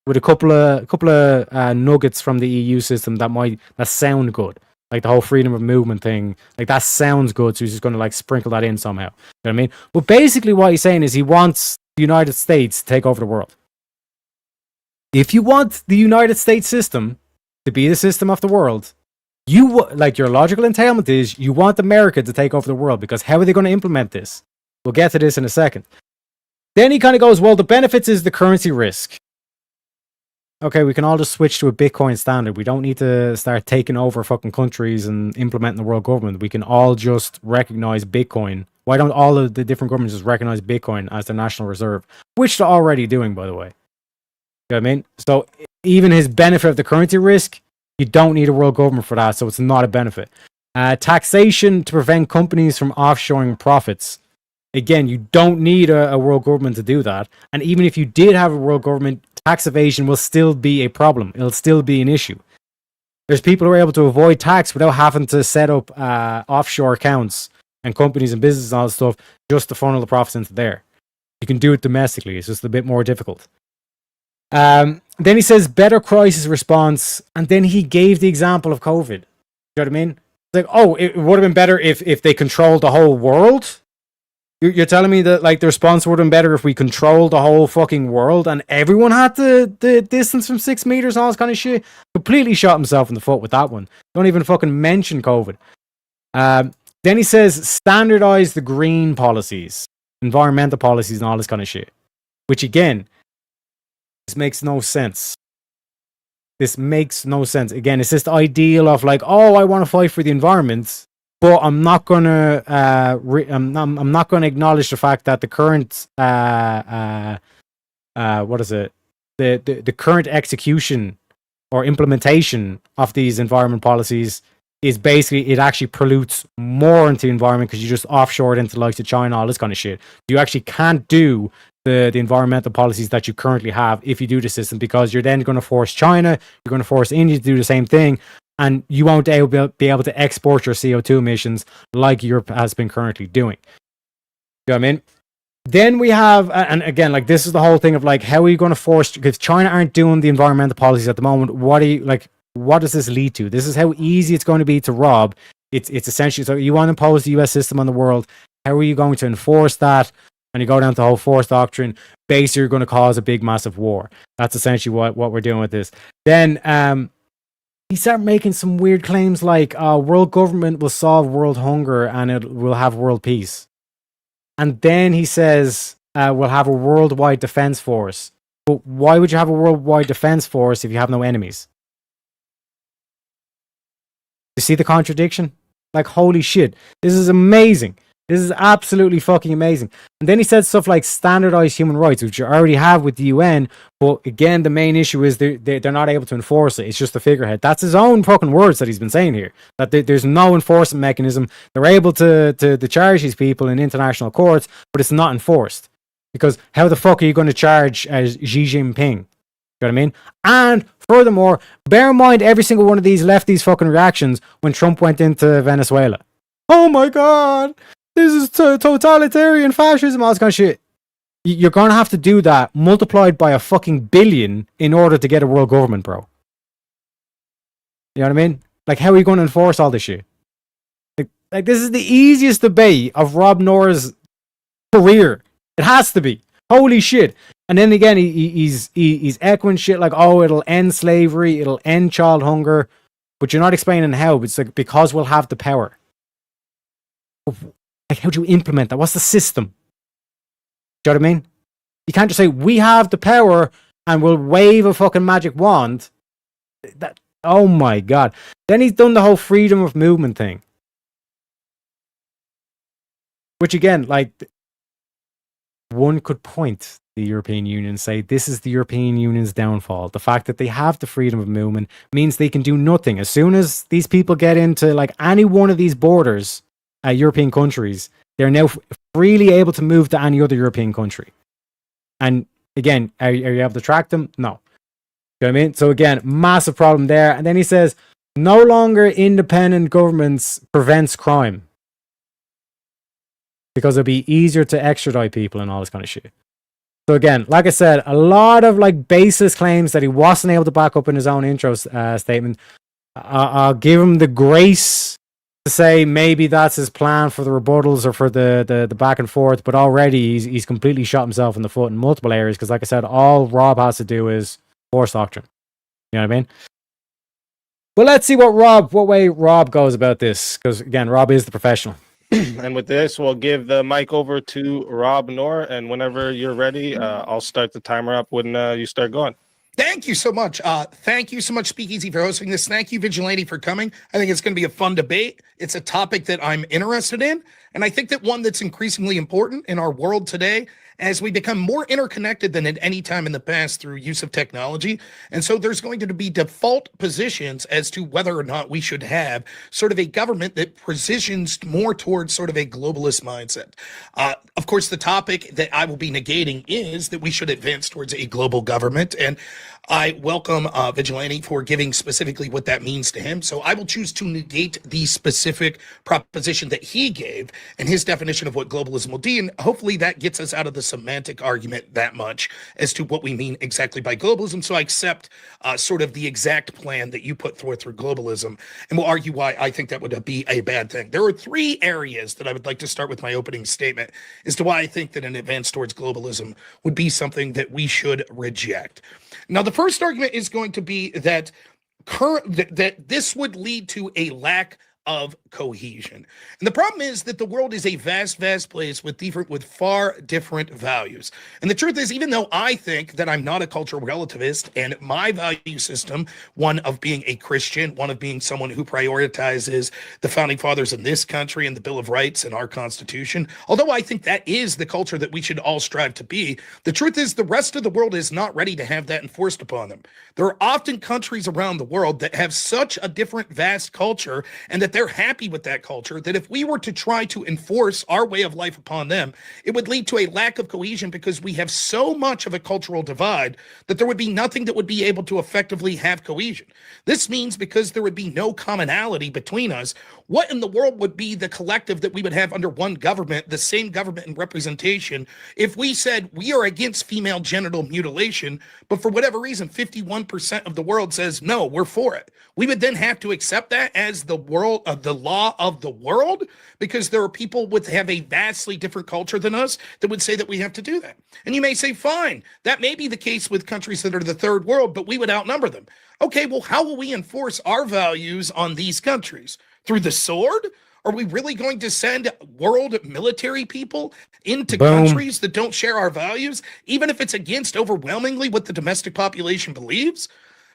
with a couple of nuggets from the EU system that sound good, like the whole freedom of movement thing. Like that sounds good, so he's just going to like sprinkle that in somehow. You know what I mean? But basically, what he's saying is he wants the United States to take over the world. If you want the United States system to be the system of the world, like your logical entailment is you want America to take over the world, because how are they going to implement this? We'll get to this in a second. Then he kind of goes, well, the benefits is the currency risk. Okay, we can all just switch to a Bitcoin standard. We don't need to start taking over fucking countries and implementing the world government. We can all just recognize Bitcoin. Why don't all of the different governments just recognize Bitcoin as the national reserve? Which they're already doing, by the way. You know what I mean? So even his benefit of the currency risk, you don't need a world government for that, so it's not a benefit. Taxation to prevent companies from offshoring profits. Again, you don't need a world government to do that. And even if you did have a world government, tax evasion will still be a problem. It'll still be an issue. There's people who are able to avoid tax without having to set up offshore accounts and companies and businesses and all that stuff just to funnel the profits into there. You can do it domestically. It's just a bit more difficult. Then he says better crisis response, and then he gave the example of COVID. You know what I mean? It's like, oh, it would have been better if they controlled the whole world? You're telling me that like the response would have been better if we controlled the whole fucking world and everyone had the distance from 6 meters and all this kind of shit? Completely shot himself in the foot with that one. Don't even fucking mention COVID. Then he says standardize the green policies, environmental policies and all this kind of shit. Which again, this makes no sense. This makes no sense. Again, it's this ideal of like, oh, I want to fight for the environment, but I'm not gonna I'm not gonna acknowledge the fact that the current what is it? The current execution or implementation of these environment policies is basically it actually pollutes more into the environment because you just offshore it into the likes of China, all this kind of shit. You actually can't do the environmental policies that you currently have if you do the system, because you're then going to force China, you're going to force India to do the same thing, and you won't be able to export your CO2 emissions like Europe has been currently doing. You know what I mean? Then we have, and again, like this is the whole thing of like, how are you going to force, because China aren't doing the environmental policies at the moment, what does this lead to? This is how easy it's going to be to rob. It's essentially, so you want to impose the US system on the world, how are you going to enforce that? And you go down to the whole force doctrine, basically you're going to cause a big massive war. That's essentially what we're doing with this. Then he started making some weird claims like world government will solve world hunger and it will have world peace. And then he says we'll have a worldwide defense force. But why would you have a worldwide defense force if you have no enemies? You see the contradiction? Like, holy shit. This is amazing. This is absolutely fucking amazing. And then he said stuff like standardized human rights, which you already have with the UN. But again, the main issue is they're not able to enforce it. It's just a figurehead. That's his own fucking words that he's been saying here. That there's no enforcement mechanism. They're able to charge these people in international courts, but it's not enforced. Because how the fuck are you going to charge Xi Jinping? You know what I mean? And furthermore, bear in mind every single one of these lefties fucking reactions when Trump went into Venezuela. Oh my God! This is totalitarian fascism, all this kind of shit. You're going to have to do that multiplied by a fucking billion in order to get a world government, bro. You know what I mean? Like, how are you going to enforce all this shit? Like this is the easiest debate of Rob Noah's career. It has to be. Holy shit. And then again, he's echoing shit like, oh, it'll end slavery, it'll end child hunger. But you're not explaining how. It's like, because we'll have the power. like, how do you implement that? What's the system? Do you know what I mean? You can't just say, we have the power and we'll wave a fucking magic wand. That, oh my God. Then he's done the whole freedom of movement thing. Which again, like, one could point the European Union and say, this is the European Union's downfall. The fact that they have the freedom of movement means they can do nothing. As soon as these people get into like any one of these borders, European countries, they're now freely able to move to any other European country. And again, are you able to track them? No. You know what I mean? So again, massive problem there. And then he says, no longer independent governments prevents crime. Because it'll be easier to extradite people and all this kind of shit. So again, like I said, a lot of like baseless claims that he wasn't able to back up in his own intro statement. I'll give him the grace to say maybe that's his plan for the rebuttals or for the back and forth, but already he's completely shot himself in the foot in multiple areas because, like I said, all Rob has to do is force doctrine. You know what I mean? Well, let's see what way Rob goes about this, because again, Rob is the professional. And with this, we'll give the mic over to Rob Noor, and whenever you're ready, I'll start the timer up when you start going. Thank you so much. Thank you so much, Speakeasy, for hosting this. Thank you, Vigilante, for coming. I think it's going to be a fun debate. It's a topic that I'm interested in, and I think that one that's increasingly important in our world today as we become more interconnected than at any time in the past through use of technology. And so there's going to be default positions as to whether or not we should have sort of a government that positions more towards sort of a globalist mindset. Of course, the topic that I will be negating is that we should advance towards a global government. And I welcome Vigilante for giving specifically what that means to him. So I will choose to negate the specific proposition that he gave and his definition of what globalism will do. And hopefully that gets us out of the semantic argument that much as to what we mean exactly by globalism. So I accept sort of the exact plan that you put forth for globalism, and we'll argue why I think that would be a bad thing. There are three areas that I would like to start with my opening statement as to why I think that an advance towards globalism would be something that we should reject. Now, the first argument is going to be that that this would lead to a lack of cohesion. And the problem is that the world is a vast, vast place with far different values. And the truth is, even though I think that I'm not a cultural relativist and my value system, one of being a Christian, one of being someone who prioritizes the founding fathers in this country and the Bill of Rights and our Constitution, although I think that is the culture that we should all strive to be, the truth is the rest of the world is not ready to have that enforced upon them. There are often countries around the world that have such a different, vast culture, and that they're happy with that culture, that if we were to try to enforce our way of life upon them, it would lead to a lack of cohesion because we have so much of a cultural divide that there would be nothing that would be able to effectively have cohesion. This means because there would be no commonality between us, what in the world would be the collective that we would have under one government, the same government and representation, if we said we are against female genital mutilation, but for whatever reason, 51% of the world says, no, we're for it. We would then have to accept that as the world of the law of the world, because there are people with have a vastly different culture than us that would say that we have to do that. And you may say, fine, that may be the case with countries that are the third world, but we would outnumber them. Okay, well, how will we enforce our values on these countries? Through the sword? Are we really going to send world military people into countries that don't share our values, even if it's against overwhelmingly what the domestic population believes?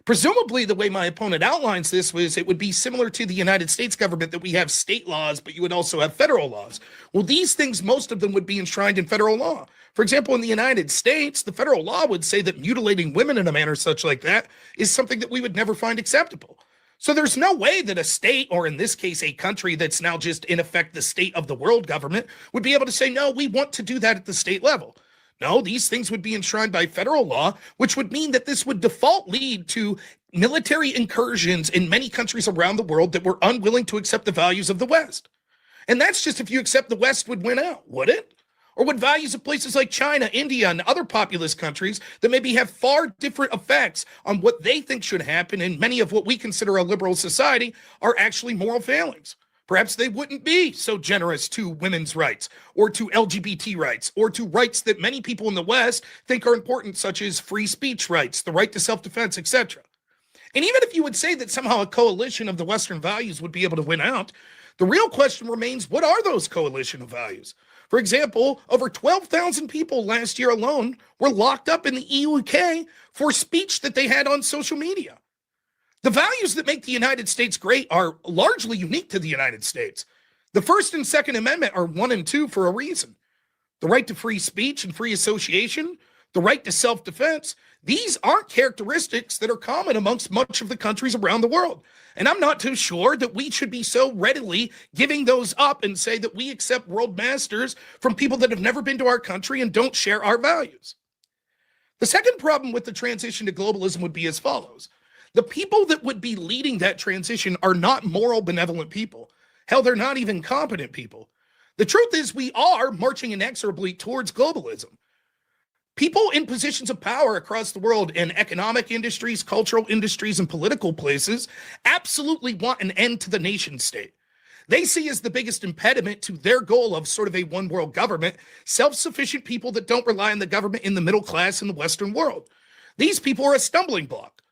Presumably, the way my opponent outlines this was it would be similar to the United States government, that we have state laws, but you would also have federal laws. Well, these things, most of them would be enshrined in federal law. For example, in the United States, the federal law would say that mutilating women in a manner such like that is something that we would never find acceptable. So there's no way that a state, or in this case, a country that's now just in effect the state of the world government, would be able to say, no, we want to do that at the state level. No, these things would be enshrined by federal law, which would mean that this would default lead to military incursions in many countries around the world that were unwilling to accept the values of the West. And that's just if you accept the West would win out, would it? Or would values of places like China, India, and other populous countries that maybe have far different effects on what they think should happen in many of what we consider a liberal society are actually moral failings? Perhaps they wouldn't be so generous to women's rights or to LGBT rights or to rights that many people in the West think are important, such as free speech rights, the right to self-defense, etc. And even if you would say that somehow a coalition of the Western values would be able to win out, The real question remains, what are those coalition of values? For example, over 12,000 people last year alone were locked up in the UK for speech that they had on social media. The values that make the United States great are largely unique to the United States. The First and Second Amendment are 1 and 2 for a reason. The right to free speech and free association, the right to self-defense, these aren't characteristics that are common amongst much of the countries around the world. And I'm not too sure that we should be so readily giving those up and say that we accept world masters from people that have never been to our country and don't share our values. The second problem with the transition to globalism would be as follows. The people that would be leading that transition are not moral, benevolent people. Hell, they're not even competent people. The truth is we are marching inexorably towards globalism. People in positions of power across the world in economic industries, cultural industries, and political places absolutely want an end to the nation state. They see as the biggest impediment to their goal of sort of a one world government, self-sufficient people that don't rely on the government in the middle class in the Western world. These people are a stumbling block.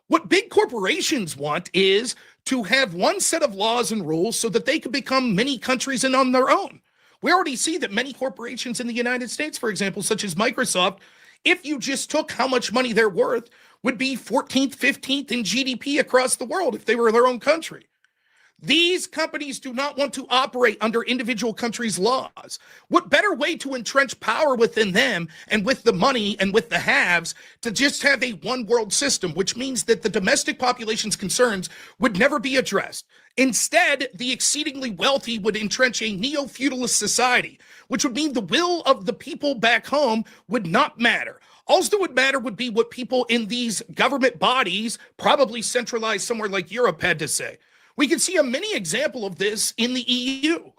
What big corporations want is to have one set of laws and rules so that they can become many countries and on their own. We already see that many corporations in the United States, for example, such as Microsoft, if you just took how much money they're worth, would be 14th, 15th in GDP across the world if they were their own country. These companies do not want to operate under individual countries' laws. What better way to entrench power within them and with the money and with the haves to just have a one world system, which means that the domestic population's concerns would never be addressed. Instead, the exceedingly wealthy would entrench a neo-feudalist society, which would mean the will of the people back home would not matter. All that would matter would be what people in these government bodies, probably centralized somewhere like Europe, had to say. We can see a mini example of this in the EU.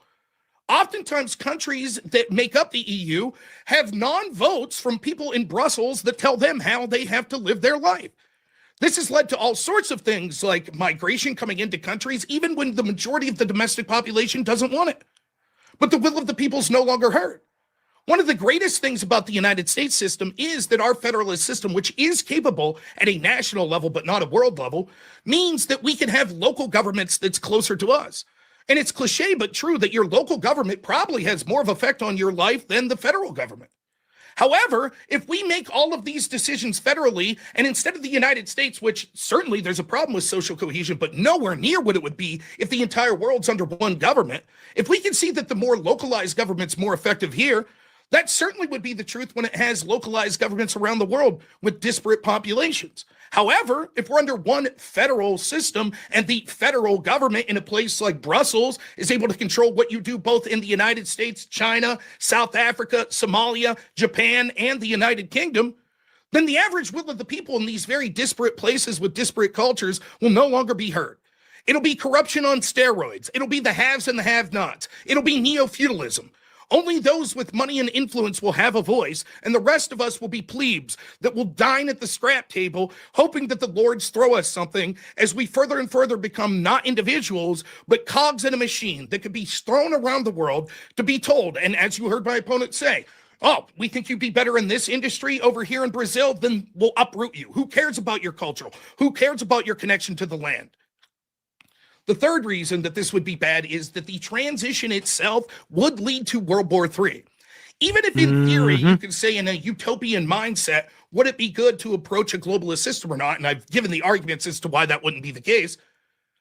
Oftentimes, countries that make up the EU have non-votes from people in Brussels that tell them how they have to live their life. This has led to all sorts of things like migration coming into countries, even when the majority of the domestic population doesn't want it. But the will of the people is no longer heard. One of the greatest things about the United States system is that our federalist system, which is capable at a national level but not a world level, means that we can have local governments that's closer to us. And it's cliche but true that your local government probably has more of effect on your life than the federal government. However, if we make all of these decisions federally, and instead of the United States, which certainly there's a problem with social cohesion, but nowhere near what it would be if the entire world's under one government, if we can see that the more localized government's more effective here, that certainly would be the truth when it has localized governments around the world with disparate populations. However, if we're under one federal system and the federal government in a place like Brussels is able to control what you do both in the United States, China, South Africa, Somalia, Japan, and the United Kingdom, then the average will of the people in these very disparate places with disparate cultures will no longer be heard. It'll be corruption on steroids. It'll be the haves and the have-nots. It'll be neo-feudalism. Only those with money and influence will have a voice, and the rest of us will be plebes that will dine at the scrap table, hoping that the lords throw us something as we further and further become not individuals, but cogs in a machine that could be thrown around the world to be told. And as you heard my opponent say, oh, we think you'd be better in this industry over here in Brazil, then we'll uproot you. Who cares about your culture? Who cares about your connection to the land? The third reason that this would be bad is that the transition itself would lead to World War III. Even if in theory, you could say in a utopian mindset, would it be good to approach a globalist system or not? And I've given the arguments as to why that wouldn't be the case.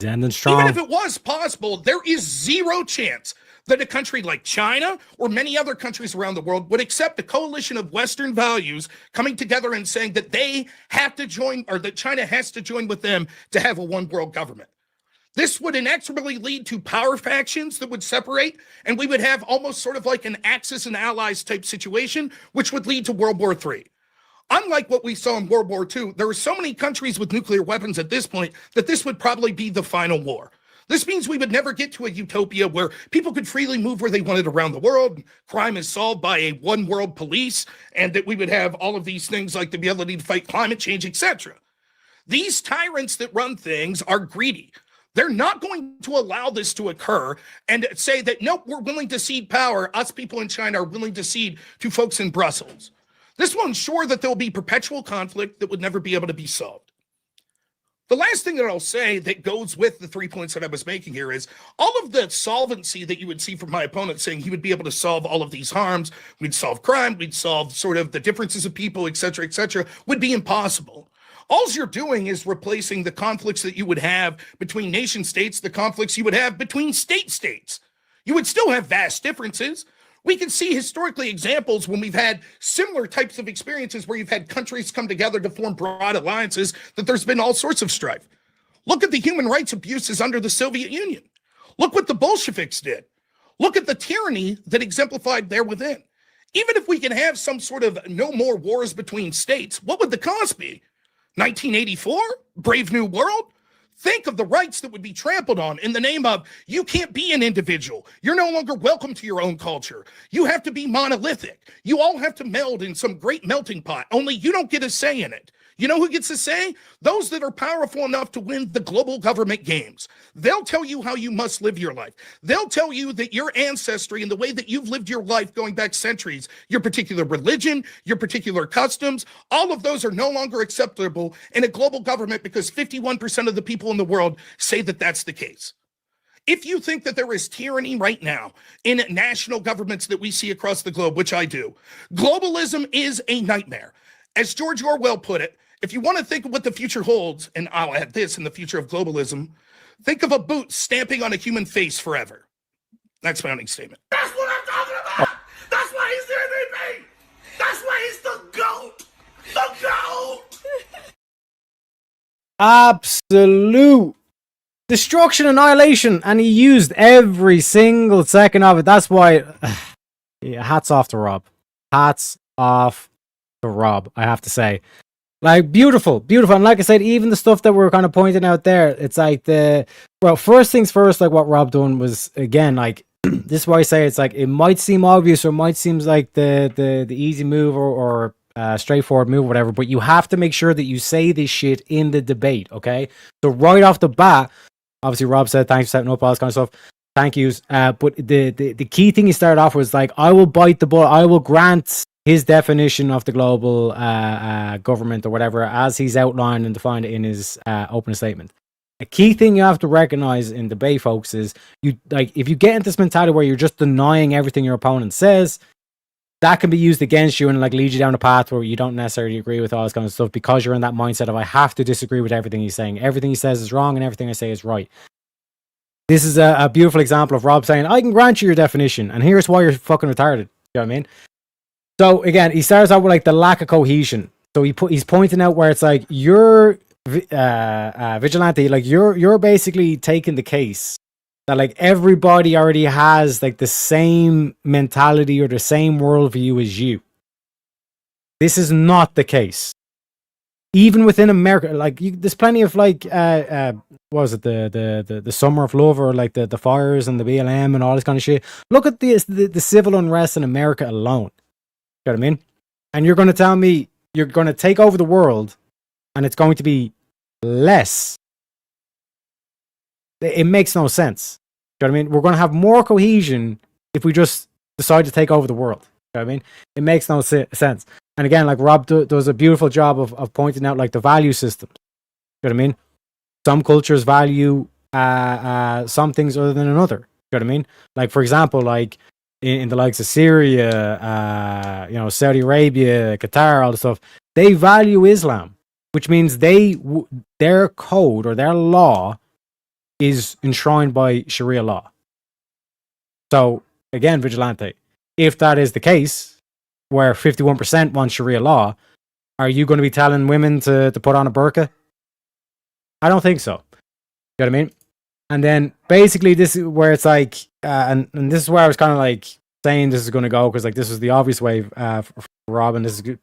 Even if it was possible, there is zero chance that a country like China or many other countries around the world would accept a coalition of Western values coming together and saying that they have to join, or that China has to join with them to have a one world government. This would inexorably lead to power factions that would separate, and we would have almost sort of like an Axis and Allies type situation, which would lead to World War III. Unlike what we saw in World War II, there are so many countries with nuclear weapons at this point that this would probably be the final war. This means we would never get to a utopia where people could freely move where they wanted around the world, crime is solved by a one world police, and that we would have all of these things like the ability to fight climate change, etc. These tyrants that run things are greedy. They're not going to allow this to occur and say that, nope, we're willing to cede power. Us people in China are willing to cede to folks in Brussels. This will ensure that there'll be perpetual conflict that would never be able to be solved. The last thing that I'll say that goes with the 3 points that I was making here is all of the solvency that you would see from my opponent saying he would be able to solve all of these harms. We'd solve crime. We'd solve sort of the differences of people, et cetera, would be impossible. All you're doing is replacing the conflicts that you would have between nation states, the conflicts you would have between states. You would still have vast differences. We can see historically examples when we've had similar types of experiences where you've had countries come together to form broad alliances, that there's been all sorts of strife. Look at the human rights abuses under the Soviet Union. Look what the Bolsheviks did. Look at the tyranny that exemplified there within. Even if we can have some sort of no more wars between states, what would the cost be? 1984? Brave New World? Think of the rights that would be trampled on in the name of you can't be an individual. You're no longer welcome to your own culture. You have to be monolithic. You all have to meld in some great melting pot, only you don't get a say in it. You know who gets a say? Those that are powerful enough to win the global government games. They'll tell you how you must live your life. They'll tell you that your ancestry and the way that you've lived your life going back centuries, your particular religion, your particular customs, all of those are no longer acceptable in a global government because 51% of the people in the world say that that's the case. If you think that there is tyranny right now in national governments that we see across the globe, which I do, globalism is a nightmare. As George Orwell put it, if you want to think of what the future holds, and I'll add this in the future of globalism, think of a boot stamping on a human face forever. That's my opening statement. That's what I'm talking about. That's why he's the MVP. That's why he's the GOAT. The GOAT. Absolute destruction, annihilation, and he used every single second of it. That's why, yeah, hats off to Rob. Hats off to Rob, I have to say. Like, beautiful. And like I said, even the stuff that we're kind of pointing out there, it's like first things first, like what Rob done was, again, like, this is why I say it's like, it might seem obvious or might seem like the easy move or straightforward move, whatever, but you have to make sure that you say this shit in the debate, okay? So right off the bat, obviously Rob said, thanks for setting up all this kind of stuff. Thank yous. But the key thing he started off was like, I will bite the bullet. I will grant his definition of the global government or whatever as he's outlined and defined it in his opening statement. A key thing you have to recognize in debate, folks, is you like if you get into this mentality where you're just denying everything your opponent says, that can be used against you and like lead you down a path where you don't necessarily agree with all this kind of stuff because you're in that mindset of I have to disagree with everything he's saying. Everything he says is wrong and everything I say is right. This is a beautiful example of Rob saying, I can grant you your definition and here's why you're fucking retarded. You know what I mean? So again, he starts out with like the lack of cohesion. So he's pointing out where it's like you're vigilante, like you're basically taking the case that like everybody already has like the same mentality or the same worldview as you. This is not the case. Even within America, like there's plenty of like what was it, the Summer of Love or like the fires and the BLM and all this kind of shit. Look at the civil unrest in America alone. You know what I mean? And you're going to tell me you're going to take over the world and it's going to be less. It makes no sense. You know what I mean? We're going to have more cohesion if we just decide to take over the world. You know what I mean? It makes no sense. And again, like Rob does a beautiful job of pointing out like the value systems. You know what I mean? Some cultures value some things other than another. You know what I mean? Like, for example, like in the likes of Syria, Saudi Arabia, Qatar, all the stuff, they value Islam, which means their code or their law is enshrined by Sharia law. So again, vigilante, if that is the case, where 51% want Sharia law, are you going to be telling women to put on a burqa? I don't think so. You know what I mean? And then basically this is where it's like, and this is where I was kind of like saying this is going to go, because like this was the obvious way for Rob, and this is good,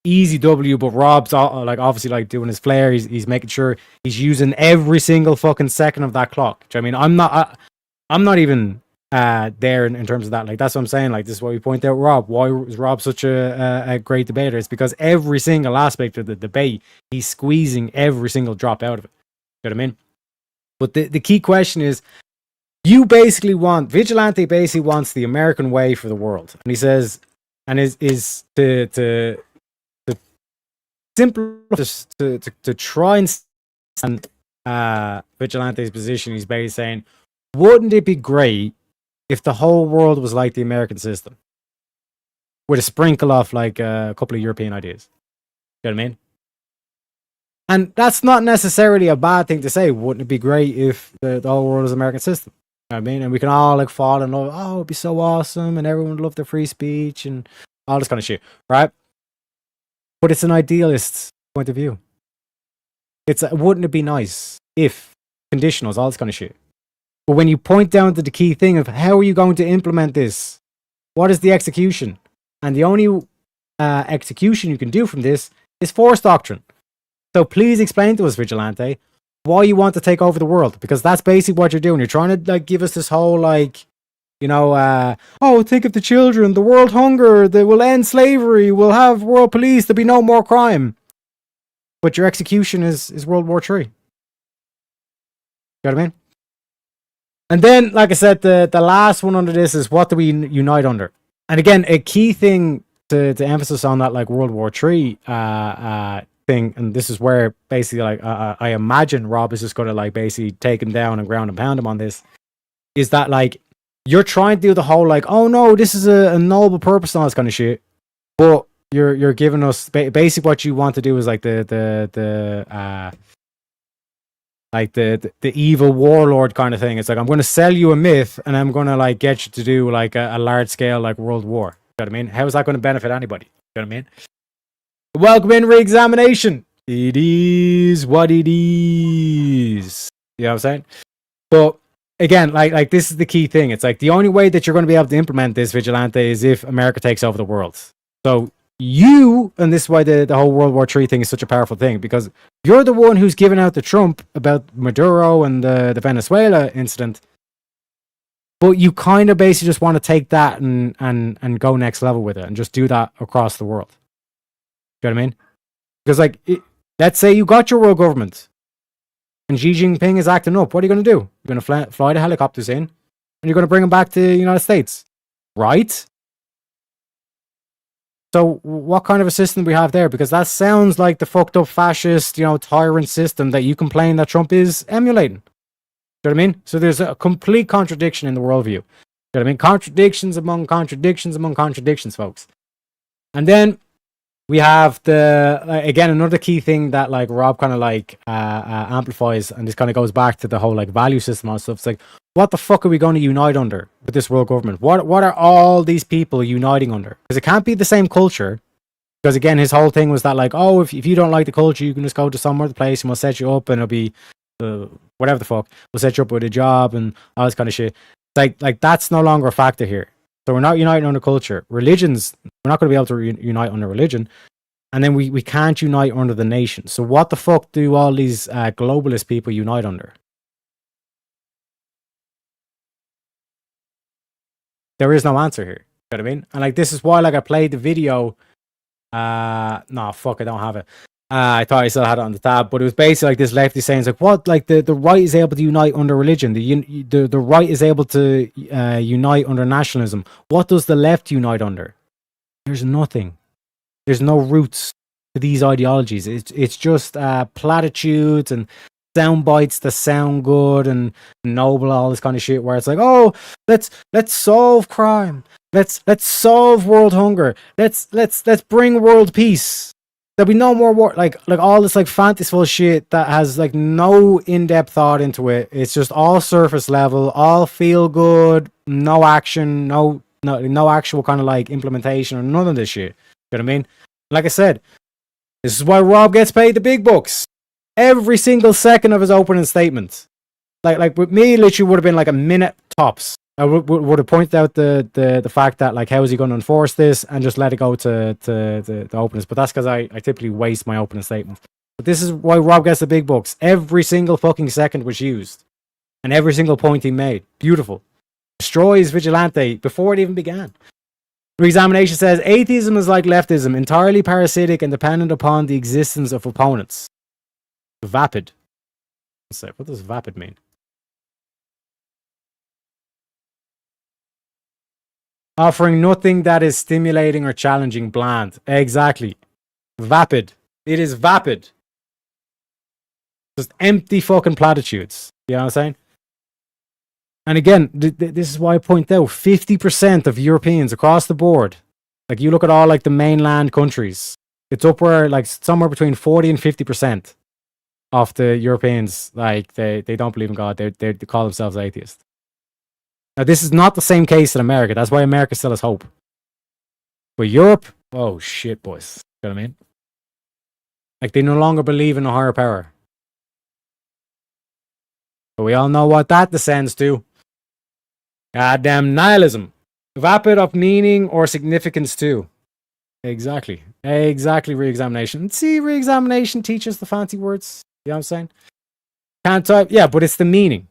easy W, but Rob's like obviously like doing his flair. He's making sure he's using every single fucking second of that clock. Do you know what I mean? I'm not even there in terms of that. Like that's what I'm saying. Like this is what we point out Rob. Why is Rob such a great debater? It's because every single aspect of the debate, he's squeezing every single drop out of it. You know what I mean? But the key question is, you basically Vigilante basically wants the American way for the world. And he says, and is to simple to try and and Vigilante's position, he's basically saying, wouldn't it be great if the whole world was like the American system? With a sprinkle of like a couple of European ideas. You know what I mean? And that's not necessarily a bad thing to say. Wouldn't it be great if the whole world was American system? You know what I mean? And we can all like fall in love. Oh, it'd be so awesome, and everyone would love their free speech and all this kind of shit, right? But it's an idealist point of view. Wouldn't it be nice if conditionals, all this kind of shit. But when you point down to the key thing of how are you going to implement this? What is the execution? And the only execution you can do from this is force doctrine. So please explain to us, Vigilante, why you want to take over the world, because that's basically what you're doing. You're trying to like give us this whole like, you know, oh, think of the children, the world hunger, they will end slavery, we'll have world police, there'll be no more crime. But your execution is World War III. You know what I mean? And then, like I said, the last one under this is what do we unite under? And again, a key thing to emphasis on that like World War III thing, and this is where basically like I imagine Rob is just going to like basically take him down and ground and pound him on this, is that like you're trying to do the whole like, oh no, this is a noble purpose and all this kind of shit, but you're giving us basically what you want to do is like the evil warlord kind of thing. It's like, I'm going to sell you a myth and I'm going to like get you to do like a large scale like world war. You know what I mean? How is that going to benefit anybody? You know what I mean? Welcome in re-examination. It is what it is. You know what I'm saying? But again, like this is the key thing. It's like the only way that you're going to be able to implement this, Vigilante, is if America takes over the world. So and this is why the whole World War III thing is such a powerful thing, because you're the one who's giving out the Trump about Maduro and the Venezuela incident, but you kind of basically just want to take that and go next level with it and just do that across the world. You know what I mean? Because like, let's say you got your world government and Xi Jinping is acting up. What are you going to do? You're going to fly the helicopters in and you're going to bring them back to the United States, right? So what kind of a system do we have there? Because that sounds like the fucked up fascist, you know, tyrant system that you complain that Trump is emulating. You know what I mean? So there's a complete contradiction in the worldview. You know what I mean? Contradictions among contradictions among contradictions, folks. And then we have again, another key thing that like Rob kind of like amplifies, and this kind of goes back to the whole like value system and stuff. It's like, what the fuck are we going to unite under with this world government? What are all these people uniting under? Because it can't be the same culture. Because again, his whole thing was that like, oh, if you don't like the culture, you can just go to some other place and we'll set you up and it'll be whatever the fuck. We'll set you up with a job and all this kind of shit. Like that's no longer a factor here. So we're not uniting under culture. Religions, we're not going to be able to unite under religion. And then we can't unite under the nation. So what the fuck do all these globalist people unite under? There is no answer here. You know what I mean? And like, this is why like I played the video. No, fuck, I don't have it. I thought I still had it on the tab, but it was basically like this lefty saying, it's like, what? Like the right is able to unite under religion. The right is able to unite under nationalism. What does the left unite under? There's nothing. There's no roots to these ideologies. It's just platitudes and sound bites that sound good and noble, all this kind of shit, where it's like, oh, let's solve crime. Let's solve world hunger. Let's bring world peace. There'll be no more war. Like all this like fantasyful shit that has like no in-depth thought into it. It's just all surface level, all feel good, no action, no actual kind of like implementation or none of this shit. You know what I mean? Like I said, this is why Rob gets paid the big bucks. Every single second of his opening statement. Like with me, literally would have been like a minute tops. I would have pointed out the fact that like, how is he going to enforce this and just let it go to the openers. But that's because I typically waste my opening statement. But this is why Rob gets the big bucks. Every single fucking second was used. And every single point he made. Beautiful. Destroys Vigilante before it even began. Re-examination says, atheism is like leftism, entirely parasitic and dependent upon the existence of opponents. Vapid. What does vapid mean? Offering nothing that is stimulating or challenging, bland. Exactly. Vapid. It is vapid. Just empty fucking platitudes. You know what I'm saying? And again, this is why I point out 50% of Europeans across the board, like you look at all like the mainland countries, it's upward like somewhere between 40 and 50% of the Europeans, like they don't believe in God. They call themselves atheists. Now, this is not the same case in America. That's why America still has hope. But Europe, oh shit, boys. You know what I mean? Like they no longer believe in a higher power. But we all know what that descends to. Goddamn nihilism. Vapid of meaning or significance too. Exactly. Re-examination. See, re-examination teaches the fancy words. You know what I'm saying? Can't type. Yeah, but it's the meaning.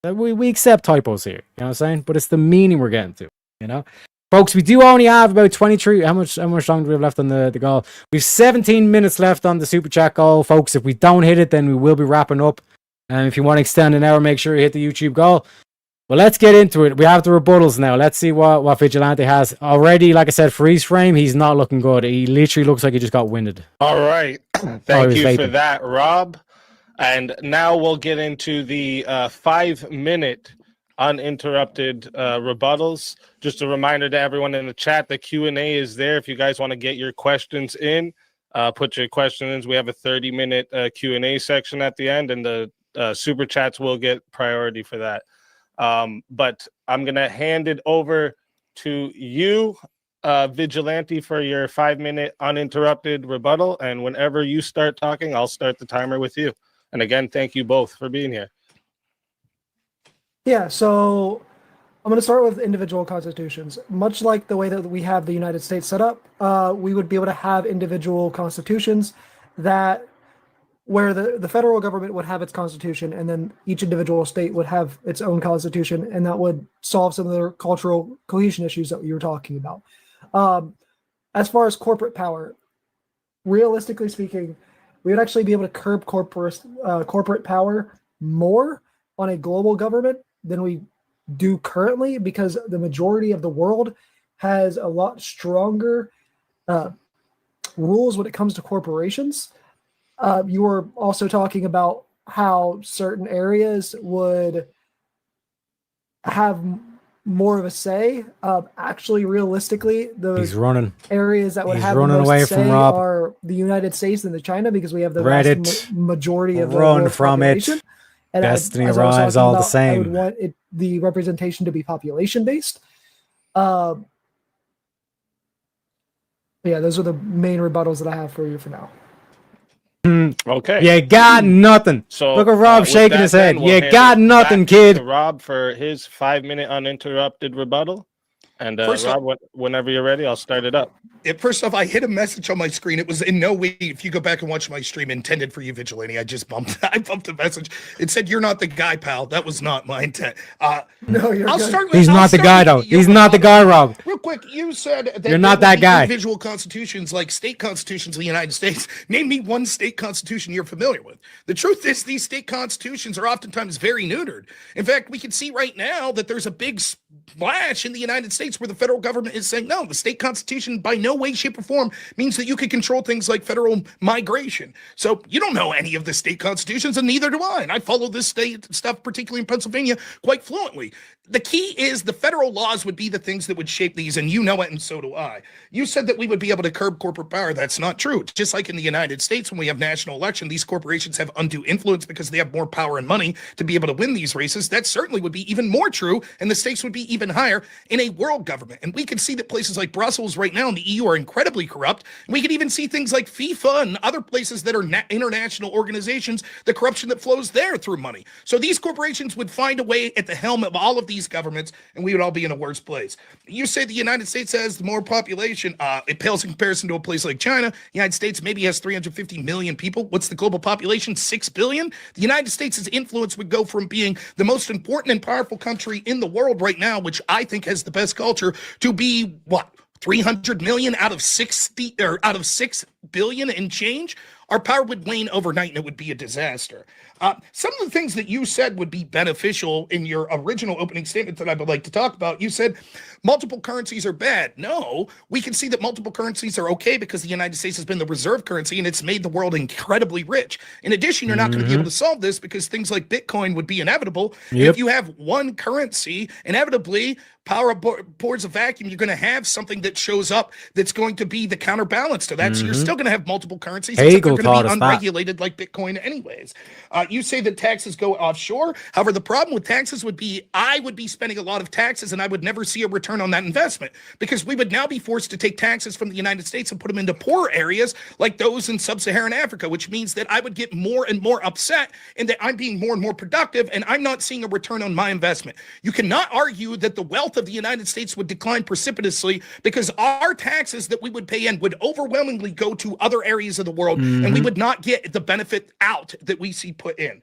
We accept typos here. You know what I'm saying? But it's the meaning we're getting to. You know? Folks, we do only have about 23. How much longer do we have left on the goal? We've 17 minutes left on the super chat goal. Folks, if we don't hit it, then we will be wrapping up. And if you want to extend an hour, make sure you hit the YouTube goal. Well, let's get into it. We have the rebuttals now. Let's see what Vigilante has. Already, like I said, freeze frame, he's not looking good. He literally looks like he just got winded. All right. Thank you for that, Rob. And now we'll get into the 5-minute uninterrupted rebuttals. Just a reminder to everyone in the chat, the Q&A is there. If you guys want to get your questions in, put your questions in. We have a 30-minute Q&A section at the end, and the super chats will get priority for that. But I'm going to hand it over to you, Vigilante, for your 5-minute uninterrupted rebuttal. And whenever you start talking, I'll start the timer with you. And again, thank you both for being here. Yeah, so I'm going to start with individual constitutions. Much like the way that we have the United States set up, we would be able to have individual constitutions that where the federal government would have its constitution, and then each individual state would have its own constitution, and that would solve some of the cultural cohesion issues that you were talking about. As far as corporate power, realistically speaking, we would actually be able to curb corporate power more on a global government than we do currently, because the majority of the world has a lot stronger rules when it comes to corporations. You were also talking about how certain areas would have more of a say. Actually, realistically, those areas that would have the most say are the United States and the China, because we have the vast majority of the world population. And Destiny arrives all the same. I would want the representation to be population based. Yeah, those are the main rebuttals that I have for you for now. Okay. You got nothing. So look at Rob shaking his head. We'll you got nothing, kid. Rob for his 5-minute uninterrupted rebuttal. And Rob, whenever you're ready, I'll start it up. First off, I hit a message on my screen. It was in no way, if you go back and watch my stream, intended for you, Vigilante. I bumped a message. It said, "You're not the guy, pal." That was not my intent. No, you're I'll good. start with, He's not the guy, though. He's not the guy, Rob. Real quick, you said that you're not that guy. Individual constitutions, like state constitutions of the United States. Name me one state constitution you're familiar with. The truth is, these state constitutions are oftentimes very neutered. In fact, we can see right now that there's a big splash in the United States where the federal government is saying, no, the state constitution by no way, shape, or form means that you can control things like federal migration. So you don't know any of the state constitutions, and neither do I. And I follow this state stuff, particularly in Pennsylvania, quite fluently. The key is the federal laws would be the things that would shape these, and you know it, and so do I. You said that we would be able to curb corporate power. That's not true. Just like in the United States, when we have national election, these corporations have undue influence because they have more power and money to be able to win these races. That certainly would be even more true, and the stakes would be even higher in a world government. And we can see that places like Brussels right now in the EU are incredibly corrupt. And we can even see things like FIFA and other places that are international organizations, the corruption that flows there through money. So these corporations would find a way at the helm of all of these governments, and we would all be in a worse place. You say the United States has more population. It pales in comparison to a place like China. The United States maybe has 350 million people. What's the global population? 6 billion. The United States' influence would go from being the most important and powerful country in the world right now, which I think has the best culture, to be what? 300 million out of 6 billion and change, our power would wane overnight and it would be a disaster. Some of the things that you said would be beneficial in your original opening statement that I would like to talk about, you said multiple currencies are bad. No, we can see that multiple currencies are okay because the United States has been the reserve currency and it's made the world incredibly rich. In addition, you're not going to be able to solve this because things like Bitcoin would be inevitable. If you have one currency, inevitably, power pours a vacuum, you're going to have something that shows up that's going to be the counterbalance to that. So you're still going to have multiple currencies. Except they're going to be unregulated like Bitcoin anyways. You say that taxes go offshore. However, the problem with taxes would be I would be spending a lot of taxes and I would never see a return on that investment because we would now be forced to take taxes from the United States and put them into poor areas like those in sub-Saharan Africa, which means that I would get more and more upset and that I'm being more and more productive and I'm not seeing a return on my investment. You cannot argue that the wealth of the United States would decline precipitously because our taxes that we would pay in would overwhelmingly go to other areas of the world and we would not get the benefit out that we see put in.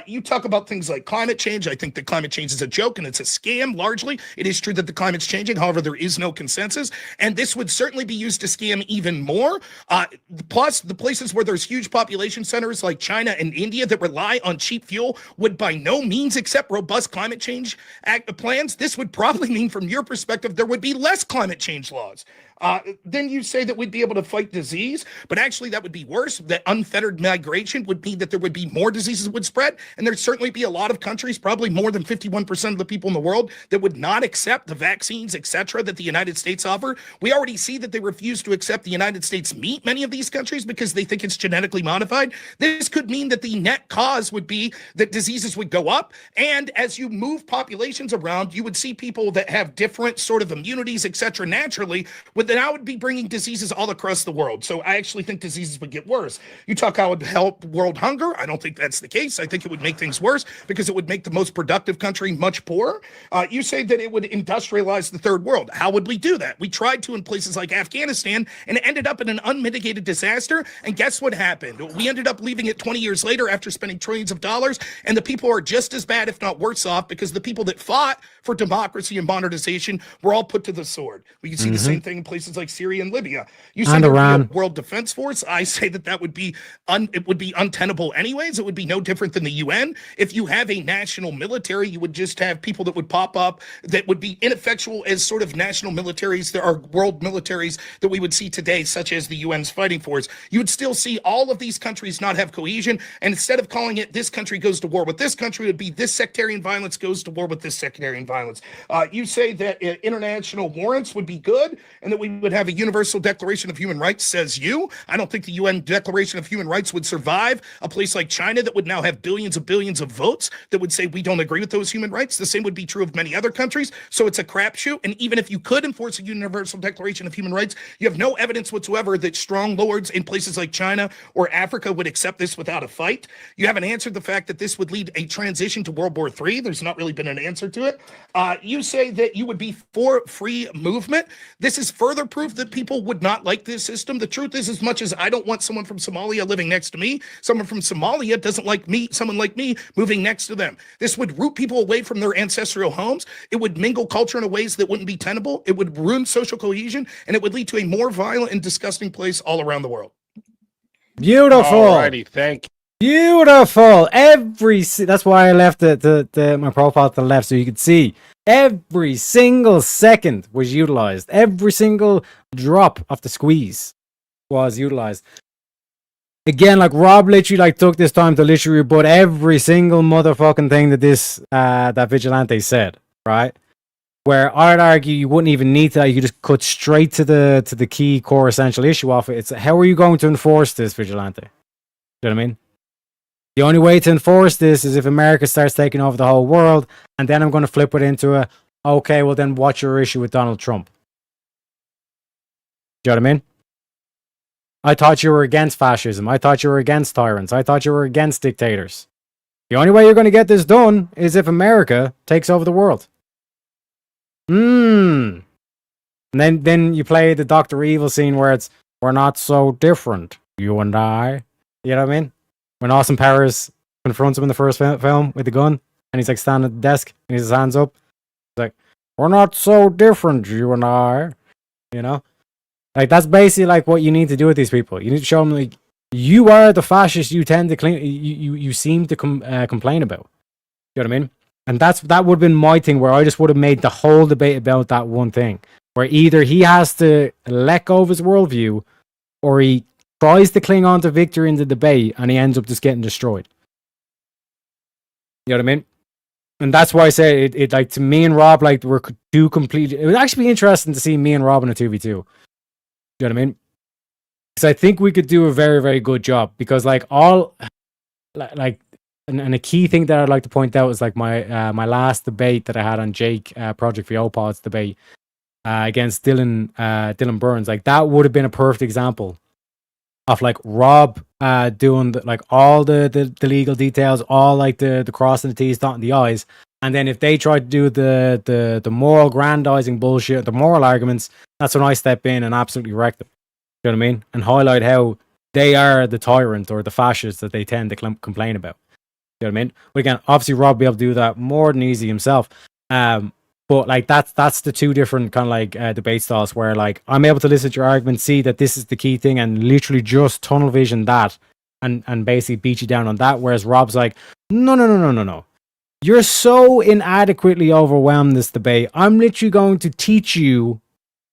You talk about things like climate change. I think that climate change is a joke and it's a scam largely. It is true that the climate's changing. However, there is no consensus. And this would certainly be used to scam even more. Plus, the places where there's huge population centers like China and India that rely on cheap fuel would by no means accept robust climate change plans. This would probably mean, from your perspective, there would be less climate change laws. Then you say that we'd be able to fight disease, but actually that would be worse. That unfettered migration would mean that there would be more diseases would spread, and there'd certainly be a lot of countries, probably more than 51% of the people in the world, that would not accept the vaccines, etc., that the United States offer. We already see that they refuse to accept the United States meat, many of these countries, because they think it's genetically modified. This could mean that the net cause would be that diseases would go up, and as you move populations around, you would see people that have different sort of immunities, etc., naturally, then I would be bringing diseases all across the world. So I actually think diseases would get worse. You talk how it would help world hunger. I don't think that's the case. I think it would make things worse because it would make the most productive country much poorer. You say that it would industrialize the third world. How would we do that? We tried to in places like Afghanistan and it ended up in an unmitigated disaster. And guess what happened? We ended up leaving it 20 years later after spending trillions of dollars. And the people are just as bad, if not worse off, because the people that fought for democracy and modernization were all put to the sword. We can see the same thing in places like Syria and Libya. You say a World Defense Force. I say that would be it would be untenable anyways. It would be no different than the UN. If you have a national military, you would just have people that would pop up that would be ineffectual as sort of national militaries. There are world militaries that we would see today, such as the UN's fighting force. You would still see all of these countries not have cohesion. And instead of calling it this country goes to war with this country, it would be this sectarian violence goes to war with this sectarian violence. You say that international warrants would be good and that we would have a universal declaration of human rights, says you. I don't think the UN Declaration of Human Rights would survive a place like China that would now have billions of votes that would say we don't agree with those human rights. The same would be true of many other countries. So it's a crapshoot. And even if you could enforce a universal declaration of human rights, you have no evidence whatsoever that strong lords in places like China or Africa would accept this without a fight. You haven't answered the fact that this would lead a transition to World War III. There's not really been an answer to it. You say that you would be for free movement. This is further proof that people would not like this system. The truth is, as much as I don't want someone from Somalia living next to me, someone from Somalia doesn't like me, someone like me moving next to them. This would root people away from their ancestral homes. It would mingle culture in ways that wouldn't be tenable. It would ruin social cohesion, and it would lead to a more violent and disgusting place all around the world. Beautiful. Alrighty, thank you. Beautiful. That's why I left my profile to the left so you could see every single second was utilized. Every single drop of the squeeze was utilized. Again, like Rob literally took this time to literally rebut every single motherfucking thing that that vigilante said, right? Where I'd argue you wouldn't even need that. You could just cut straight to the key core essential issue of it. It's how are you going to enforce this, vigilante? You know what I mean? The only way to enforce this is if America starts taking over the whole world, and then I'm going to flip it into okay, well then what's your issue with Donald Trump? Do you know what I mean? I thought you were against fascism. I thought you were against tyrants. I thought you were against dictators. The only way you're going to get this done is if America takes over the world. And then you play the Dr. Evil scene where it's, we're not so different, you and I. You know what I mean? When Austin Powers confronts him in the first film with the gun, and he's standing at the desk, and his hands up. He's like, we're not so different, you and I. You know? Like that's basically like what you need to do with these people. You need to show them like you are the fascist you tend to you seem to complain about. You know what I mean? And that would have been my thing, where I just would have made the whole debate about that one thing, where either he has to let go of his worldview, or he tries to cling on to victory in the debate and he ends up just getting destroyed. You know what I mean? And that's why I say it like, to me and Rob, like, we're two completely. It would actually be interesting to see me and Rob in a 2v2. You know what I mean? Because I think we could do a very, very good job. Because like and a key thing that I'd like to point out is like my last debate that I had on Jake, Project VOPod's debate against Dylan Burns. Like that would have been a perfect example of like Rob doing like all the legal details, all like the crossing the T's, dotting the I's, and then if they try to do the moral grandizing bullshit, the moral arguments, that's when I step in and absolutely wreck them. You know what I mean? And highlight how they are the tyrant or the fascist that they tend to complain about. You know what I mean? But again, obviously Rob will be able to do that more than easy himself. But like that's the two different kind of like debate styles, where like I'm able to listen to your argument, see that this is the key thing, and literally just tunnel vision that and basically beat you down on that. Whereas Rob's like, no. You're so inadequately overwhelmed this debate. I'm literally going to teach you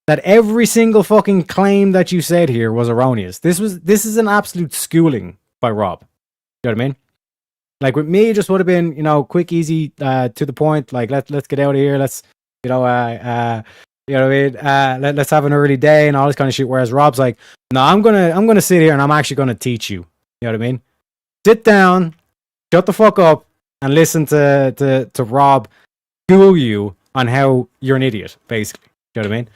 that every single fucking claim that you said here was erroneous. This is an absolute schooling by Rob. You know what I mean? Like with me, it just would have been, quick, easy, to the point. Like let's get out of here. Let's, you know what I mean? Let's have an early day and all this kind of shit. Whereas Rob's like, no, I'm gonna sit here and I'm actually gonna teach you. You know what I mean? Sit down, shut the fuck up, and listen to Rob school you on how you're an idiot, basically. You know what I mean?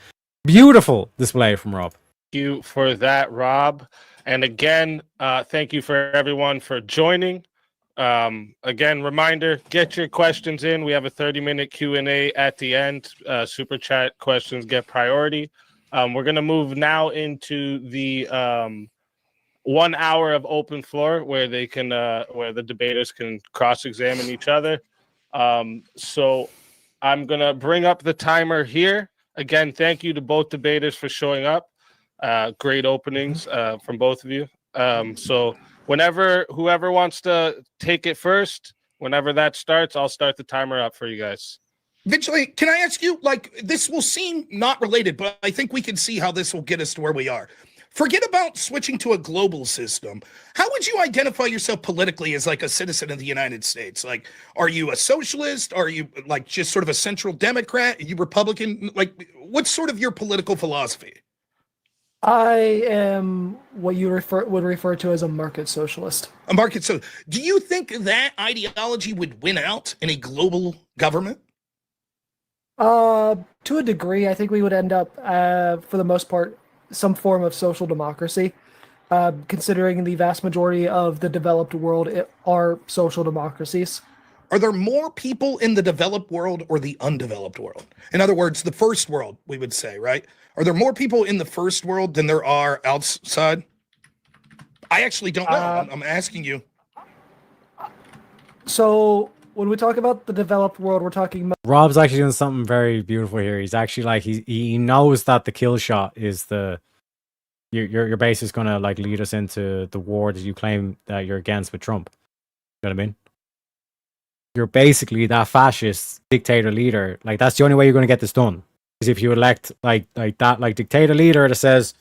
Beautiful display from Rob. Thank you for that, Rob. And again, thank you for everyone for joining. Again, reminder, get your questions in. We have a 30-minute Q&A at the end. Super chat questions get priority. We're going to move now into the 1 hour of open floor where they can where the debaters can cross-examine each other. So I'm going to bring up the timer here. Again, thank you to both debaters for showing up. Great openings from both of you. So whoever wants to take it first, whenever that starts, I'll start the timer up for you guys. Vigilante, can I ask you, like, this will seem not related, but I think we can see how this will get us to where we are. Forget about switching to a global system. How would you identify yourself politically as like a citizen of the United States? Like, are you a socialist? Are you like just sort of a central Democrat? Are you Republican? Like, what's sort of your political philosophy? I am what you would refer to as a market socialist. A market socialist. Do you think that ideology would win out in a global government? To a degree, I think we would end up, for the most part, some form of social democracy. Considering the vast majority of the developed world are social democracies. Are there more people in the developed world or the undeveloped world? In other words, the first world, we would say, right? Are there more people in the first world than there are outside? I actually don't know. I'm asking you. So when we talk about the developed world, we're talking about... Rob's actually doing something very beautiful here. He's actually like, he knows that the kill shot is your base is going to like lead us into the war that you claim that you're against with Trump. You know what I mean? You're basically that fascist dictator leader. Like, that's the only way you're going to get this done. Is if you elect like that like dictator leader that says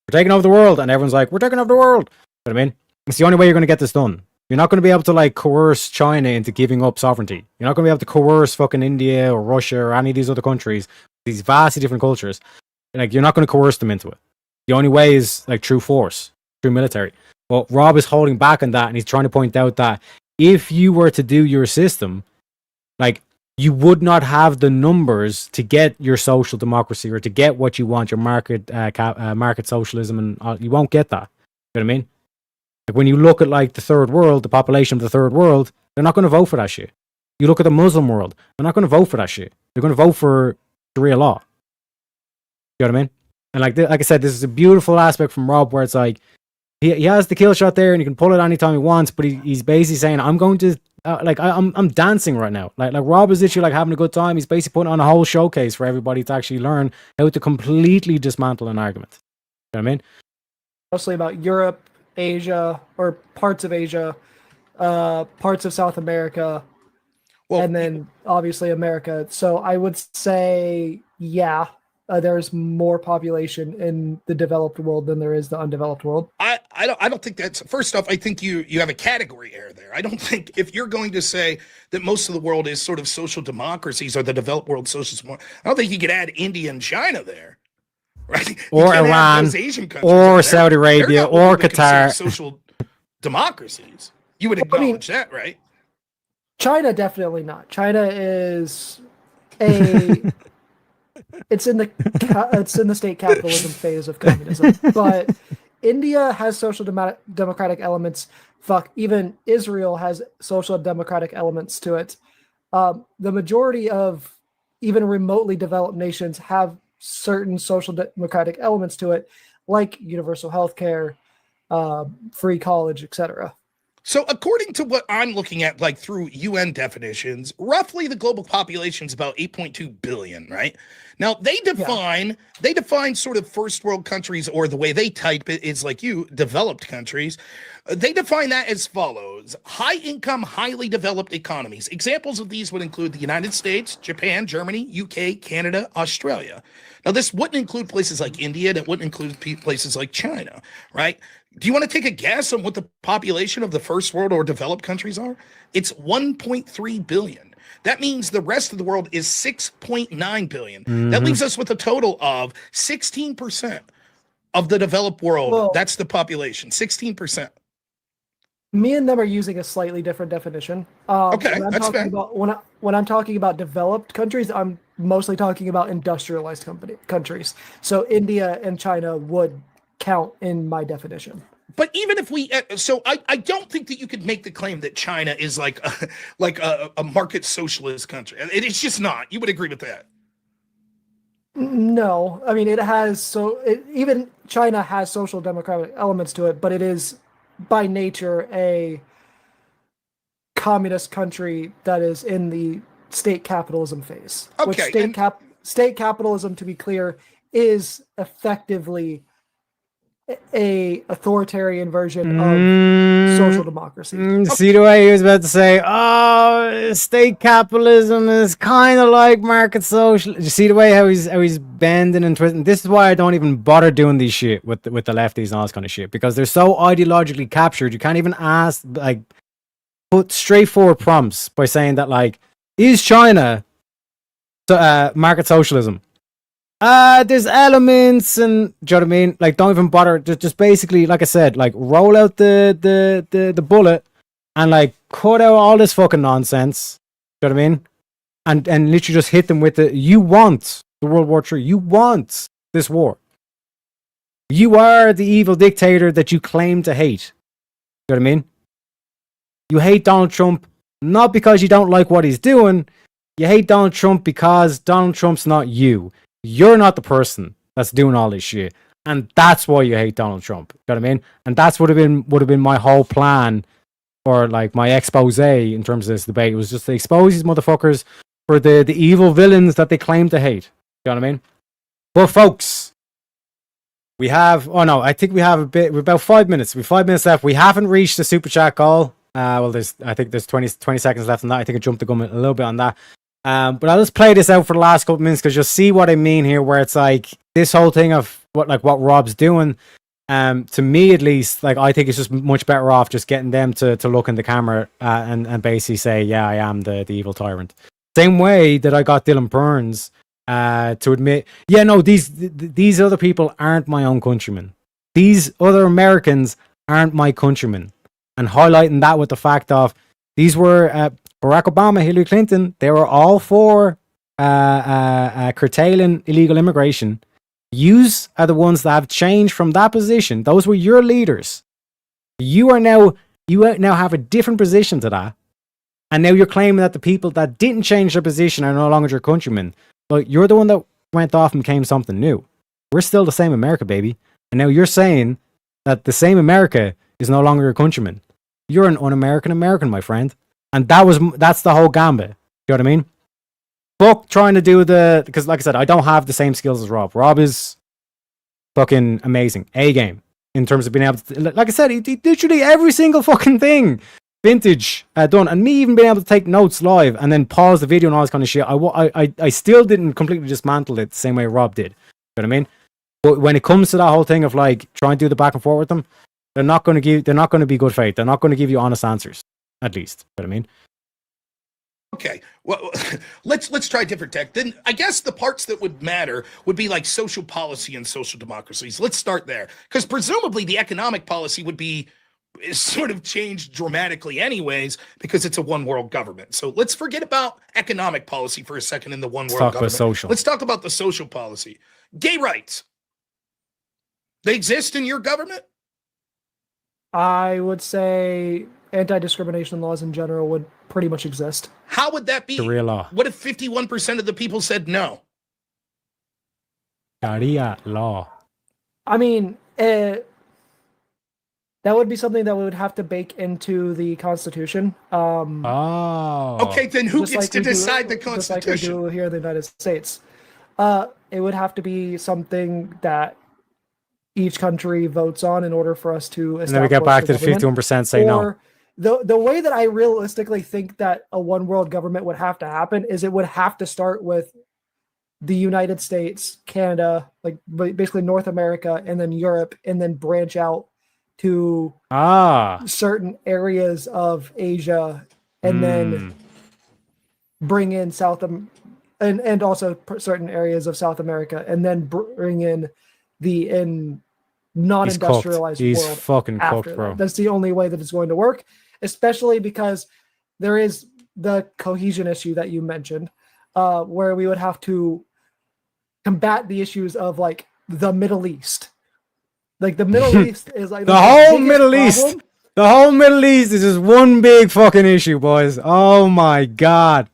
we're taking over the world, and everyone's like, we're taking over the world. You know what I mean? It's the only way you're going to get this done. You're not going to be able to like coerce China into giving up sovereignty. You're not going to be able to coerce fucking India or Russia or any of these other countries, these vastly different cultures. Like, you're not going to coerce them into it. The only way is like true force, true military. Well, Rob is holding back on that, and he's trying to point out that if you were to do your system, like, you would not have the numbers to get your social democracy or to get what you want, your market market socialism, and you won't get that. You know what I mean? Like, when you look at like the third world, the population of the third world, they're not going to vote for that shit. You look at the Muslim world, they're not going to vote for that shit. They're going to vote for Sharia law. You know what I mean? And like I said, this is a beautiful aspect from Rob, where it's like he has the kill shot there, and he can pull it anytime he wants. But he's basically saying, "I'm going to I'm dancing right now." Like Rob is literally like having a good time. He's basically putting on a whole showcase for everybody to actually learn how to completely dismantle an argument. You know what I mean? Mostly about Europe, Asia, or parts of Asia, parts of South America, and then obviously America. So I would say, yeah, there's more population in the developed world than there is the undeveloped world. I don't think that's, first off, I think you have a category error there. I don't think, if you're going to say that most of the world is sort of social democracies or the developed world socialist, I don't think you could add India and China there. Right? Or Iran, or Saudi Arabia, or Qatar. Social democracies. You would acknowledge that, right? China, definitely not. China is a it's in the state capitalism phase of communism. But India has social democratic elements. Fuck, even Israel has social democratic elements to it. The majority of even remotely developed nations have certain social democratic elements to it, like universal health care, free college, etc. So according to what I'm looking at, like through UN definitions, roughly the global population is about 8.2 billion, right? Now they define sort of first world countries, or the way they type it is like developed countries. They define that as follows: high income, highly developed economies. Examples of these would include the United States, Japan, Germany, UK, Canada, Australia. Now, this wouldn't include places like India, and it wouldn't include places like China, right? Do you want to take a guess on what the population of the first world or developed countries are? It's 1.3 billion. That means the rest of the world is 6.9 billion. That leaves us with a total of 16% of the developed world. Well, that's the population, 16%. Me and them are using a slightly different definition. Okay, that's fair. When I'm talking about developed countries, I'm mostly talking about industrialized countries. So India and China would count in my definition. But even if we, so I don't think that you could make the claim that China is like a market socialist country. It's just not. You would agree with that? No, I mean even China has social democratic elements to it, but it is by nature a communist country that is in the state capitalism phase. Okay. Which state capitalism, to be clear, is effectively a authoritarian version of social democracy. See the way he was about to say, oh, state capitalism is kind of like market social. You see the way how he's bending and twisting. This is why I don't even bother doing these shit with the lefties and all this kind of shit, because they're so ideologically captured. You can't even ask, like, put straightforward prompts by saying that, like, is China market socialism? There's elements, and do you know what I mean? Like, don't even bother. Just basically, like I said, like, roll out the bullet and like cut out all this fucking nonsense. Do you know what I mean? And literally just hit them with you want the World War III. You want this war. You are the evil dictator that you claim to hate. Do you know what I mean? You hate Donald Trump not because you don't like what he's doing. You hate Donald Trump because Donald Trump's not you. You're not the person that's doing all this shit, and that's why you hate Donald Trump. You know what I mean? And that's would have been my whole plan, or like my expose in terms of this debate. It was just to expose these motherfuckers for the evil villains that they claim to hate. You know what I mean? But folks, we have. Oh no, I think we have we're about 5 minutes. We have 5 minutes left. We haven't reached the super chat goal. Well, I think there's 20 seconds left on that. I think I jumped the gun a little bit on that. But I'll just play this out for the last couple minutes because you'll see what I mean here, where it's like this whole thing of what Rob's doing. To me at least, like, I think it's just much better off just getting them to look in the camera and basically say, yeah, I am the evil tyrant. Same way that I got Dylan Burns to admit, yeah, no, these other people aren't my own countrymen. These other Americans aren't my countrymen. And highlighting that with the fact of these were Barack Obama, Hillary Clinton, they were all for curtailing illegal immigration. Yous are the ones that have changed from that position. Those were your leaders. You now have a different position to that. And now you're claiming that the people that didn't change their position are no longer your countrymen. But you're the one that went off and became something new. We're still the same America, baby. And now you're saying that the same America is no longer your countryman. You're an un-American American, my friend. And that's the whole gambit. You know what I mean? Fuck trying to do because like I said, I don't have the same skills as Rob. Rob is fucking amazing. A game in terms of being able to, like I said, he literally every single fucking thing vintage done, and me even being able to take notes live and then pause the video and all this kind of shit. I still didn't completely dismantle it the same way Rob did. You know what I mean? But when it comes to that whole thing of like trying to do the back and forth with them, they're not going to be good faith. They're not going to give you honest answers, at least. You know what I mean? Okay, well, let's try different tech. Then I guess the parts that would matter would be like social policy and social democracies. Let's start there, because presumably the economic policy would be sort of changed dramatically anyways, because it's a one world government. So let's forget about economic policy for a second in the one world government. Let's talk about the social policy. Gay rights. They exist in your government? I would say anti-discrimination laws in general would pretty much exist. How would that be? Sharia law. What if 51% of the people said no? Sharia law. I mean, that would be something that we would have to bake into the Constitution. Okay, then who gets to decide the Constitution? Just like we do here in the United States. It would have to be something that each country votes on in order for us to establish. And then we get back to the 51% say no. The way that I realistically think that a one world government would have to happen is it would have to start with the United States, Canada, like basically North America, and then Europe, and then branch out to certain areas of Asia, and then bring in and also certain areas of South America, and then bring in the non-industrialized He's world. fucking after cooked, bro. that. That's the only way that it's going to work, especially because there is the cohesion issue that you mentioned, where we would have to combat the issues of like the Middle East. Like the Middle East is like the whole Middle East. The whole Middle East is just one big fucking issue, boys. Oh my god.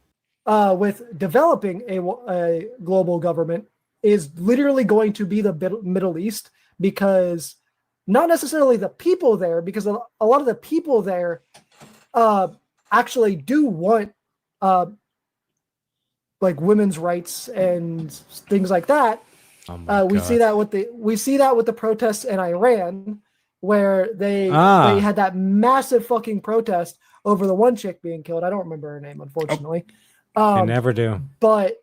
With developing a global government is literally going to be the Middle East, because not necessarily the people there, because a lot of the people there actually do want like women's rights and things like that. We see that with the protests in Iran, where they had that massive fucking protest over the one chick being killed. I don't remember her name, unfortunately. They never do. But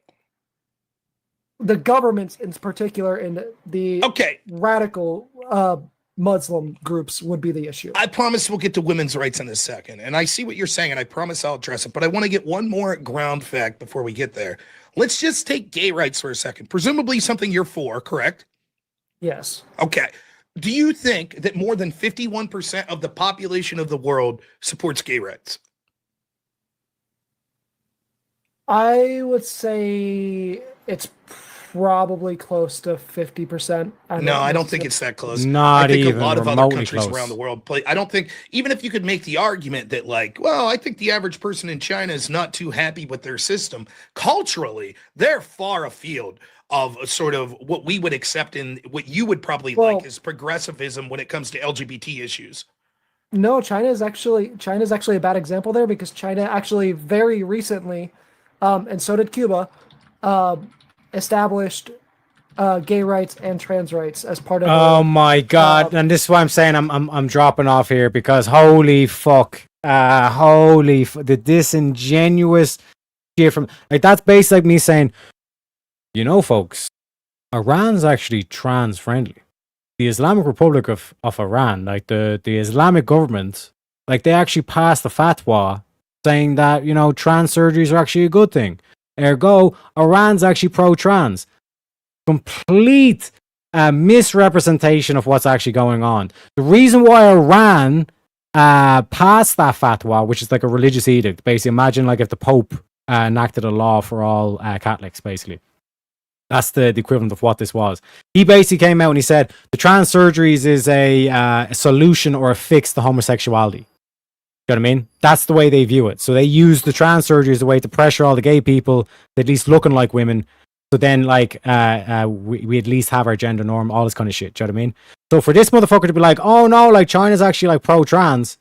the governments in particular and the radical Muslim groups would be the issue. I promise we'll get to women's rights in a second. And I see what you're saying, and I promise I'll address it. But I want to get one more ground fact before we get there. Let's just take gay rights for a second. Presumably something you're for, correct? Yes. Okay. Do you think that more than 51% of the population of the world supports gay rights? I would say it's probably close to 50%. No, I don't think it's that close. Not I think even a lot of other remotely countries close. around the world play. I don't think, even if you could make the argument that like, well, I think the average person in China is not too happy with their system. Culturally, they're far afield of a sort of what we would accept in what you would probably like as progressivism when it comes to LGBT issues. No, China is actually a bad example there, because China actually very recently, and so did Cuba, established gay rights and trans rights as part of. Oh my god! And this is why I'm saying I'm dropping off here, because holy fuck, the disingenuous shit from like that's basically like me saying, you know, folks, Iran's actually trans friendly. The Islamic Republic of Iran, like the Islamic government, like they actually passed a fatwa saying that, you know, trans surgeries are actually a good thing. Ergo, Iran's actually pro-trans. Complete misrepresentation of what's actually going on. The reason why Iran passed that fatwa, which is like a religious edict, basically imagine like if the Pope enacted a law for all Catholics, basically. That's the equivalent of what this was. He basically came out and he said the trans surgeries is a solution or a fix to homosexuality. You know what I mean? That's the way they view it. So they use the trans surgery as a way to pressure all the gay people, at least looking like women. So then, like, we at least have our gender norm, all this kind of shit. Do you know what I mean? So for this motherfucker to be like, oh no, like China's actually like pro-trans.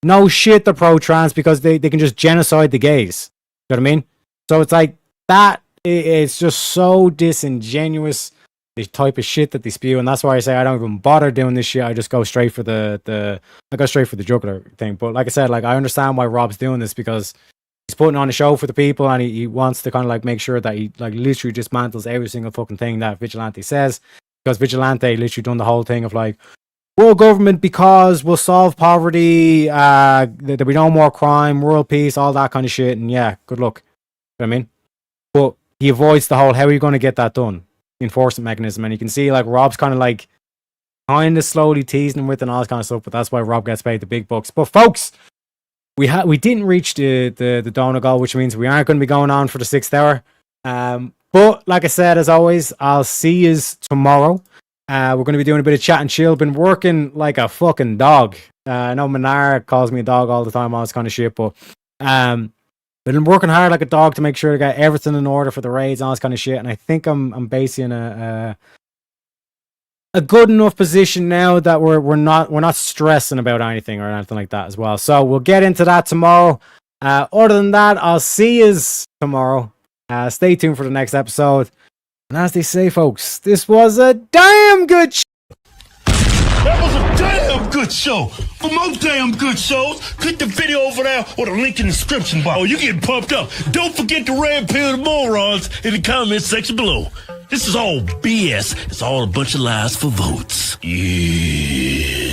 No shit, they're pro-trans because they can just genocide the gays. You know what I mean? So it's like that. It's just so disingenuous. the type of shit that they spew, and that's why I say I don't even bother doing this shit. I just go straight for the jugular thing. But like I said, like I understand why Rob's doing this, because he's putting on a show for the people, and he wants to kind of like make sure that he like literally dismantles every single fucking thing that Vigilante says, because Vigilante literally done the whole thing of like, world government because we'll solve poverty, there'll be no more crime, world peace, all that kind of shit, and yeah, good luck. You know what I mean? But he avoids the whole, how are you going to get that done? Enforcement mechanism, and you can see like Rob's kind of slowly teasing him with and all this kind of stuff, but that's why Rob gets paid the big bucks. But folks, we didn't reach the donut goal, which means we aren't going to be going on for the 6th hour. But like I said, as always, I'll see you tomorrow. We're going to be doing a bit of chat and chill. Been working like a fucking dog. I know Menard calls me a dog all the time, all this kind of shit, but been working hard like a dog to make sure to get everything in order for the raids, all this kind of shit. And I think I'm basically in a good enough position now that we're not stressing about anything or anything like that as well. So we'll get into that tomorrow. Other than that, I'll see you tomorrow. Stay tuned for the next episode. And as they say, folks, this was a damn good That was a damn good show. For more damn good shows, click the video over there or the link in the description box. Oh, you getting pumped up. Don't forget to red pill the morons in the comment section below. This is all BS. It's all a bunch of lies for votes. Yeah.